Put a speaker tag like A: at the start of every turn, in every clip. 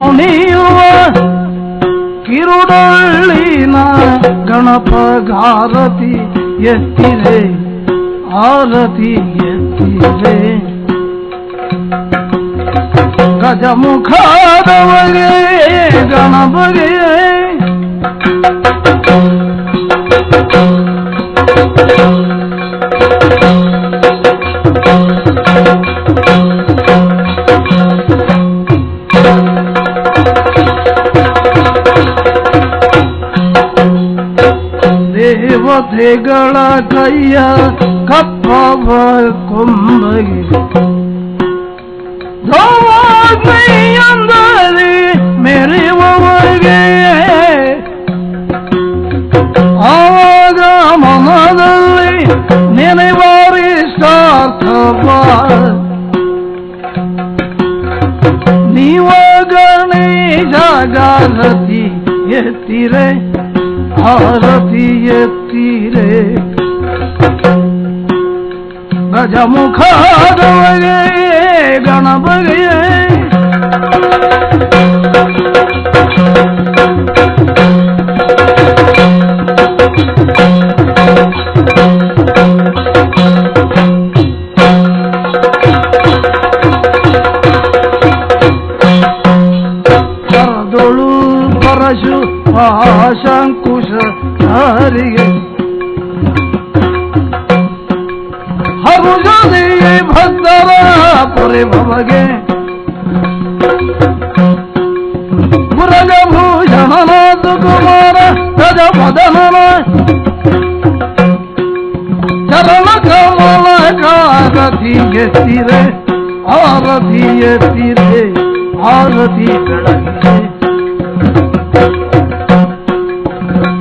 A: ನೀಯುವ ಕಿರುಡಳ್ಳಿನ ಗಣಪಗಾರತಿ ಎತ್ತಿರೆ ಆರತಿ ಎತ್ತಿರೆ ಗಜಮುಖಾದವರೇ ಗಣಪಗೆ ದೇವತೆಗಳ ಕೈಯ ಕಪ್ಪವ ಕೊಂಬಗೆ ಧೋವಾಗ್ನೆಯಂದರೆ ಮೆರೆಯುವವರಿಗೆ ಆಗ ಮನದಲ್ಲಿ ನೆನೆವಾರಿಷ್ಟಾರ್ಥವ ನೀವ ಗಣೇಶ ಗಾರತಿ ಎತ್ತಿರೆ ಆರತಿ ಎತ್ತಿರೆ ಗಜಮುಖಾದವಗೆ ಗಣಪಗೆ ಕರದೊಳು ಪರಶು ಆಶಂಕುಶ ಧಾರಿಗೆ ಹರುಜನೆ ಭಕ್ತರ ಪರಿಭವಗೆ ಮುರಗಭೂಷಣನಾಥ ಕುಮಾರ ಗಜಪದನನ ಚರಣ ಕಮಲ ಕಾರತಿ ಎತ್ತಿರೆ ಆರತಿ ಎತ್ತಿರೆ ಆರತಿ ಬೆಳಗಿದೆ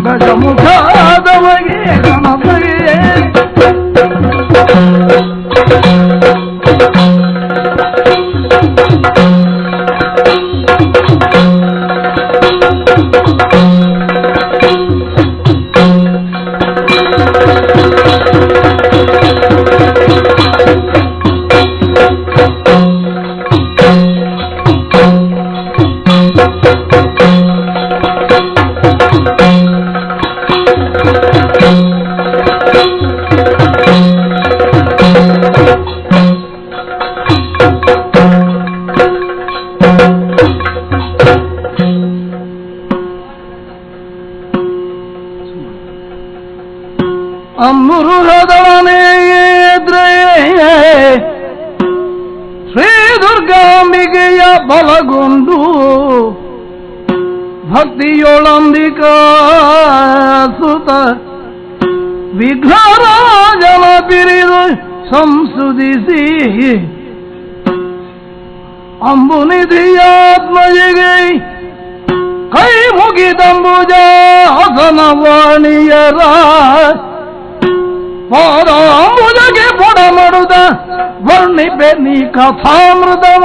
A: ಗಜಮುಖಾದವಗೆ ಗಣಪಗೆ ಅಮೃತದಳನೆದ್ರೆ ಶ್ರೀ ದುರ್ಗಾಂಬಿಕೆಯ ಬಲಗೊಂಡು ಭಕ್ತಿಯೊಳಂಬಿಕಾ ಸುತ ವಿಘ್ನರಾಜನ ಬಿರಿದು ಸಂಸುದಿಸಿ ಅಂಬುನಿಧಿಯಾತ್ಮಜಿಗೆ ಕೈ ಮುಗಿದಂಬುಜ ಹಸನವಾಣಿಯರ ಪಾದಾಂಬುಜಗೆ ಪೊಡ ಮಾಡುದ ವರ್ಣಿಪೆ ನೀ ಕಥಾಮೃತವ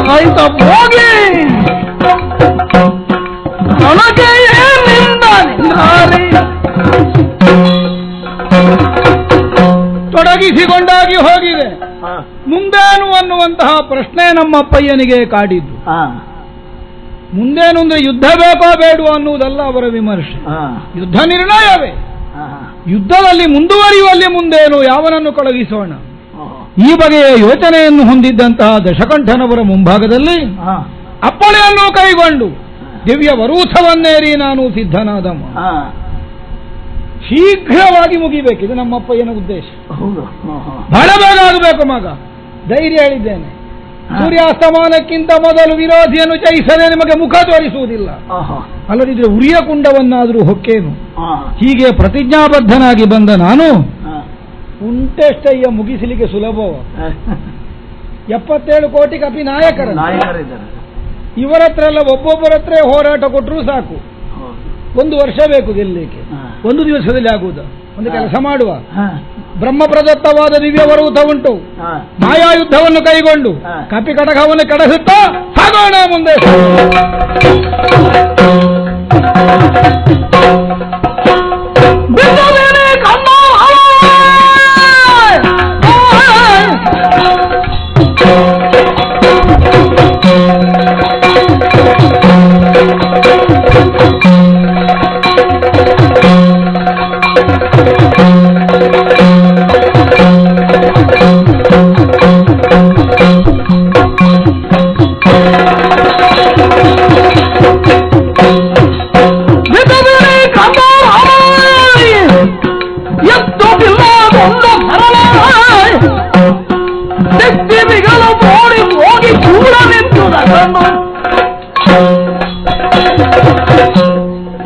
A: ರೈತ ಹೋಗಿ ನನಗೆ ಏನಿಂದ ನಿಂದಾರಿ ತೊಡಗಿಸಿಕೊಂಡಾಗಿ ಹೋಗಿದೆ. ಮುಂದೇನು ಅನ್ನುವಂತಹ ಪ್ರಶ್ನೆ ನಮ್ಮಪ್ಪಯ್ಯನಿಗೆ ಕಾಡಿದ್ದು. ಮುಂದೇನೊಂದು ಯುದ್ಧ ಬೇಕೋ ಬೇಡವೋ ಅನ್ನುವುದಲ್ಲ ಅವರ ವಿಮರ್ಶೆ. ಯುದ್ಧ ನಿರ್ಣಯವೇ. ಯುದ್ಧದಲ್ಲಿ ಮುಂದುವರಿಯುವಲ್ಲಿ ಮುಂದೇನು, ಯಾವನನ್ನು ಕಳುಹಿಸೋಣ, ಈ ಬಗೆಯ ಯೋಚನೆಯನ್ನು ಹೊಂದಿದ್ದಂತಹ ದಶಕಂಠನವರ ಮುಂಭಾಗದಲ್ಲಿ ಅಪ್ಪಣೆಯನ್ನು ಕೈಗೊಂಡು ದಿವ್ಯ ವರೂಥವನ್ನೇರಿ ನಾನು ಸಿದ್ಧನಾದಮ್ಮ. ಶೀಘ್ರವಾಗಿ ಮುಗಿಬೇಕಿದೆ ನಮ್ಮಪ್ಪಯ್ಯನ ಉದ್ದೇಶ. ಬಹಳ ಬೇಗ ಆಗಬೇಕು ಮಗ. ಧೈರ್ಯ ಹೇಳಿದ್ದೇನೆ, ಸೂರ್ಯಾಸ್ತಮಾನಕ್ಕಿಂತ ಮೊದಲು ವಿರೋಧಿಯನ್ನು ಜಯಿಸದೆ ನಿಮಗೆ ಮುಖ ತೋರಿಸುವುದಿಲ್ಲ, ಅಲ್ಲದಿದ್ರೆ ಉರಿಯ ಕುಂಡವನ್ನಾದರೂ ಹೊಕ್ಕೇನು. ಹೀಗೆ ಪ್ರತಿಜ್ಞಾಬದ್ಧನಾಗಿ ಬಂದ ನಾನು ಉಂಟೆಷ್ಟಯ್ಯ ಮುಗಿಸಲಿಕ್ಕೆ ಸುಲಭವ. 77 ಕೋಟಿ ಕಪಿ ನಾಯಕರಿದ್ದಾರೆ. ಇವರ ಹತ್ರ ಎಲ್ಲ ಒಬ್ಬೊಬ್ಬರ ಹತ್ರ ಹೋರಾಟ ಕೊಟ್ಟರೂ ಸಾಕು, 1 ವರ್ಷ ಬೇಕು ಗೆಲ್ಲಲಿಕ್ಕೆ. 1 ದಿವಸದಲ್ಲಿ ಆಗುವುದ? ಒಂದು ಕೆಲಸ ಮಾಡುವ, ಬ್ರಹ್ಮ ಪ್ರದತ್ತವಾದ ದಿವ್ಯ ವರೂಥ ಉಂಟು, ಮಾಯಾಯುದ್ಧವನ್ನು ಕೈಗೊಂಡು ಕಪಿ ಕಟಕವನ್ನು ಕೆಡಸುತ್ತಾ ಸಾಗೋಣ ಮುಂದೆ.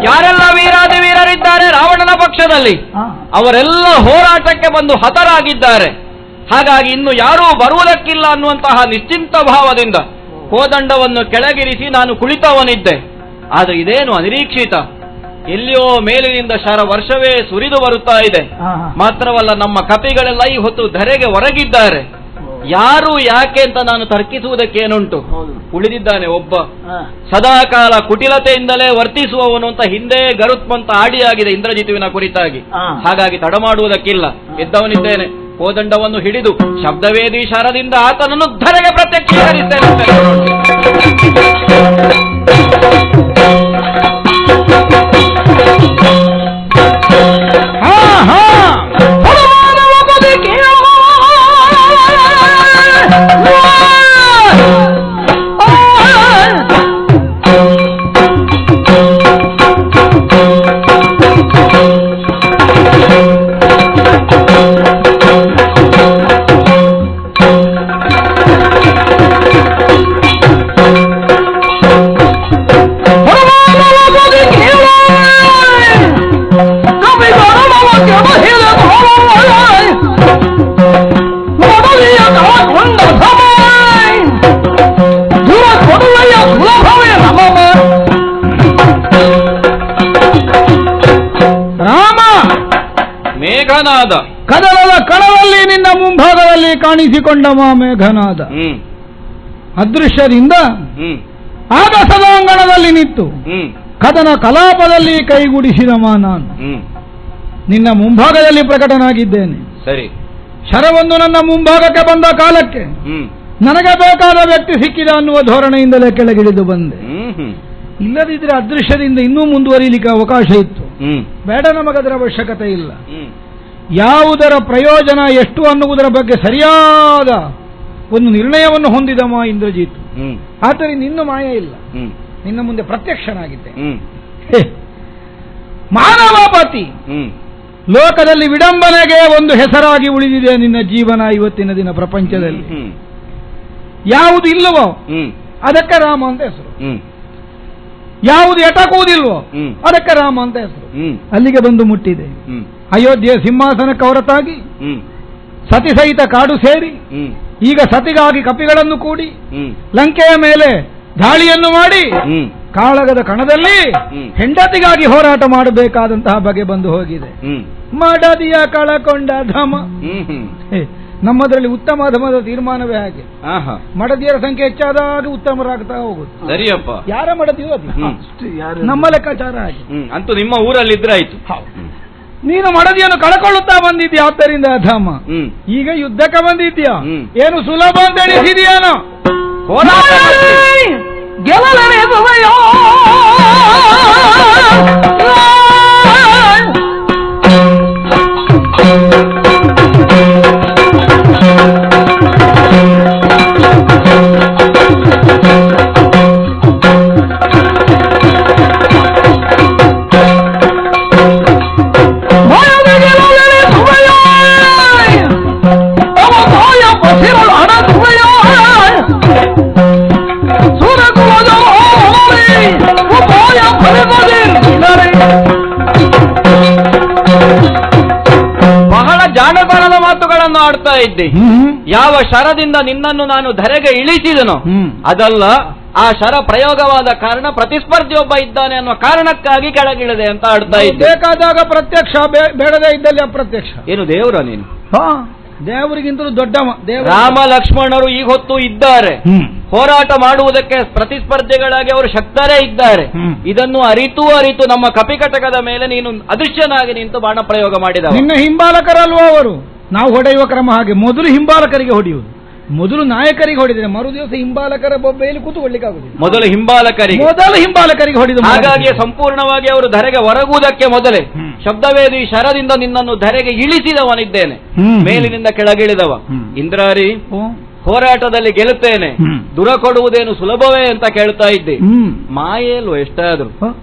B: ಯಾರೆಲ್ಲ ವೀರಾದಿ ವೀರರಿದ್ದಾರೆ ರಾವಣನ ಪಕ್ಷದಲ್ಲಿ ಅವರೆಲ್ಲ ಹೋರಾಟಕ್ಕೆ ಬಂದು ಹತರಾಗಿದ್ದಾರೆ. ಹಾಗಾಗಿ ಇನ್ನು ಯಾರೂ ಬರುವುದಕ್ಕಿಲ್ಲ ಅನ್ನುವಂತಹ ನಿಶ್ಚಿಂತ ಭಾವದಿಂದ ಕೋದಂಡವನ್ನು ಕೆಳಗಿರಿಸಿ ನಾನು ಕುಳಿತವನಿದ್ದೆ. ಆದರೆ ಇದೇನು ಅನಿರೀಕ್ಷಿತ, ಎಲ್ಲಿಯೋ ಮೇಲಿನಿಂದ ಶರ ವರ್ಷವೇ ಸುರಿದು ಬರುತ್ತಾ ಇದೆ. ಮಾತ್ರವಲ್ಲ, ನಮ್ಮ ಕಪಿಗಳೆಲ್ಲ ಈ ಹೊತ್ತು ಧರೆಗೆ ಹೊರಗಿದ್ದಾರೆ. ಯಾರು ಯಾಕೆ ಅಂತ ನಾನು ತರ್ಕಿಸುವುದಕ್ಕೇನುಂಟು? ಉಳಿದಿದ್ದಾನೆ ಒಬ್ಬ, ಸದಾಕಾಲ ಕುಟಿಲತೆಯಿಂದಲೇ ವರ್ತಿಸುವವನು ಅಂತ ಹಿಂದೆ ಗರುತ್ಮಂತ ಆಡಿಯಾಗಿದೆ ಇಂದ್ರಜಿತುವಿನ ಕುರಿತಾಗಿ. ಹಾಗಾಗಿ ತಡ ಮಾಡುವುದಕ್ಕಿಲ್ಲ, ಎದ್ದವನಿದ್ದೇನೆ. ಕೋದಂಡವನ್ನು ಹಿಡಿದು ಶಬ್ದವೇದಿ ಶರದಿಂದ ಆತನನ್ನು ಧರೆಗೆ ಪ್ರತ್ಯಕ್ಷೀಕರಿಸ್ತೇನೆ. ಮೇಘನಾದ
A: ಕದಲದ ಕಣದಲ್ಲಿ ನಿನ್ನ ಮುಂಭಾಗದಲ್ಲಿ ಕಾಣಿಸಿಕೊಂಡ ಮೇಘನಾದ ಅದೃಶ್ಯದಿಂದ ಆಗ ಸದಾಂಗಣದಲ್ಲಿ ನಿಂತು ಕದನ ಕಲಾಪದಲ್ಲಿ ಕೈಗೂಡಿಸಿದ ನಾನು ನಿನ್ನ ಮುಂಭಾಗದಲ್ಲಿ ಪ್ರಕಟನಾಗಿದ್ದೇನೆ.
B: ಸರಿ,
A: ಶರವೊಂದು ನನ್ನ ಮುಂಭಾಗಕ್ಕೆ ಬಂದ ಕಾಲಕ್ಕೆ ನನಗೆ ಬೇಕಾದ ವ್ಯಕ್ತಿ ಸಿಕ್ಕಿದ ಅನ್ನುವ ಧೋರಣೆಯಿಂದಲೇ ಕೆಳಗಿಳಿದು ಬಂದೆ. ಇಲ್ಲದಿದ್ರೆ ಅದೃಶ್ಯದಿಂದ ಇನ್ನೂ ಮುಂದುವರಿಲಿಕ್ಕೆ ಅವಕಾಶ ಇತ್ತು. ಬೇಡ, ನಮಗದರ ಅವಶ್ಯಕತೆ ಇಲ್ಲ. ಯಾವುದರ ಪ್ರಯೋಜನ ಎಷ್ಟು ಅನ್ನುವುದರ ಬಗ್ಗೆ ಸರಿಯಾದ ಒಂದು ನಿರ್ಣಯವನ್ನು ಹೊಂದಿದಮ ಇಂದ್ರಜಿತ್. ಆದ್ದರಿಂದ ಇನ್ನು ಮಾಯ ಇಲ್ಲ, ನಿನ್ನ ಮುಂದೆ ಪ್ರತ್ಯಕ್ಷನಾಗಿದ್ದೆ. ಮಾನವಪತಿ ಲೋಕದಲ್ಲಿ ವಿಡಂಬನೆಗೆ ಒಂದು ಹೆಸರಾಗಿ ಉಳಿದಿದೆ ನಿನ್ನ ಜೀವನ. ಇವತ್ತಿನ ದಿನ ಪ್ರಪಂಚದಲ್ಲಿ ಯಾವುದು ಇಲ್ಲವೋ ಅದಕ್ಕೆ ರಾಮ ಅಂತ ಹೆಸರು, ಯಾವುದು ಎಟಕುವುದಿಲ್ವೋ ಅದಕ್ಕೆ ರಾಮ ಅಂತ ಹೆಸರು. ಅಲ್ಲಿಗೆ ಬಂದು ಮುಟ್ಟಿದೆ. ಅಯೋಧ್ಯೆ ಸಿಂಹಾಸನಕ್ಕೆ ಹೊರತಾಗಿ ಸತಿ ಸಹಿತ ಕಾಡು ಸೇರಿ ಈಗ ಸತಿಗಾಗಿ ಕಪಿಗಳನ್ನು ಕೂಡಿ ಲಂಕೆಯ ಮೇಲೆ ದಾಳಿಯನ್ನು ಮಾಡಿ ಕಾಳಗದ ಕಣದಲ್ಲಿ ಹೆಂಡತಿಗಾಗಿ ಹೋರಾಟ ಮಾಡಬೇಕಾದಂತಹ ಬಗೆ ಬಂದು ಹೋಗಿದೆ. ಮಡದಿಯ ಕಳಕೊಂಡ ಧಮ. ನಮ್ಮದರಲ್ಲಿ ಉತ್ತಮ ಧಮದ ತೀರ್ಮಾನವೇ ಹಾಗೆ. ಮಡದಿಯರ ಸಂಖ್ಯೆ ಹೆಚ್ಚಾದಾಗ ಉತ್ತಮರಾಗ್ತಾ ಹೋಗುದು.
B: ಸರಿಯಪ್ಪ,
A: ಯಾರ ಮಡದಿಯೋ ಅದು ನಮ್ಮ ಲೆಕ್ಕಾಚಾರ ಹಾಗೆ.
B: ಅಂತೂ ನಿಮ್ಮ ಊರಲ್ಲಿ ಇದ್ರೆ ಆಯ್ತು.
A: ನೀನು ಮಡದಿಯನ್ನು ಕಳ್ಕೊಳ್ಳುತ್ತಾ ಬಂದಿದ್ಯಾ, ಆದ್ದರಿಂದ ಧಮ. ಈಗ ಯುದ್ಧಕ್ಕೆ ಬಂದಿದ್ಯಾ, ಏನು ಸುಲಭ ಅಂತ ಎಣಿಸಿದ್ಯಾನೋ? ಗೆಲ್ಲಲೆನಿಸುವೆಯೋ
B: ಬಹಳ ಜಾಣತನದ ಮಾತುಗಳನ್ನು ಆಡ್ತಾ ಇದ್ದೆ. ಯಾವ ಶರದಿಂದ ನಿನ್ನನ್ನು ನಾನು ಧರೆಗೆ ಇಳಿಸಿದನೋ ಅದಲ್ಲ, ಆ ಶರ ಪ್ರಯೋಗವಾದ ಕಾರಣ ಪ್ರತಿಸ್ಪರ್ಧಿ ಒಬ್ಬ ಇದ್ದಾನೆ ಅನ್ನುವ ಕಾರಣಕ್ಕಾಗಿ ಕೆಳಗಿಳಿದೆ ಅಂತ ಆಡ್ತಾ ಇದ್ದೆ.
A: ಬೇಕಾದಾಗ ಪ್ರತ್ಯಕ್ಷ, ಬೇಡದೇ ಇದ್ದಲ್ಲಿ ಅಪ್ರತ್ಯಕ್ಷ.
B: ಏನು ದೇವರ ನೀನು?
A: ದೇವರಿಗಿಂತಲೂ ದೊಡ್ಡ
B: ರಾಮ ಲಕ್ಷ್ಮಣರು ಈಗ ಹೊತ್ತು ಇದ್ದಾರೆ, ಹೋರಾಟ ಮಾಡುವುದಕ್ಕೆ ಪ್ರತಿಸ್ಪರ್ಧಿಗಳಾಗಿ ಅವರು ಶಕ್ತರೇ ಇದ್ದಾರೆ. ಇದನ್ನು ಅರಿತು ನಮ್ಮ ಕಪಿಕಟಕದ ಮೇಲೆ ನೀನು ಅದೃಶ್ಯನಾಗಿ ನಿಂತು ಬಾಣ ಪ್ರಯೋಗ ಮಾಡಿದ.
A: ನಿನ್ನ ಹಿಂಬಾಲಕರಲ್ವ ಅವರು? ನಾವು ಹೊಡೆಯುವ ಕ್ರಮ ಹಾಗೆ, ಮೊದಲು ಹಿಂಬಾಲಕರಿಗೆ ಹೊಡೆಯುವುದು, ಮೊದಲು ನಾಯಕರಿಗೆ ಹೊಡೆದರೆ ಮರು ದಿವಸ ಹಿಂಬಾಲಕರ ಬೊಬ್ಬೆಯಲ್ಲಿ ಕೂತುಕೊಳ್ಳಿಕ್ಕಾಗುದಿಲ್ಲ.
B: ಮೊದಲು ಹಿಂಬಾಲಕರಿಗೆ ಹೊಡೆದು, ಹಾಗಾಗಿ ಸಂಪೂರ್ಣವಾಗಿ ಅವರು ಧರೆಗೆ ಹೊರಗುವುದಕ್ಕೆ ಮೊದಲೇ ಶಬ್ದವೇದಿ ಶರದಿಂದ ನಿನ್ನನ್ನು ಧರೆಗೆ ಇಳಿಸಿದವನಿದ್ದೇನೆ, ಮೇಲಿನಿಂದ ಕೆಳಗಿಳಿದವ. ಇಂದ್ರಾರಿ, ಹೋರಾಟದಲ್ಲಿ ಗೆಲ್ಲುತ್ತೇನೆ, ದುರ ಕೊಡುವುದೇನು ಸುಲಭವೇ ಅಂತ ಕೇಳ್ತಾ ಇದ್ದೆ. ಮಾಯೆಯಲ್ವ ಎಷ್ಟಾದ್ರು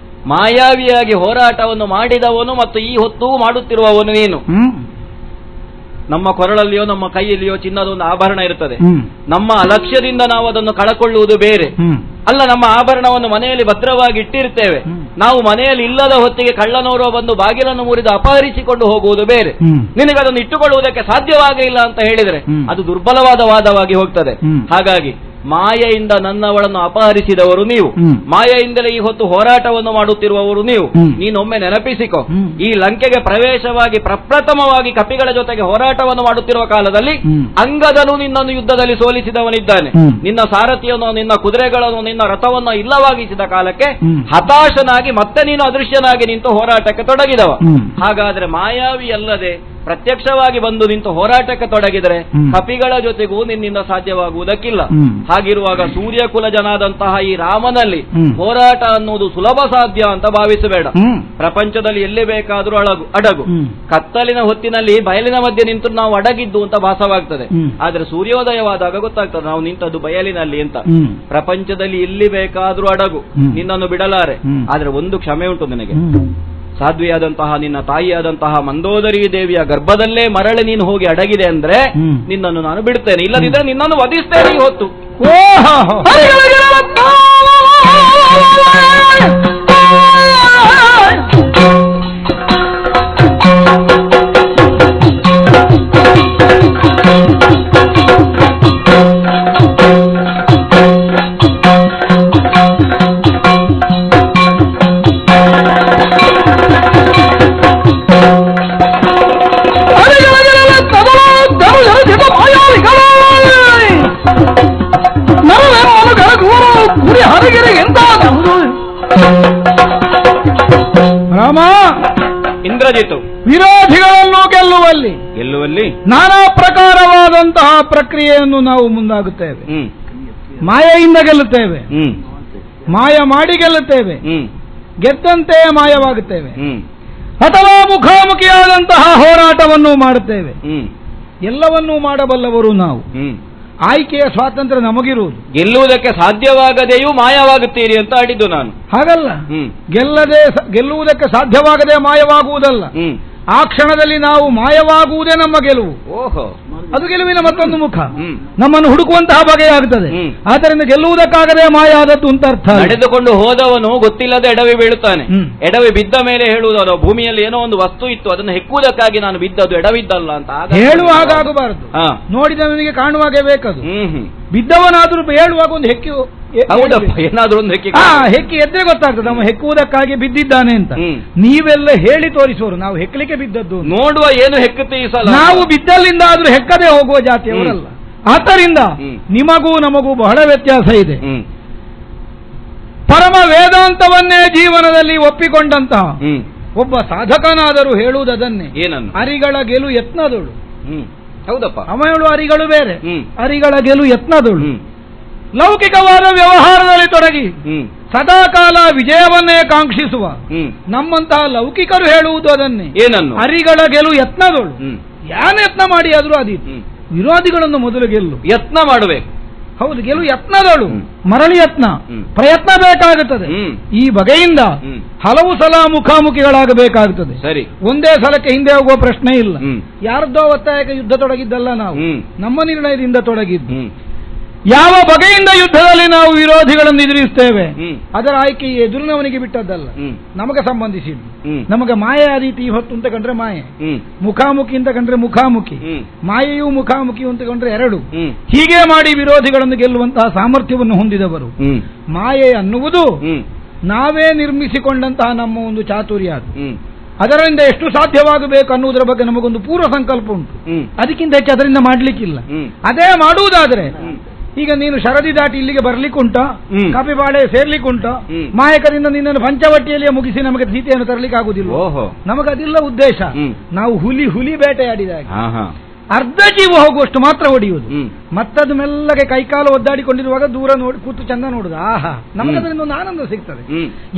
B: ಮಾಯಾವಿಯಾಗಿ ಹೋರಾಟವನ್ನು ಮಾಡಿದವನು ಮತ್ತು ಈ ಹೊತ್ತು ಮಾಡುತ್ತಿರುವವನು ನೀನು. ನಮ್ಮ ಕೊರಳಲ್ಲಿಯೋ ನಮ್ಮ ಕೈಯಲ್ಲಿಯೋ ಚಿನ್ನದ ಒಂದು ಆಭರಣ ಇರುತ್ತದೆ, ನಮ್ಮ ಅಲಕ್ಷ್ಯದಿಂದ ನಾವು ಅದನ್ನು ಕಳಕೊಳ್ಳುವುದು ಬೇರೆ ಅಲ್ಲ. ನಮ್ಮ ಆಭರಣವನ್ನು ಮನೆಯಲ್ಲಿ ಭದ್ರವಾಗಿ ಇಟ್ಟಿರ್ತೇವೆ, ನಾವು ಮನೆಯಲ್ಲಿ ಇಲ್ಲದ ಹೊತ್ತಿಗೆ ಕಳ್ಳನವರು ಬಂದು ಬಾಗಿಲನ್ನು ಮುರಿದು ಅಪಹರಿಸಿಕೊಂಡು ಹೋಗುವುದು ಬೇರೆ. ನಿನಗದನ್ನು ಇಟ್ಟುಕೊಳ್ಳುವುದಕ್ಕೆ ಸಾಧ್ಯವಾಗಿಲ್ಲ ಅಂತ ಹೇಳಿದರೆ ಅದು ದುರ್ಬಲವಾದ ವಾದವಾಗಿ ಹೋಗ್ತದೆ. ಹಾಗಾಗಿ ಮಾಯೆಯಿಂದ ನನ್ನವಳನ್ನು ಅಪಹರಿಸಿದವರು ನೀವು, ಮಾಯೆಯಿಂದಲೇ ಈ ಹೊತ್ತು ಹೋರಾಟವನ್ನು ಮಾಡುತ್ತಿರುವವರು ನೀವು. ನೀನೊಮ್ಮೆ ನೆನಪಿಸಿಕೊ, ಈ ಲಂಕೆಗೆ ಪ್ರವೇಶವಾಗಿ ಪ್ರಪ್ರಥಮವಾಗಿ ಕಪಿಗಳ ಜೊತೆಗೆ ಹೋರಾಟವನ್ನು ಮಾಡುತ್ತಿರುವ ಕಾಲದಲ್ಲಿ ಅಂಗದನು ನಿನ್ನನ್ನು ಯುದ್ಧದಲ್ಲಿ ಸೋಲಿಸಿದವನಿದ್ದಾನೆ. ನಿನ್ನ ಸಾರಥಿಯನ್ನು, ನಿನ್ನ ಕುದುರೆಗಳನ್ನು, ನಿನ್ನ ರಥವನ್ನು ಇಲ್ಲವಾಗಿಸಿದ ಕಾಲಕ್ಕೆ ಹತಾಶನಾಗಿ ಮತ್ತೆ ನೀನು ಅದೃಶ್ಯನಾಗಿ ನಿಂತು ಹೋರಾಟಕ್ಕೆ ತೊಡಗಿದವ. ಹಾಗಾದ್ರೆ ಮಾಯಾವಿ ಅಲ್ಲದೆ ಪ್ರತ್ಯಕ್ಷವಾಗಿ ಬಂದು ನಿಂತು ಹೋರಾಟಕ್ಕೆ ತೊಡಗಿದರೆ ಕಪಿಗಳ ಜೊತೆಗೂ ನಿನ್ನಿಂದ ಸಾಧ್ಯವಾಗುವುದಕ್ಕಿಲ್ಲ. ಹಾಗಿರುವಾಗ ಸೂರ್ಯಕುಲ ಜನಾದಂತಹ ಈ ರಾಮನಲ್ಲಿ ಹೋರಾಟ ಅನ್ನುವುದು ಸುಲಭ ಸಾಧ್ಯ ಅಂತ ಭಾವಿಸಬೇಡ. ಪ್ರಪಂಚದಲ್ಲಿ ಎಲ್ಲಿ ಬೇಕಾದರೂ ಅಡಗು. ಕತ್ತಲಿನ ಹೊತ್ತಿನಲ್ಲಿ ಬಯಲಿನ ಮಧ್ಯೆ ನಿಂತು ನಾವು ಅಡಗಿದ್ದು ಅಂತ ಭಾಸವಾಗ್ತದೆ, ಆದ್ರೆ ಸೂರ್ಯೋದಯವಾದಾಗ ಗೊತ್ತಾಗ್ತದೆ ನಾವು ನಿಂತದ್ದು ಬಯಲಿನಲ್ಲಿ ಅಂತ. ಪ್ರಪಂಚದಲ್ಲಿ ಎಲ್ಲಿ ಬೇಕಾದರೂ ಅಡಗು, ನಿನ್ನನ್ನು ಬಿಡಲಾರೆ. ಆದ್ರೆ ಒಂದು ಕ್ಷಮೆ ಉಂಟು ನಿನಗೆ, ಸಾಧ್ವಿಯಾದಂತಹ ನಿನ್ನ ತಾಯಿಯಾದಂತಹ ಮಂದೋದರಿ ದೇವಿಯ ಗರ್ಭದಲ್ಲೇ ಮರಳಿ ನೀನು ಹೋಗಿ ಅಡಗಿದೆ ಅಂದ್ರೆ ನಿನ್ನನ್ನು ನಾನು ಬಿಡ್ತೇನೆ, ಇಲ್ಲದಿದ್ದರೆ ನಿನ್ನನ್ನು ವಧಿಸ್ತೇನೆ ಈ ಹೊತ್ತು.
A: ರಾಮ,
B: ಇಂದ್ರಜಿತು
A: ವಿರೋಧಿಗಳನ್ನು ಗೆಲ್ಲುವಲ್ಲಿ ನಾನಾ ಪ್ರಕಾರವಾದಂತಹ ಪ್ರಕ್ರಿಯೆಯನ್ನು ನಾವು ಮುಂದಾಗುತ್ತೇವೆ. ಮಾಯೆಯಿಂದ ಗೆಲ್ಲುತ್ತೇವೆ, ಮಾಯ ಮಾಡಿ ಗೆಲ್ಲುತ್ತೇವೆ, ಗೆದ್ದಂತೆ ಮಾಯವಾಗುತ್ತೇವೆ, ಅಥವಾ ಮುಖಾಮುಖಿಯಾದಂತಹ ಹೋರಾಟವನ್ನು ಮಾಡುತ್ತೇವೆ. ಎಲ್ಲವನ್ನೂ ಮಾಡಬಲ್ಲವರು ನಾವು. ಆಯ್ಕೆಯ ಸ್ವಾತಂತ್ರ್ಯ ನಮಗಿರುವುದು.
B: ಗೆಲ್ಲುವುದಕ್ಕೆ ಸಾಧ್ಯವಾಗದೆಯೂ ಮಾಯವಾಗುತ್ತೀರಿ ಅಂತ ಆಡಿದ್ದು ನಾನು.
A: ಹಾಗಲ್ಲ, ಗೆಲ್ಲುವುದಕ್ಕೆ ಸಾಧ್ಯವಾಗದೆ ಮಾಯವಾಗುವುದಲ್ಲ, ಆ ಕ್ಷಣದಲ್ಲಿ ನಾವು ಮಾಯವಾಗುವುದೇ ನಮ್ಮ ಗೆಲುವು.
B: ಓಹೋ,
A: ಅದು ಗೆಲುವಿನ ಮತ್ತೊಂದು ಮುಖ, ನಮ್ಮನ್ನು ಹುಡುಕುವಂತಹ ಬಗೆಯಾಗುತ್ತದೆ. ಆದ್ದರಿಂದ ಗೆಲ್ಲುವುದಕ್ಕಾಗದೆ ಮಾಯ ಆದದ್ದು ಅಂತ ಅರ್ಥ.
B: ನಡೆದುಕೊಂಡು ಹೋದವನು ಗೊತ್ತಿಲ್ಲದೆ ಎಡವಿ ಬೀಳುತ್ತಾನೆ. ಎಡವಿ ಬಿದ್ದ ಮೇಲೆ ಹೇಳುವುದು, ಅದು ಭೂಮಿಯಲ್ಲಿ ಏನೋ ಒಂದು ವಸ್ತು ಇತ್ತು, ಅದನ್ನು ಹೆಕ್ಕುವುದಕ್ಕಾಗಿ ನಾನು ಬಿದ್ದದ್ದು, ಎಡವಿದ್ದಲ್ಲ ಅಂತ
A: ಹೇಳುವ ಹಾಗಾಗಬಾರದು. ನೋಡಿದವನಿಗೆ ಕಾಣುವಾಗೆ ಬೇಕದು. ಬಿದ್ದವನಾದ್ರೂ ಹೇಳುವಾಗ ಒಂದು
B: ಏನಾದ್ರೂ ಒಂದು
A: ಹೆಕ್ಕಿ ಎದ್ರೆ ಗೊತ್ತಾಗ್ತದೆ ನಮ್ಮ ಹೆಕ್ಕುವುದಕ್ಕಾಗಿ ಬಿದ್ದಿದ್ದಾನೆ ಅಂತ. ನೀವೆಲ್ಲ ಹೇಳಿ ತೋರಿಸುವರು, ನಾವು ಹೆಕ್ಕಲಿಕ್ಕೆ ಬಿದ್ದದ್ದು
B: ನೋಡುವ, ಏನು ಹೆಕ್ಕುತ್ತೆ ಈ ಸಲ.
A: ನಾವು ಬಿದ್ದಲ್ಲಿಂದ ಆದ್ರೂ ಹೆಕ್ಕದೆ ಹೋಗುವ ಜಾತಿಯವರಲ್ಲ. ಆದ್ದರಿಂದ ನಿಮಗೂ ನಮಗೂ ಬಹಳ ವ್ಯತ್ಯಾಸ ಇದೆ. ಪರಮ ವೇದಾಂತವನ್ನೇ ಜೀವನದಲ್ಲಿ ಒಪ್ಪಿಕೊಂಡಂತಹ ಒಬ್ಬ ಸಾಧಕನಾದರೂ ಹೇಳುವುದನ್ನೇ,
B: ಏನನ್ನು?
A: ಅರಿಗಳ ಗೆಲು ಯತ್ನದೊಳು.
B: ಹೌದಪ್ಪ,
A: ಅವ ಹೇಳುವ ಅರಿಗಳು ಬೇರೆ, ಅರಿಗಳ ಗೆಲು ಯತ್ನದೊಳು. ಲೌಕಿಕವಾದ ವ್ಯವಹಾರದಲ್ಲಿ ತೊಡಗಿ ಸದಾಕಾಲ ವಿಜಯವನ್ನೇ ಕಾಂಕ್ಷಿಸುವ ನಮ್ಮಂತಹ ಲೌಕಿಕರು ಹೇಳುವುದು ಅದನ್ನೇ.
B: ಏನನ್ನು?
A: ಅರಿಗಳ ಗೆಲು ಯತ್ನದೋಳು. ಯಾನ್ ಯತ್ನ ಮಾಡಿ ಆದ್ರೂ ಅದಿತ್ತು. ವಿರೋಧಿಗಳನ್ನು ಮೊದಲು ಗೆಲ್ಲು
B: ಯತ್ನ ಮಾಡಬೇಕು.
A: ಹೌದು, ಗೆಲು ಯತ್ನದೋಳು, ಮರಳಿ ಯತ್ನ, ಪ್ರಯತ್ನ ಬೇಕಾಗುತ್ತದೆ. ಈ ಬಗೆಯಿಂದ ಹಲವು ಸಲ ಮುಖಾಮುಖಿಗಳಾಗಬೇಕಾಗುತ್ತದೆ.
B: ಸರಿ,
A: ಒಂದೇ ಸಲಕ್ಕೆ ಹಿಂದೆ ಹೋಗುವ ಪ್ರಶ್ನೆ ಇಲ್ಲ. ಯಾರದ್ದೋ ಒತ್ತಾಯಕ್ಕೆ ಯುದ್ಧ ತೊಡಗಿದ್ದಲ್ಲ, ನಾವು ನಮ್ಮ ನಿರ್ಣಯದಿಂದ ತೊಡಗಿದ್ದು. ಯಾವ ಬಗೆಯಿಂದ ಯುದ್ಧದಲ್ಲಿ ನಾವು ವಿರೋಧಿಗಳನ್ನು ಎದುರಿಸ್ತೇವೆ ಅದರ ಆಯ್ಕೆ ಎದುರಿನವನಿಗೆ ಬಿಟ್ಟದ್ದಲ್ಲ, ನಮಗೆ ಸಂಬಂಧಿಸಿದ್ದು. ನಮಗೆ ಮಾಯೆ ಆ ರೀತಿ ಹೊತ್ತು ಅಂತ ಕಂಡ್ರೆ ಮಾಯೆ, ಮುಖಾಮುಖಿ ಅಂತ ಕಂಡ್ರೆ ಮುಖಾಮುಖಿ, ಮಾಯೆಯೂ ಮುಖಾಮುಖಿ ಅಂತ ಕಂಡ್ರೆ ಎರಡು. ಹೀಗೆ ಮಾಡಿ ವಿರೋಧಿಗಳನ್ನು ಗೆಲ್ಲುವಂತಹ ಸಾಮರ್ಥ್ಯವನ್ನು ಹೊಂದಿದವರು. ಮಾಯೆ ಅನ್ನುವುದು ನಾವೇ ನಿರ್ಮಿಸಿಕೊಂಡಂತಹ ನಮ್ಮ ಒಂದು ಚಾತುರ್ಯ. ಅದರಿಂದ ಎಷ್ಟು ಸಾಧ್ಯವಾಗಬೇಕು ಅನ್ನುವುದರ ಬಗ್ಗೆ ನಮಗೊಂದು ಪೂರ್ವ ಸಂಕಲ್ಪ ಉಂಟು. ಅದಕ್ಕಿಂತ ಹೆಚ್ಚು ಅದರಿಂದ ಮಾಡ್ಲಿಕ್ಕಿಲ್ಲ. ಅದೇ ಮಾಡುವುದಾದ್ರೆ ಈಗ ನೀನು ಶರದಿ ದಾಟಿ ಇಲ್ಲಿಗೆ ಬರ್ಲಿಕ್ಕುಂಟ, ಕಾಪಿಬಾಳೆ ಸೇರ್ಲಿಕ್ಕುಂಟ, ಮಾಯಕರಿಂದ ನಿನ್ನನ್ನು ಪಂಚವಟ್ಟಿಯಲ್ಲಿಯೇ ಮುಗಿಸಿ ನಮಗೆ ಸೀತೆಯನ್ನು ತರಲಿಕ್ಕೆ ಆಗುದಿಲ್ಲ. ನಮಗದಿಲ್ಲ ಉದ್ದೇಶ. ನಾವು ಹುಲಿ ಬೇಟೆಯಾಡಿದಾಗ ಅರ್ಧ ಜೀವ ಹೋಗುವಷ್ಟು ಮಾತ್ರ ಹೊಡೆಯುವುದು. ಮತ್ತದು ಮೆಲ್ಲಗೆ ಕೈಕಾಲು ಒದ್ದಾಡಿಕೊಂಡಿರುವಾಗ ದೂರ ನೋಡಿ ಕೂತು ಚಂದ ನೋಡುದು. ಆಹಾ, ನಮಗದರಿಂದ ಒಂದು ಆನಂದ ಸಿಗ್ತದೆ.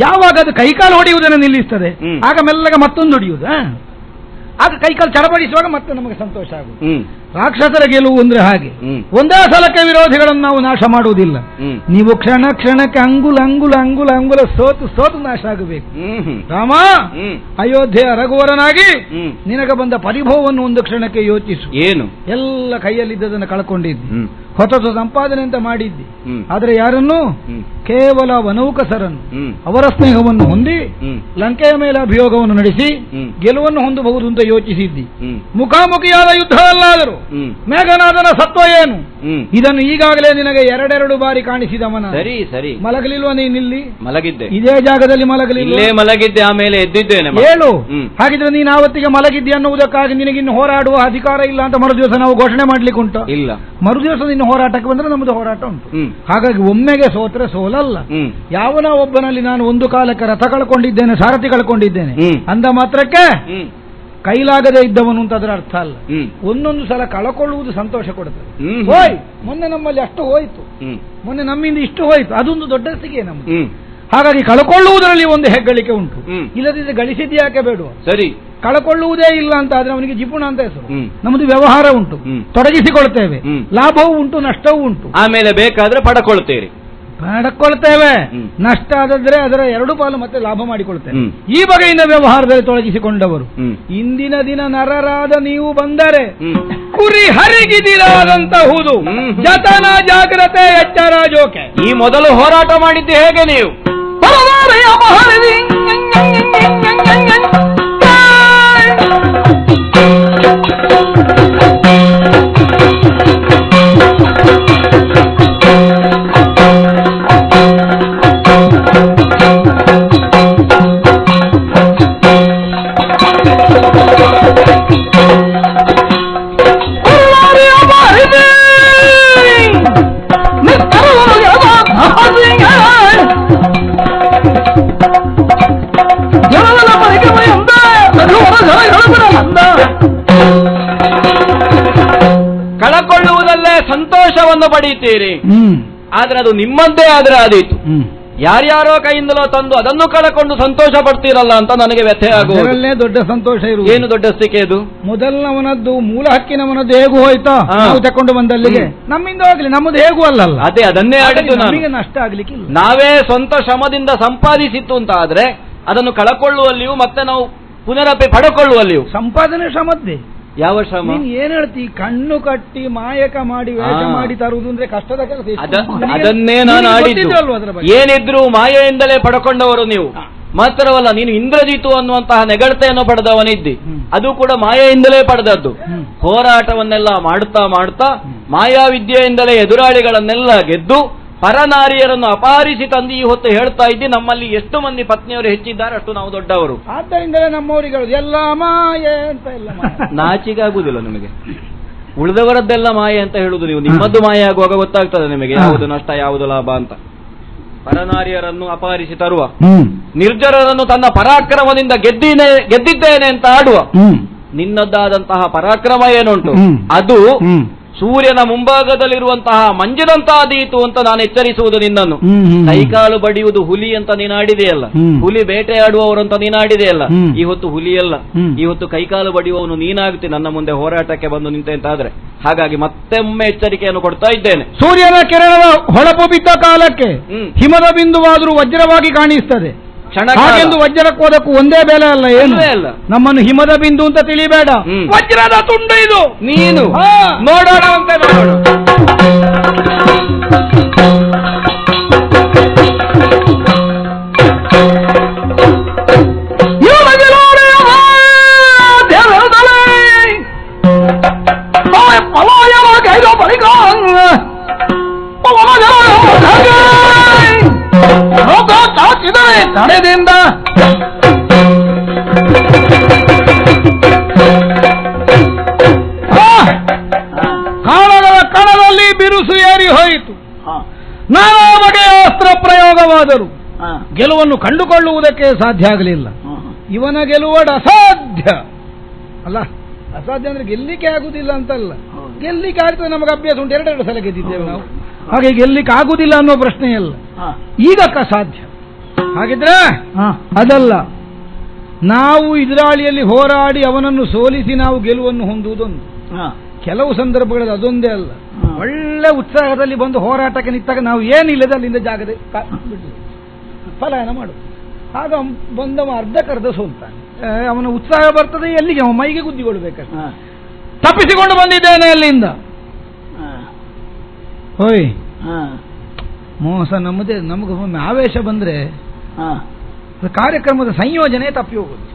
A: ಯಾವಾಗ ಅದು ಕೈಕಾಲು ಹೊಡೆಯುವುದನ್ನು ನಿಲ್ಲಿಸ್ತದೆ ಆಗ ಮೆಲ್ಲಗೆ ಮತ್ತೊಂದು ಹೊಡೆಯುವುದು. ಆಗ ಕೈಕಾಲು ಚಡಪಡಿಸುವಾಗ ಮತ್ತೆ ನಮಗೆ ಸಂತೋಷ ಆಗುವುದು. ರಾಕ್ಷಸರ ಗೆಲುವು ಅಂದ್ರೆ ಹಾಗೆ. ಒಂದೇ ಸಲಕ್ಕೆ ವಿರೋಧಿಗಳನ್ನು ನಾವು ನಾಶ ಮಾಡುವುದಿಲ್ಲ. ನೀವು ಕ್ಷಣ ಕ್ಷಣಕ್ಕೆ ಅಂಗುಲ ಸೋತು ನಾಶ ಆಗಬೇಕು. ರಾಮ, ಅಯೋಧ್ಯೆಯ ರಘುವರನಾಗಿ ನಿನಗೆ ಬಂದ ಪರಿಭವವನ್ನು ಒಂದು ಕ್ಷಣಕ್ಕೆ ಯೋಚಿಸು.
B: ಏನು?
A: ಎಲ್ಲ ಕೈಯಲ್ಲಿದ್ದದನ್ನು ಕಳ್ಕೊಂಡಿದ್ದಿ, ಹೊಸ ಸಂಪಾದನೆ ಅಂತ ಮಾಡಿದ್ದಿ. ಆದರೆ ಯಾರನ್ನು? ಕೇವಲ ವನೌಕಸರನ್ನು, ಅವರ ಸ್ನೇಹವನ್ನು ಹೊಂದಿ ಲಂಕೆಯ ಮೇಲೆ ಅಭಿಯೋಗವನ್ನು ನಡೆಸಿ ಗೆಲುವನ್ನು ಹೊಂದಬಹುದು ಅಂತ ಯೋಚಿಸಿದ್ದಿ. ಮುಖಾಮುಖಿಯಾದ ಯುದ್ಧವಲ್ಲಾದರೂ ಮೇಘನಾದನ ಸತ್ವ ಏನು? ಇದನ್ನು ಈಗಾಗಲೇ ನಿನಗೆ ಎರಡೆರಡು ಬಾರಿ ಕಾಣಿಸಿದವನ.
B: ಸರಿ ಸರಿ,
A: ಮಲಗಲಿಲ್ವ ನೀನಿಲ್ಲಿ?
B: ಮಲಗಿದ್ದೆ,
A: ಇದೇ ಜಾಗದಲ್ಲಿ ಮಲಗಲಿಲ್ಲ.
B: ಇಲ್ಲೇ ಮಲಗಿದ್ದೆ, ಆಮೇಲೆ ಎದ್ದಿದ್ದೇನೆ.
A: ಹೇಳು. ಹಾಗಿದ್ರೆ ನೀನು ಆವತ್ತಿಗೆ ಮಲಗಿದ್ದೆ ಅನ್ನುವುದಕ್ಕಾಗಿ ನಿನಗಿನ್ನು ಹೋರಾಡುವ ಅಧಿಕಾರ ಇಲ್ಲ ಅಂತ ಮರುದಿವಸ ನಾವು ಘೋಷಣೆ ಮಾಡ್ಲಿಕ್ಕೆ ಉಂಟು? ಇಲ್ಲ. ಮರುದಿವಸ ನಿನ್ನ ಹೋರಾಟಕ್ಕೆ ಬಂದ್ರೆ ನಮ್ಮದು ಹೋರಾಟ ಉಂಟು. ಹಾಗಾಗಿ ಒಮ್ಮೆಗೆ ಸೋತ್ರೆ ಸೋಲಲ್ಲ. ಯಾವನ ಒಬ್ಬನಲ್ಲಿ ನಾನು ಒಂದು ಕಾಲಕ್ಕೆ ರಥ ಕಳ್ಕೊಂಡಿದ್ದೇನೆ, ಸಾರಥಿ ಕಳ್ಕೊಂಡಿದ್ದೇನೆ ಅಂದ ಮಾತ್ರಕ್ಕೆ ಕೈಲಾಗದೇ ಇದ್ದವನು ಅಂತ ಅದರ ಅರ್ಥ ಅಲ್ಲ. ಒಂದೊಂದು ಸಲ ಕಳಕೊಳ್ಳುವುದು ಸಂತೋಷ ಕೊಡುತ್ತದೆ. ಹೋಯ್, ಮೊನ್ನೆ ನಮ್ಮಲ್ಲಿ ಅಷ್ಟು ಹೋಯ್ತು, ಮೊನ್ನೆ ನಮ್ಮಿಂದ ಇಷ್ಟು ಹೋಯ್ತು, ಅದೊಂದು ದೊಡ್ಡಸ್ತಿಗೆ ನಮ್ಗೆ. ಹಾಗಾಗಿ ಕಳಕೊಳ್ಳುವುದರಲ್ಲಿ ಒಂದು ಹೆಗ್ಗಳಿಕೆ ಉಂಟು. ಇಲ್ಲದಿದ್ದರೆ ಗಳಿಸಿದ್ಯಾಕೆ ಬೇಡುವ? ಸರಿ, ಕಳಕೊಳ್ಳುವುದೇ ಇಲ್ಲ ಅಂತ ಆದ್ರೆ ಅವನಿಗೆ ಜಿಪುಣ ಅಂತ ಹೆಸರು. ನಮ್ಮದು ವ್ಯವಹಾರ ಉಂಟು, ತೊಡಗಿಸಿಕೊಳ್ತೇವೆ, ಲಾಭವೂ ಉಂಟು, ನಷ್ಟವೂ ಉಂಟು. ಆಮೇಲೆ ಬೇಕಾದ್ರೆ ಪಡ್ಕೊಳ್ತೇವೆ. ನಷ್ಟ ಆದ್ರೆ ಅದರ ಎರಡು ಪಾಲು ಮತ್ತೆ ಲಾಭ ಮಾಡಿಕೊಳ್ತೇವೆ. ಈ ಬಗೆಯಿಂದ ವ್ಯವಹಾರದಲ್ಲಿ ತೊಡಗಿಸಿಕೊಂಡವರು. ಇಂದಿನ ದಿನ ನರರಾದ ನೀವು ಬಂದರೆ ಕುರಿ ಹರಿಗಿದಿರಾದಂತಹುದು ಜತನ ಜಾಗ್ರತೆ ಎಚ್ಚರ ಜೋಕೆ. ಈ ಮೊದಲು ಹೋರಾಟ ಮಾಡಿದ್ದೆ ಹೇಗೆ ನೀವು? ಕಳಕೊಳ್ಳುವುದಲ್ಲೇ ಸಂತೋಷವನ್ನು ಪಡೆಯುತ್ತೀರಿ. ಆದ್ರೆ ಅದು ನಿಮ್ಮಂತೆ ಆದ್ರೆ ಆದೀತು. ಯಾರ್ಯಾರೋ ಕೈಯಿಂದಲೋ ತಂದು ಅದನ್ನು ಕಳಕೊಂಡು ಸಂತೋಷ ಪಡ್ತೀರಲ್ಲ ಅಂತ ನನಗೆ ವ್ಯಥೆ ಆಗುವುದರಲ್ಲೇ ದೊಡ್ಡ ಸಂತೋಷ ಇರುವುದು. ಏನು ದೊಡ್ಡ ಸ್ಥಿಕೆ ಅದು? ಮೊದಲನವನದ್ದು ಮೂಲ ಹಕ್ಕಿನವನದ್ದು ಹೇಗೂ ಹೋಯ್ತಾ ನಾವು ತಕೊಂಡು ಬಂದಲ್ಲಿಗೆ ನಮ್ಮಿಂದ ಹೋಗ್ಲಿ, ನಮ್ಮದು ಹೇಗೂ ಅಲ್ಲಲ್ಲ. ಅದೇ ಅದನ್ನೇ ಆಡಿದ್ದು. ನಮಗೆ ನಷ್ಟ ಆಗ್ಲಿಕ್ಕಿಲ್ಲ. ನಾವೇ ಸ್ವಂತ ಶ್ರಮದಿಂದ ಸಂಪಾದಿಸಿತ್ತು ಅಂತ ಆದ್ರೆ ಅದನ್ನು ಕಳಕೊಳ್ಳುವಲ್ಲಿಯೂ ಮತ್ತೆ ನಾವು ಪುನರಪಿ ಪಡೆಕೊಳ್ಳುವಲ್ಲಿಯೂ ಸಂಪಾದನೆ ಶ್ರಮದ್ದೇ. ಯಾವ ಶ್ರಮ? ನೀನ್ ಏನ್ ಹೇಳ್ತಿ? ಕಣ್ಣು ಕಟ್ಟಿ ಮಾಯಕ ಮಾಡಿ ವೇಷ ಮಾಡಿ ತರುವುದು ಅಂದ್ರೆ ಕಷ್ಟದ ಕೆಲಸ. ಅದನ್ನೇ ನಾನು ಆಡಿದ್ದು. ಏನಿದ್ರು ಮಾಯೆಯಿಂದಲೇ ಪಡ್ಕೊಂಡವರು ನೀವು. ಮಾತ್ರವಲ್ಲ, ನೀನು ಇಂದ್ರಜಿತು ಅನ್ನುವಂತಹ ನೆಗಳ್ತೆಯನ್ನು ಪಡೆದವನಿದ್ದಿ, ಅದು ಕೂಡ ಮಾಯೆಯಿಂದಲೇ ಪಡೆದದ್ದು. ಹೋರಾಟವನ್ನೆಲ್ಲ ಮಾಡುತ್ತಾ ಮಾಡುತ್ತಾ ಮಾಯಾವಿದ್ಯೆಯಿಂದಲೇ ಎದುರಾಳಿಗಳನ್ನೆಲ್ಲ ಗೆದ್ದು ಪರನಾರಿಯರನ್ನು ಅಪಹರಿಸಿ ತಂದು ಈ ಹೊತ್ತು ಹೇಳ್ತಾ ಇದ್ದಿ ನಮ್ಮಲ್ಲಿ ಎಷ್ಟು ಮಂದಿ ಪತ್ನಿಯವರು ಹೆಚ್ಚಿದ್ದಾರೆ ಅಷ್ಟು ನಾವು ದೊಡ್ಡವರು. ಆದ್ದರಿಂದಲೇ ನಮ್ಮವರಿಗೆ ಎಲ್ಲ ಮಾಯೆ ಅಂತ. ಎಲ್ಲ ನಾಚಿಗಾಗುವುದಿಲ್ಲ ನಿಮಗೆ? ಉಳಿದವರದ್ದೆಲ್ಲ ಮಾಯೆ ಅಂತ ಹೇಳುದು ನೀವು. ನಿಮ್ಮದ್ದು ಮಾಯೆ ಆಗುವಾಗ ಗೊತ್ತಾಗ್ತದೆ ನಿಮಗೆ ಯಾವುದು ನಷ್ಟ ಯಾವುದು ಲಾಭ ಅಂತ. ಪರನಾರಿಯರನ್ನು ಅಪಹರಿಸಿ ತರುವ, ನಿರ್ಜರರನ್ನು ತನ್ನ ಪರಾಕ್ರಮದಿಂದ ಗೆದ್ದಿದ್ದೇನೆ ಅಂತ ಆಡುವ, ನಿನ್ನದ್ದಾದಂತಹ ಪರಾಕ್ರಮ ಏನುಂಟು ಅದು
B: ಸೂರ್ಯನ ಮುಂಭಾಗದಲ್ಲಿರುವಂತಹ ಮಂಜಿನಂತಾದೀತು ಅಂತ ನಾನು ಎಚ್ಚರಿಸುವುದು ನಿನ್ನನ್ನು. ಕೈಕಾಲು ಬಡಿಯುವುದು ಹುಲಿ ಅಂತ ನೀನಾಡಿದೆಯಲ್ಲ, ಹುಲಿ ಬೇಟೆಯಾಡುವವರಂತ ನೀನಾಡಿದೆಯಲ್ಲ, ಇವತ್ತು ಹುಲಿಯಲ್ಲ, ಇವತ್ತು ಕೈಕಾಲು ಬಡಿಯುವವನು ನೀನಾಗುತ್ತೆ ನನ್ನ ಮುಂದೆ ಹೋರಾಟಕ್ಕೆ ಬಂದು ನಿಂತೆ ಅಂತಾದ್ರೆ. ಹಾಗಾಗಿ ಮತ್ತೊಮ್ಮೆ ಎಚ್ಚರಿಕೆಯನ್ನು ಕೊಡ್ತಾ ಇದ್ದೇನೆ.
A: ಸೂರ್ಯನ ಕಿರಣದ ಹೊಳಪು ಬಿದ್ದ ಕಾಲಕ್ಕೆ ಹಿಮದ ಬಿಂದುವಾದರೂ ವಜ್ರವಾಗಿ ಕಾಣಿಸ್ತದೆ. ಹಾಗೆಂದು ವಜ್ರಕ್ಕೋದಕ್ಕೂ ಒಂದೇ ಬೆಲೆ ಅಲ್ಲ, ಏನು ಅಲ್ಲ. ನಮ್ಮನ್ನು ಹಿಮದ ಬಿಂದು ಅಂತ ತಿಳಿಬೇಡ, ವಜ್ರದ ತುಂಡು ಇದು.
B: ನೀನು ನೋಡೋಣ ಅಂತ ನೋಡೋಣ.
A: ತಡೆದಿಂದ ಕಾಳಗಳ ಕಣದಲ್ಲಿ ಬಿರುಸು ಏರಿ ಹೋಯಿತು. ನಾನಾ ಬಗೆಯ ಅಸ್ತ್ರ ಪ್ರಯೋಗವಾದರೂ ಗೆಲುವನ್ನು ಕಂಡುಕೊಳ್ಳುವುದಕ್ಕೆ ಸಾಧ್ಯ ಆಗಲಿಲ್ಲ. ಇವನ ಗೆಲುವಡ ಅಸಾಧ್ಯ ಅಲ್ಲ. ಅಸಾಧ್ಯ ಅಂದ್ರೆ ಗೆಲ್ಲಿಕ್ಕೆ ಆಗುದಿಲ್ಲ ಅಂತಲ್ಲ, ಗೆಲ್ಲಿಕ್ಕೆ ಆಗ್ತದೆ. ನಮಗೆ ಅಭ್ಯಾಸ ಉಂಟು, ಎರಡೆರಡು ಸಲ ಗೆದ್ದಿದ್ದೇವೆ ನಾವು. ಹಾಗೆ ಗೆಲ್ಲಿಕ್ಕೆ ಆಗುದಿಲ್ಲ ಅನ್ನೋ ಪ್ರಶ್ನೆಯಲ್ಲ, ಈಗಕ್ಕ ಸಾಧ್ಯ. ಹಾಗಿದ್ರೆ ಅದಲ್ಲ, ನಾವು ಎದುರಾಳಿಯಲ್ಲಿ ಹೋರಾಡಿ ಅವನನ್ನು ಸೋಲಿಸಿ ನಾವು ಗೆಲುವನ್ನು ಹೊಂದುವುದೊಂದು. ಕೆಲವು ಸಂದರ್ಭಗಳಲ್ಲಿ ಅದೊಂದೇ ಅಲ್ಲ, ಒಳ್ಳೆ ಉತ್ಸಾಹದಲ್ಲಿ ಬಂದು ಹೋರಾಟಕ್ಕೆ ನಿಂತಾಗ ನಾವು ಏನಿಲ್ಲದೆ ಅಲ್ಲಿಂದ ಜಾಗದೆ ಪಲಾಯನ ಮಾಡು. ಆಗ ಬಂದವ ಅರ್ಧಕ್ಕರ್ಧ ಸೋಲ್ತಾನೆ. ಅವನ ಉತ್ಸಾಹ ಬರ್ತದೆ, ಎಲ್ಲಿಗೆ ಅವನ ಮೈಗೆ ಗುದ್ದಿಕೊಳ್ಬೇಕಷ್ಟೆ. ತಪ್ಪಿಸಿಕೊಂಡು ಬಂದಿದ್ದೇನೆ ಅಲ್ಲಿಂದ. ಹೋಯ್ ಮೋಸ ನಮ್ಮದೇ. ನಮಗೆ ಆವೇಶ ಬಂದ್ರೆ ಕಾರ್ಯಕ್ರಮದ ಸಂಯೋಜನೆ ತಪ್ಪಿ ಹೋಗುದು.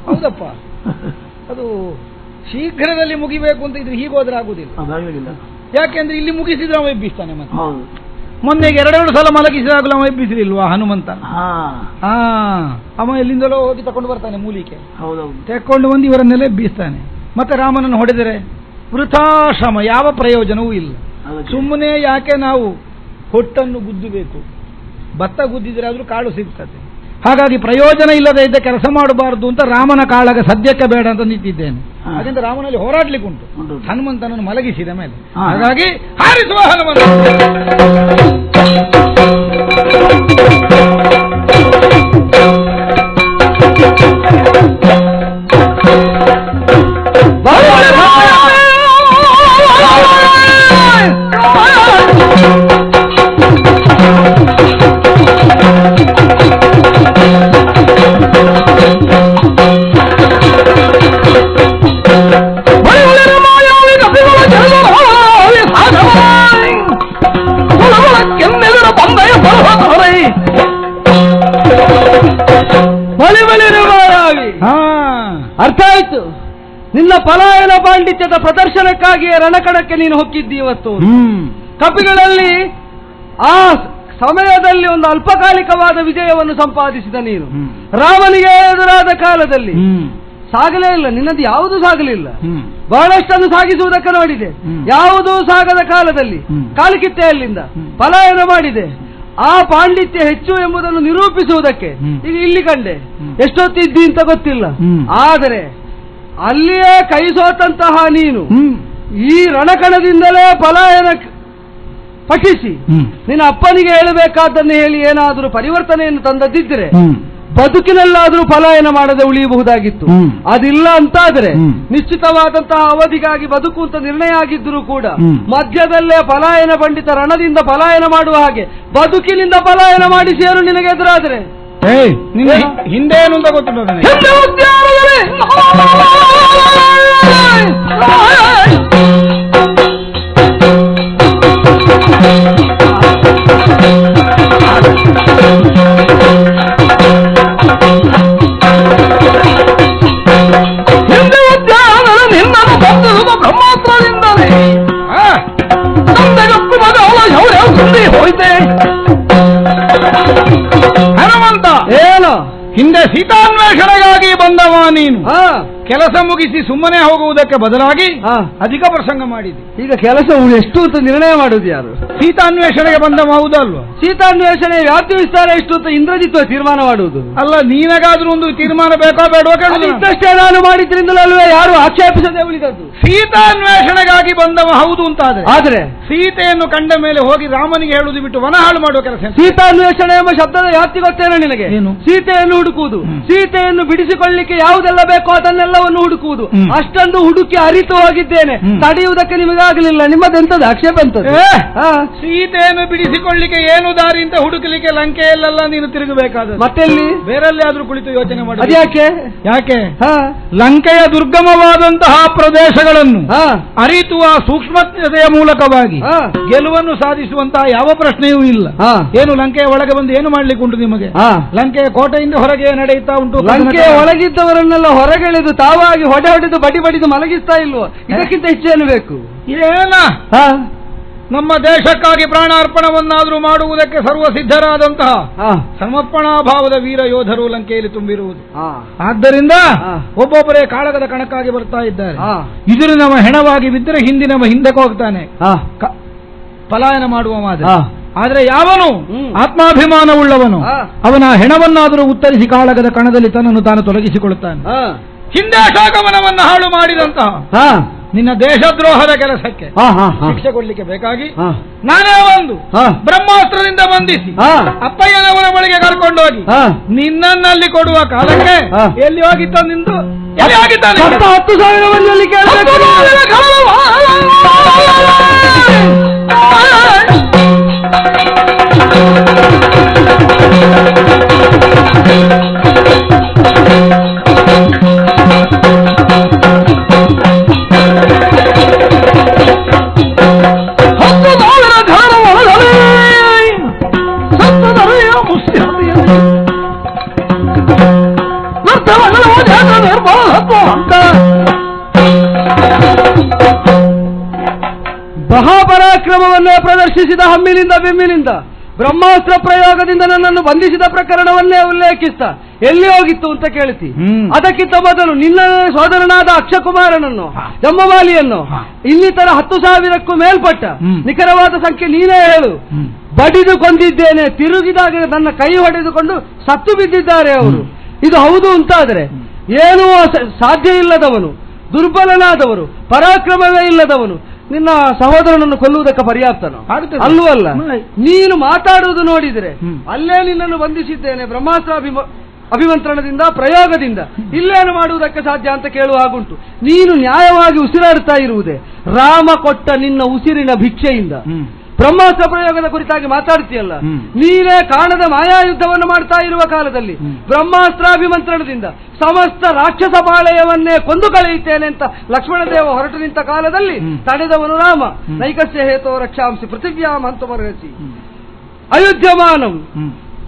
A: ಹೌದಪ್ಪ, ಅದು ಶೀಘ್ರದಲ್ಲಿ ಮುಗಿಬೇಕು ಅಂತ ಇದ್ರೆ ಹೀಗೋದ್ರೆ ಆಗುದಿಲ್ಲ. ಯಾಕೆಂದ್ರೆ ಇಲ್ಲಿ ಮುಗಿಸಿದ್ರೆ ಅವ ಎಬ್ಬಿಸ್ತಾನೆ. ಮತ್ತೆ ಮೊನ್ನೆಗೆ ಎರಡೆರಡು ಸಲ ಮಲಗಿಸಿದಾಗಲೂ ಅವ ಎಬ್ಬಿಸಿಲ್ವಾ ಹನುಮಂತ? ಅವ ಎಲ್ಲಿಂದಲೋ ಹೋಗಿ ತಕೊಂಡು ಬರ್ತಾನೆ ಮೂಲಿಕೆ, ತೆಕ್ಕೊಂಡು ಬಂದು ಇವರನ್ನೆಲ್ಲ ಎಬ್ಬಿಸ್ತಾನೆ. ಮತ್ತೆ ರಾಮನನ್ನು ಹೊಡೆದರೆ ವೃಥಾಶ್ರಮ, ಯಾವ ಪ್ರಯೋಜನವೂ ಇಲ್ಲ. ಸುಮ್ಮನೆ ಯಾಕೆ ನಾವು ಹೊಟ್ಟನ್ನು ಗುದ್ದಬೇಕು? ಭತ್ತ ಗುದ್ದಿದ್ರೆ ಆದ್ರೂ ಕಾಳು ಸಿಗ್ತದೆ. ಹಾಗಾಗಿ ಪ್ರಯೋಜನ ಇಲ್ಲದೆ ಇದ್ದ ಕೆಲಸ ಮಾಡಬಾರದು ಅಂತ ರಾಮನ ಕಾಳಗ ಸದ್ಯಕ್ಕೆ ಬೇಡ ಅಂತ ನಿಂತಿದ್ದೇನೆ. ಹಾಗೆಂತ ರಾಮನಲ್ಲಿ ಹೋರಾಡ್ಲಿಕ್ಕೆ ಉಂಟು, ಹನುಮಂತನನ್ನು ಮಲಗಿಸಿದ ಮೇಲೆ. ಹಾಗಾಗಿ ಹಾರಿಸುವ ಹನುಮಂತ.
C: ಅರ್ಥ ಆಯ್ತು. ನಿನ್ನ ಪಲಾಯನ ಪಾಂಡಿತ್ಯದ ಪ್ರದರ್ಶನಕ್ಕಾಗಿಯೇ ರಣಕಣಕ್ಕೆ ನೀನು ಹೊಕ್ಕಿದ್ದಿ ಇವತ್ತು. ಕಪಿಗಳಲ್ಲಿ ಆ ಸಮಯದಲ್ಲಿ ಒಂದು ಅಲ್ಪಕಾಲಿಕವಾದ ವಿಜಯವನ್ನು ಸಂಪಾದಿಸಿದ ನೀನು. ರಾಮನಿಗೆ ಎದುರಾದ ಕಾಲದಲ್ಲಿ ಸಾಗಲೇ ಇಲ್ಲ, ನಿನ್ನದು ಯಾವುದೂ ಸಾಗಲಿಲ್ಲ. ಬಹಳಷ್ಟನ್ನು ಸಾಗಿಸುವುದಕ್ಕೆ ನೋಡಿದೆ, ಯಾವುದೂ ಸಾಗದ ಕಾಲದಲ್ಲಿ ಕಾಲಿಕಿತ್ತೆ ಅಲ್ಲಿಂದ ಪಲಾಯನ ಮಾಡಿದೆ. ಆ ಪಾಂಡಿತ್ಯ ಹೆಚ್ಚು ಎಂಬುದನ್ನು ನಿರೂಪಿಸುವುದಕ್ಕೆ ಈಗ ಇಲ್ಲಿ ಕಂಡೆ. ಎಷ್ಟೊತ್ತಿದ್ದಿ ಅಂತ ಗೊತ್ತಿಲ್ಲ, ಆದರೆ ಅಲ್ಲಿಯೇ ಕೈ ಸೋತಂತಹ ನೀನು ಈ ರಣಕಣದಿಂದಲೇ ಪಲಾಯನ ಪಠಿಸಿ ನಿನ್ನ ಅಪ್ಪನಿಗೆ ಹೇಳಬೇಕಾದ್ದನ್ನು ಹೇಳಿ ಏನಾದರೂ ಪರಿವರ್ತನೆಯನ್ನು ತಂದದ್ದಿದ್ರೆ ಬದುಕಿನಲ್ಲಾದರೂ ಪಲಾಯನ ಮಾಡದೆ ಉಳಿಯಬಹುದಾಗಿತ್ತು. ಅದಿಲ್ಲ ಅಂತಾದರೆ ನಿಶ್ಚಿತವಾದಂತಹ ಅವಧಿಗಾಗಿ ಬದುಕು ಅಂತ ನಿರ್ಣಯ ಆಗಿದ್ದರೂ ಕೂಡ ಮಧ್ಯದಲ್ಲೇ ಪಲಾಯನ ಪಂಡಿತ ರಣದಿಂದ ಪಲಾಯನ ಮಾಡುವ ಹಾಗೆ ಬದುಕಿನಿಂದ ಪಲಾಯನ ಮಾಡಿಸಿ ಏನು ನಿನಗೆ ಎದುರಾದರೆ
A: ಹಿಂದೆ ಏನು ಅಂತ ಗೊತ್ತಿಲ್ಲ.
C: ಬ್ರಹ್ಮಾಸ್ತ್ರದಿಂದಲೇ
A: ಹೋಯ್ತೆ ಹನುಮಂತ.
C: ಏನು
A: ಹಿಂದೆ ಸೀತಾನ್ವೇಷಣೆಗಾಗಿ ಬಂದವ ನೀನು ಕೆಲಸ ಮುಗಿಸಿ ಸುಮ್ಮನೆ ಹೋಗುವುದಕ್ಕೆ ಬದಲಾಗಿ ಅಧಿಕ ಪ್ರಸಂಗ ಮಾಡಿದೆ.
C: ಈಗ ಕೆಲಸ ಎಷ್ಟು ಅಂತ ನಿರ್ಣಯ ಮಾಡುದು ಯಾರು?
A: ಸೀತಾನ್ವೇಷಣೆಗೆ ಬಂದವ ಹೌದಲ್ವ?
C: ಸೀತಾನ್ವೇಷಣೆ ವ್ಯಾಪ್ತಿ ವಿಸ್ತಾರ ಎಷ್ಟು ಅಂತ ಇಂದ್ರಜಿತ್ವ ತೀರ್ಮಾನ ಮಾಡುವುದು
A: ಅಲ್ಲ. ನೀನಾಗಾದ್ರೂ ಒಂದು ತೀರ್ಮಾನ ಬೇಕೋ ಬೇಡವೋ ಕೇಳುದು.
C: ಇಷ್ಟೇ ನಾನು ಮಾಡಿದ್ರಿಂದಲೇ ಯಾರು ಆಕ್ಷೇಪಿಸದೆ ಉಳಿದದ್ದು.
A: ಸೀತಾನ್ವೇಷಣೆಗಾಗಿ ಬಂದವ ಹೌದು ಅಂತಾದ್ರೆ
C: ಆದ್ರೆ
A: ಸೀತೆಯನ್ನು ಕಂಡ ಮೇಲೆ ಹೋಗಿ ರಾಮನಿಗೆ ಹೇಳುದು ಬಿಟ್ಟು ವನ ಹಾಳು ಮಾಡುವ ಕೆಲಸ.
C: ಸೀತಾನ್ವೇಷಣೆ ಎಂಬ ಶಬ್ದದ ವ್ಯಾಪ್ತಿ ಗೊತ್ತೇನೋ ನಿನಗೆ? ಸೀತೆಯನ್ನು ಹುಡುಕುವುದು, ಸೀತೆಯನ್ನು ಬಿಡಿಸಿಕೊಳ್ಳಲಿಕ್ಕೆ ಯಾವುದೆಲ್ಲ ಬೇಕೋ ಅದನ್ನೆಲ್ಲವನ್ನು ಹುಡುಕುವುದು. ಅಷ್ಟೊಂದು ಹುಡುಕಿ ಅರಿತು ಹೋಗಿದ್ದೇನೆ. ತಡೆಯುವುದಕ್ಕೆ ನಿಮಗಾಗಲಿಲ್ಲ. ನಿಮ್ಮದೆಂತದ್ದು ಆಕ್ಷೇಪ ಅಂತದ್ದು? ಸೀತೆಯನ್ನು
A: ಬಿಡಿಸಿಕೊಳ್ಳಿಕ್ಕೆ ಏನು ದಾರಿ ಅಂತ ಹುಡುಕಲಿಕ್ಕೆ ಲಂಕೆಯಲ್ಲೆಲ್ಲ ನೀನು ತಿರುಗಬೇಕಾದ
C: ಮತ್ತೆಲ್ಲಿ
A: ಬೇರೆಲ್ಲಿ ಆದ್ರೂ ಕುಳಿತು ಯೋಚನೆ ಮಾಡಿ.
C: ಅದ್ಯಾಕೆ?
A: ಯಾಕೆ ಲಂಕೆಯ ದುರ್ಗಮವಾದಂತಹ ಪ್ರದೇಶಗಳನ್ನು ಅರಿತು ಆ ಸೂಕ್ಷ್ಮತೆಯ ಮೂಲಕವಾಗಿ ಗೆಲುವನ್ನು ಸಾಧಿಸುವಂತಹ ಯಾವ ಪ್ರಶ್ನೆಯೂ ಇಲ್ಲ. ಏನು ಲಂಕೆಯ ಒಳಗೆ ಬಂದು ಏನು ಮಾಡ್ಲಿಕ್ಕೆ ಉಂಟು ನಿಮಗೆ? ಲಂಕೆಯ ಕೋಟೆಯಿಂದ ಹೊರಗೆ ನಡೆಯುತ್ತಾ ಉಂಟು.
C: ಲಂಕೆಯ ಒಳಗಿದ್ದವರನ್ನೆಲ್ಲ ಹೊರಗೆಳೆದು ತಾವಾಗಿ ಹೊಡೆದು ಬಡಿ ಬಡಿದು ಮಲಗಿಸ್ತಾ ಇಲ್ವೋ? ಇದಕ್ಕಿಂತ ಹೆಚ್ಚೇನು ಬೇಕು?
A: ಏನ ನಮ್ಮ ದೇಶಕ್ಕಾಗಿ ಪ್ರಾಣಾರ್ಪಣವನ್ನಾದರೂ ಮಾಡುವುದಕ್ಕೆ ಸರ್ವಸಿದ್ಧರಾದಂತಹ ಸಮರ್ಪಣಾ ಭಾವದ ವೀರ ಯೋಧರು ಲಂಕೆಯಲ್ಲಿ ತುಂಬಿರುವುದು. ಆದ್ದರಿಂದ ಒಬ್ಬೊಬ್ಬರೇ ಕಾಳಗದ ಕಣಕ್ಕಾಗಿ ಬರ್ತಾ ಇದ್ದಾರೆ. ಇದುರು ನಮ್ಮ ಹೆಣವಾಗಿ ಬಿದ್ದರೆ ಹಿಂದಿನವ ಹಿಂದಕ್ಕೆ ಹೋಗ್ತಾನೆ, ಪಲಾಯನ ಮಾಡುವ ಮಾದರಿ. ಆದ್ರೆ ಯಾವನು ಆತ್ಮಾಭಿಮಾನವುಳ್ಳವನು ಅವನ ಹೆಣವನ್ನಾದರೂ ಉತ್ತರಿಸಿ ಕಾಳಗದ ಕಣದಲ್ಲಿ ತನ್ನನ್ನು ತಾನು ತೊಲಗಿಸಿಕೊಳ್ಳುತ್ತಾನೆ. ಹಿಂದೆ ಶಾಗಮನವನ್ನು ಹಾಳು ಮಾಡಿದಂತಹ ನಿನ್ನ ದೇಶದ್ರೋಹದ ಕೆಲಸಕ್ಕೆ ಶಿಕ್ಷೆ ಕೊಡ್ಲಿಕ್ಕೆ ಬೇಕಾಗಿ ನಾನೇ ಒಂದು ಬ್ರಹ್ಮಾಸ್ತ್ರದಿಂದ ಬಂಧಿಸಿ ಅಪ್ಪಯ್ಯನವರ ಬಳಿಗೆ ಕರ್ಕೊಂಡೋಗಿ ನಿನ್ನಲ್ಲಿ ಕೊಡುವ ಕಾಲಕ್ಕೆ ಎಲ್ಲಿ ಹೋಗಿತ್ತ ನಿಂದು ಎಲ್ಲಿ ಹೋಗಿದ್ದಾನೆ?
C: 10,000 ಮಂದಿಯಲ್ಲಿ ಮಹಾಪರಾಕ್ರಮವನ್ನೇ ಪ್ರದರ್ಶಿಸಿದ ಹಮ್ಮಿನಿಂದ ಬಿಮ್ಮಿನಿಂದ ಬ್ರಹ್ಮಾಸ್ತ್ರ ಪ್ರಯೋಗದಿಂದ ನನ್ನನ್ನು ಬಂಧಿಸಿದ ಪ್ರಕರಣವನ್ನೇ ಉಲ್ಲೇಖಿಸ್ತಾ ಎಲ್ಲಿ ಹೋಗಿತ್ತು ಅಂತ ಕೇಳ್ತಿ. ಅದಕ್ಕಿಂತ ಮೊದಲು ನಿನ್ನ ಸೋದರನಾದ ಅಕ್ಷಕುಮಾರನನ್ನು, ಜಂಬಮಾಲಿಯನ್ನು, ಇನ್ನಿತರ 10,000ಕ್ಕೂ ಮೇಲ್ಪಟ್ಟ ನಿಖರವಾದ ಸಂಖ್ಯೆ ನೀನೇ ಹೇಳು. ಬಡಿದು ಕೊಂದಿದ್ದೇನೆ. ತಿರುಗಿದಾಗ ನನ್ನ ಕೈ ಹೊಡೆದುಕೊಂಡು ಸತ್ತು ಬಿದ್ದಿದ್ದಾರೆ ಅವರು. ಇದು ಹೌದು ಅಂತಾದ್ರೆ ಏನೂ ಸಾಧ್ಯ ಇಲ್ಲದವನು, ದುರ್ಬಲನಾದವರು, ಪರಾಕ್ರಮವೇ ಇಲ್ಲದವನು ನಿನ್ನ ಸಹೋದರನನ್ನು ಕೊಲ್ಲುವುದಕ್ಕೆ ಪರ್ಯಾಪ್ತನು ಅಲ್ಲವಲ್ಲ? ನೀನು ಮಾತಾಡುವುದು ನೋಡಿದರೆ ಅಲ್ಲೇ ನಿನ್ನನ್ನು ಬಂಧಿಸಿದ್ದೇನೆ ಬ್ರಹ್ಮಾಸ್ತ್ರ ಅಭಿಮಂತ್ರಣದಿಂದ, ಪ್ರಯೋಗದಿಂದ, ಇಲ್ಲೇನು ಮಾಡುವುದಕ್ಕೆ ಸಾಧ್ಯ ಅಂತ ಕೇಳುವ ಹಾಗುಂಟು. ನೀನು ನ್ಯಾಯವಾಗಿ ಉಸಿರಾಡ್ತಾ ಇರುವುದೇ ರಾಮ ಕೊಟ್ಟ ನಿನ್ನ ಉಸಿರಿನ ಭಿಕ್ಷೆಯಿಂದ. ಬ್ರಹ್ಮಾಸ್ತ್ರ ಪ್ರಯೋಗದ ಕುರಿತಾಗಿ ಮಾತಾಡ್ತೀಯಲ್ಲ, ನೀನೇ ಕಾಣದ ಮಾಯಾಯುದ್ಧವನ್ನು ಮಾಡ್ತಾ ಇರುವ ಕಾಲದಲ್ಲಿ ಬ್ರಹ್ಮಾಸ್ತ್ರಾಭಿಮಂತ್ರಣದಿಂದ ಸಮಸ್ತ ರಾಕ್ಷಸ ಪಾಳೆಯವನ್ನೇ ಕೊಂದು ಕಳೆಯುತ್ತೇನೆ ಅಂತ ಲಕ್ಷ್ಮಣದೇವ ಹೊರಟು ನಿಂತ ಕಾಲದಲ್ಲಿ ತಡೆದವನು ರಾಮ. ನೈಕಸ್ಯ ಹೇತೋ ರಕ್ಷಾಂಸಿ ಪೃಥಿವ್ಯಾಂ ಹಂತುಮರ್ಹಸಿ.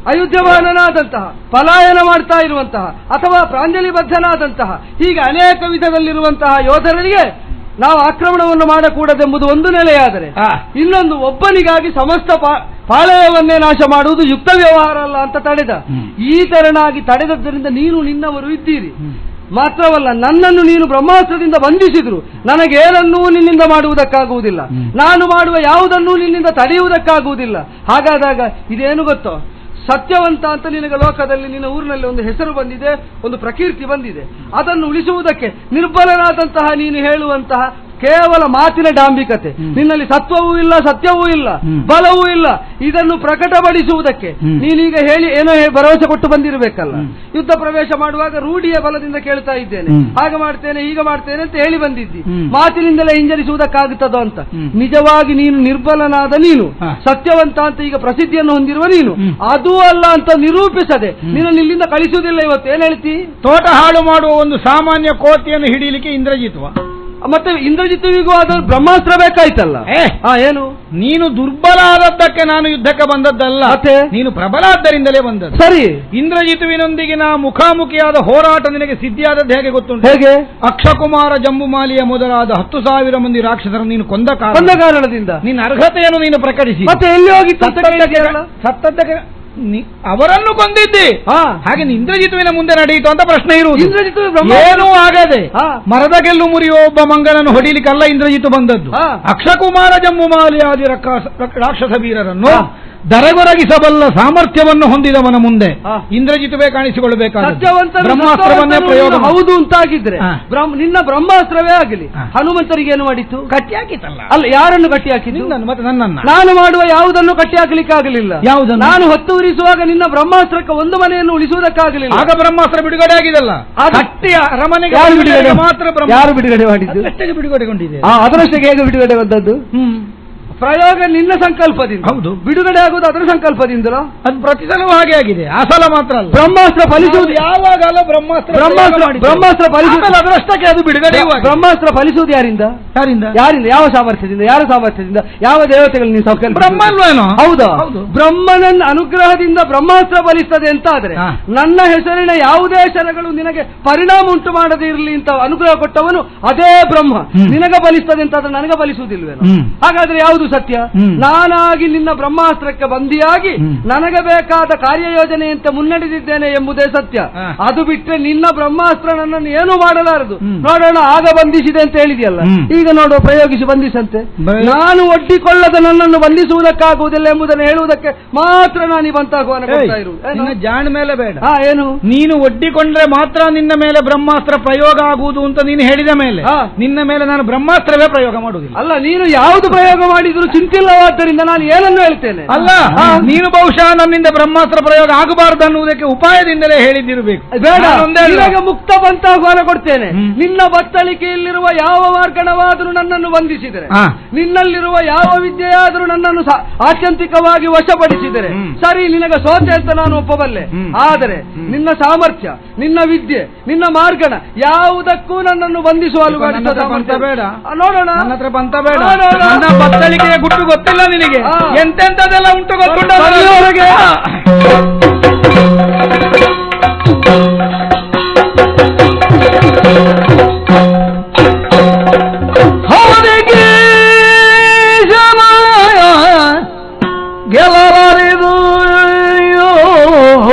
C: ಅಯುಧ್ಯಮಾನನಾದಂತಹ, ಪಲಾಯನ ಮಾಡ್ತಾ ಇರುವಂತಹ ಅಥವಾ ಪ್ರಾಂಜಲಿಬದ್ಧನಾದಂತಹ ಹೀಗೆ ಅನೇಕ ವಿಧದಲ್ಲಿರುವಂತಹ ಯೋಧರಿಗೆ ನಾವು ಆಕ್ರಮಣವನ್ನು ಮಾಡಕೂಡದೆಂಬುದು ಒಂದು ನೆಲೆಯಾದರೆ, ಇನ್ನೊಂದು ಒಬ್ಬನಿಗಾಗಿ ಸಮಸ್ತ ಪಾಳೆಯವನ್ನೇ ನಾಶ ಮಾಡುವುದು ಯುಕ್ತ ವ್ಯವಹಾರ ಅಲ್ಲ ಅಂತ ತಡೆದ. ಈ ತೆರನಾಗಿ ತಡೆದದ್ದರಿಂದ ನೀನು ನಿನ್ನವರು ಇದ್ದೀರಿ. ಮಾತ್ರವಲ್ಲ, ನನ್ನನ್ನು ನೀನು ಬ್ರಹ್ಮಾಸ್ತ್ರದಿಂದ ಬಂಧಿಸಿದ್ರು ನನಗೇನನ್ನೂ ನಿನ್ನಿಂದ ಮಾಡುವುದಕ್ಕಾಗುವುದಿಲ್ಲ, ನಾನು ಮಾಡುವ ಯಾವುದನ್ನೂ ನಿನ್ನಿಂದ ತಡೆಯುವುದಕ್ಕಾಗುವುದಿಲ್ಲ. ಹಾಗಾದಾಗ ಇದೇನು ಗೊತ್ತೋ, ಸತ್ಯವಂತ ಅಂತ ನಿನಗೆ ಲೋಕದಲ್ಲಿ ನಿನ್ನ ಊರಿನಲ್ಲಿ ಒಂದು ಹೆಸರು ಬಂದಿದೆ, ಒಂದು ಪ್ರಕೀರ್ತಿ ಬಂದಿದೆ. ಅದನ್ನು ಉಳಿಸುವುದಕ್ಕೆ ನಿರ್ಬಲನಾದಂತಹ ನೀನು ಹೇಳುವಂತಹ ಕೇವಲ ಮಾತಿನ ಡಾಂಬಿಕತೆ, ನಿನ್ನಲ್ಲಿ ಸತ್ವವೂ ಇಲ್ಲ, ಸತ್ಯವೂ ಇಲ್ಲ, ಬಲವೂ ಇಲ್ಲ. ಇದನ್ನು ಪ್ರಕಟಪಡಿಸುವುದಕ್ಕೆ ನೀನೀಗ ಹೇಳಿ ಏನೋ ಭರವಸೆ ಕೊಟ್ಟು ಬಂದಿರಬೇಕಲ್ಲ. ಯುದ್ಧ ಪ್ರವೇಶ ಮಾಡುವಾಗ ರೂಢಿಯ ಬಲದಿಂದ ಕೇಳ್ತಾ ಇದ್ದೇನೆ, ಹಾಗೆ ಮಾಡ್ತೇನೆ ಹೀಗೆ ಮಾಡ್ತೇನೆ ಅಂತ ಹೇಳಿ ಬಂದಿದ್ದಿ. ಮಾತಿನಿಂದಲೇ ಹಿಂಜರಿಸುವುದಕ್ಕಾಗುತ್ತದೋ ಅಂತ. ನಿಜವಾಗಿ ನೀನು ನಿರ್ಬಲನಾದ ನೀನು, ಸತ್ಯವಂತ ಅಂತ ಈಗ ಪ್ರಸಿದ್ಧಿಯನ್ನು ಹೊಂದಿರುವ ನೀನು, ಅದೂ ಅಲ್ಲ ಅಂತ ನಿರೂಪಿಸದೆ ನಿನ್ನನ್ನು ಇಲ್ಲಿಂದ ಕಳಿಸುವುದಿಲ್ಲ. ಇವತ್ತು ಏನ್ ಹೇಳ್ತಿ?
A: ತೋಟ ಹಾಳು ಮಾಡುವ ಒಂದು ಸಾಮಾನ್ಯ ಕೋತಿಯನ್ನು ಹಿಡಿಯಲಿಕ್ಕೆ ಇಂದ್ರಜಿತ್ವ,
C: ಮತ್ತೆ ಇಂದ್ರಜಿತ್ವಿಗೂ ಆದ ಬ್ರಹ್ಮಾಸ್ತ್ರ ಬೇಕಾಯ್ತಲ್ಲ. ಏನು
A: ನೀನು ದುರ್ಬಲ ಆದದ್ದಕ್ಕೆ ನಾನು ಯುದ್ಧಕ್ಕೆ ಬಂದದ್ದಲ್ಲ, ಮತ್ತೆ ನೀನು ಪ್ರಬಲಾದ್ದರಿಂದಲೇ ಬಂದದ್ದು.
C: ಸರಿ,
A: ಇಂದ್ರಜಿತುವಿನೊಂದಿಗಿನ ಮುಖಾಮುಖಿಯಾದ ಹೋರಾಟ ನಿನಗೆ ಸಿದ್ಧಿಯಾದದ್ದು ಹೇಗೆ ಗೊತ್ತುಂಟು?
C: ಹೇಗೆ?
A: ಅಕ್ಷಕುಮಾರ ಜಂಬುಮಾಲಿಯ ಮೊದಲಾದ 10,000 ಮಂದಿ ರಾಕ್ಷಸರನ್ನು ನೀನು ಕೊಂದ ಕಾರಣದಿಂದ ನಿನ್ನ ಅರ್ಹತೆಯನ್ನು ನೀನು ಪ್ರಕಟಿಸಿ
C: ಮತ್ತೆ ಎಲ್ಲಿ ಹೋಗಿ
A: ಅವರನ್ನು ಕೊಂದಿದ್ದೆ. ಹಾಗೆ ಇಂದ್ರಜಿತುವಿನ ಮುಂದೆ ನಡೆಯಿತು ಅಂತ ಪ್ರಶ್ನೆ ಇರುವುದು.
C: ಇಂದ್ರಜಿತು
A: ಏನೂ ಆಗದೆ ಮರದ ಗೆಲ್ಲು ಮುರಿಯುವ ಒಬ್ಬ ಮಂಗನನ್ನು ಹೊಡಿಲಿಕ್ಕಲ್ಲ ಇಂದ್ರಜಿತು ಬಂದದ್ದು. ಅಕ್ಷಕುಮಾರ ಜಮ್ಮುಮಾಲಿಯಾದಿ ರಾಕ್ಷಸ ವೀರರನ್ನು ದರಗೊರಗಿಸಬಲ್ಲ ಸಾಮರ್ಥ್ಯವನ್ನು ಹೊಂದಿದವನ ಮುಂದೆ ಇಂದ್ರಜಿತುವೇ ಕಾಣಿಸಿಕೊಳ್ಳಬೇಕಾದ ಬ್ರಹ್ಮಾಸ್ತ್ರವನ್ನೇ ಪ್ರಯೋಗ.
C: ಹೌದು ಅಂತಾಗಿದ್ರೆ ನಿನ್ನ ಬ್ರಹ್ಮಾಸ್ತ್ರವೇ ಆಗಲಿ ಹನುಮಂತರಿಗೆ ಏನು ಮಾಡಿತ್ತು?
A: ಕಟ್ಟಿ ಹಾಕಿತಲ್ಲ.
C: ಅಲ್ಲ, ಯಾರನ್ನು ಕಟ್ಟಿ ಹಾಕಿದ್ದು?
A: ಮತ್ತೆ ನನ್ನನ್ನು.
C: ನಾನು ಮಾಡುವ ಯಾವುದನ್ನು ಕಟ್ಟಿ ಹಾಕಲಿಕ್ಕೆ ಆಗಲಿಲ್ಲ.
A: ಯಾವುದನ್ನು?
C: ನಾನು ಹೊತ್ತು ಉರಿಸುವಾಗ ನಿನ್ನ ಬ್ರಹ್ಮಾಸ್ತ್ರಕ್ಕೆ ಒಂದು ಮನೆಯನ್ನು ಉಳಿಸುವುದಕ್ಕಾಗಲಿಲ್ಲ.
A: ಆಗ ಬ್ರಹ್ಮಾಸ್ತ್ರ ಬಿಡುಗಡೆ ಆಗಿದಲ್ಲ. ಕಟ್ಟಿ ಅರಮನೆಗೆ ಮಾತ್ರ
C: ಯಾರು ಬಿಡುಗಡೆ ಮಾಡಿದ್ದು?
A: ಅಷ್ಟಕ್ಕೆ ಬಿಡುಗಡೆಗೊಂಡಿದೆ.
C: ಅದರಷ್ಟಕ್ಕೆ ಹೇಗೆ ಬಿಡುಗಡೆ ಬಂದದ್ದು? ಪ್ರಯೋಗ ನಿನ್ನ ಸಂಕಲ್ಪದಿಂದ.
A: ಹೌದು.
C: ಬಿಡುಗಡೆ ಆಗುವುದು ಅದರ ಸಂಕಲ್ಪದಿಂದಲೋ?
A: ಅದು ಪ್ರತಿ ಸಲವೂ ಹಾಗೆ ಆಗಿದೆ. ಆ ಸಲ ಮಾತ್ರ ಅಲ್ಲ.
C: ಬ್ರಹ್ಮಾಸ್ತ್ರ ಫಲಿಸುವುದು
A: ಯಾವಾಗಲೂ ಬ್ರಹ್ಮಾಸ್ತ್ರ
C: ಫಲಿಸುವುದು
A: ಅದರಷ್ಟಕ್ಕೆ ಅದು ಬಿಡುಗಡೆ.
C: ಬ್ರಹ್ಮಾಸ್ತ್ರ ಫಲಿಸುವುದು ಯಾರಿಂದ? ಯಾರಿಂದ? ಯಾವ ಸಾಮರ್ಥ್ಯದಿಂದ? ಯಾರ ಸಾಮರ್ಥ್ಯದಿಂದ? ಯಾವ ದೇವತೆಗಳು ನೀವು ಸಂಕಲ್ಪ?
A: ಬ್ರಹ್ಮನ್ವೇನೋ.
C: ಹೌದಾ? ಬ್ರಹ್ಮನ ಅನುಗ್ರಹದಿಂದ ಬ್ರಹ್ಮಾಸ್ತ್ರ ಫಲಿಸ್ತದೆ ಅಂತ ಆದ್ರೆ ನನ್ನ ಹೆಸರಿನ ಯಾವುದೇ ಶರಗಳು ನಿನಗೆ ಪರಿಣಾಮ ಉಂಟು ಮಾಡದೇ ಇರಲಿ ಅಂತ ಅನುಗ್ರಹ ಕೊಟ್ಟವನು ಅದೇ ಬ್ರಹ್ಮ. ನಿನಗೆ ಫಲಿಸ್ತದೆ ಅಂತ ಆದ್ರೆ ನನಗೆ ಫಲಿಸುವುದಿಲ್ವೇನೋ? ಹಾಗಾದ್ರೆ ಯಾವುದು ಸತ್ಯ? ನಾನಾಗಿ ನಿನ್ನ ಬ್ರಹ್ಮಾಸ್ತ್ರಕ್ಕೆ ಬಂದಿಯಾಗಿ ನನಗೆ ಬೇಕಾದ ಕಾರ್ಯಯೋಜನೆಯಂತೆ ಮುನ್ನಡೆದಿದ್ದೇನೆ ಎಂಬುದೇ ಸತ್ಯ. ಅದು ಬಿಟ್ಟರೆ ನಿನ್ನ ಬ್ರಹ್ಮಾಸ್ತ್ರ ನನ್ನನ್ನು ಏನೂ ಮಾಡಲಾರದು. ನೋಡೋಣ, ಆಗ ಬಂಧಿಸಿದೆ ಅಂತ ಹೇಳಿದೆಯಲ್ಲ, ಈಗ ನೋಡುವ ಪ್ರಯೋಗಿಸಿ ಬಂಧಿಸಂತೆ. ನಾನು ಒಡ್ಡಿಕೊಳ್ಳದ ನನ್ನನ್ನು ಬಂಧಿಸುವುದಕ್ಕಾಗುವುದಿಲ್ಲ ಎಂಬುದನ್ನು ಹೇಳುವುದಕ್ಕೆ ಮಾತ್ರ ನಾನು ಈ ಬಂತಾಗುವಾನ ಕೊಡ್ತಾ ಇರುವುದು.
A: ಜಾಣ ಮೇಲೆ ಬೇಡ.
C: ಏನು? ನೀನು
A: ಒಡ್ಡಿಕೊಂಡ್ರೆ ಮಾತ್ರ ನಿನ್ನ ಮೇಲೆ ಬ್ರಹ್ಮಾಸ್ತ್ರ ಪ್ರಯೋಗ ಆಗುವುದು ಅಂತ ನೀನು ಹೇಳಿದ ಮೇಲೆ ನಿನ್ನ ಮೇಲೆ ನಾನು ಬ್ರಹ್ಮಾಸ್ತ್ರವೇ ಪ್ರಯೋಗ ಮಾಡುವುದಿಲ್ಲ.
C: ಅಲ್ಲ, ನೀನು ಯಾವುದು ಪ್ರಯೋಗ ಮಾಡಿದ್ರು ಚಿಂತಿಲ್ಲವಾದ್ದರಿಂದ ನಾನು ಏನನ್ನು ಹೇಳ್ತೇನೆ.
A: ಅಲ್ಲ, ನೀನು ಬಹುಶಃ ನನ್ನಿಂದ ಬ್ರಹ್ಮಾಸ್ತ್ರ ಪ್ರಯೋಗ ಆಗಬಾರದು ಅನ್ನುವುದಕ್ಕೆ ಉಪಾಯದಿಂದಲೇ ಹೇಳಿದ್ದಿರಬೇಕು. ಬೇಡ, ನಿನಗೆ ಮುಕ್ತ ಬಂತಾಹ್ವಾನ ಕೊಡ್ತೇನೆ. ನಿನ್ನ ಬತ್ತಳಿಕೆಯಲ್ಲಿರುವ ಯಾವ ಮಾರ್ಗಣವಾದರೂ ನನ್ನನ್ನು ಬಂಧಿಸಿದರೆ, ನಿನ್ನಲ್ಲಿರುವ ಯಾವ ವಿದ್ಯೆಯಾದರೂ ನನ್ನನ್ನು ಆತ್ಯಂತಿಕವಾಗಿ ವಶಪಡಿಸಿದರೆ ಸರಿ, ನಿನಗೆ ಸೋತೆ ಅಂತ ನಾನು ಒಪ್ಪಬಲ್ಲೆ. ಆದರೆ ನಿನ್ನ ಸಾಮರ್ಥ್ಯ, ನಿನ್ನ ವಿದ್ಯೆ, ನಿನ್ನ ಮಾರ್ಗಣ ಯಾವುದಕ್ಕೂ ನನ್ನನ್ನು ಬಂಧಿಸುವ ಸಾಮರ್ಥ್ಯ ಬೇಡ. ನೋಡೋಣ, ನನ್ನ ಹತ್ರ ಬಂತ ಬೇಡ. ಬತ್ತಳಿಕೆಯ ಗುಟ್ಟು ಗೊತ್ತಿಲ್ಲ ನಿನಗೆ, ಎಂತೆಂತದೆಲ್ಲ ಉಂಟು ಗೊತ್ತುಂಟ ಹೊರಗೆ. ಗೆಲರಿದು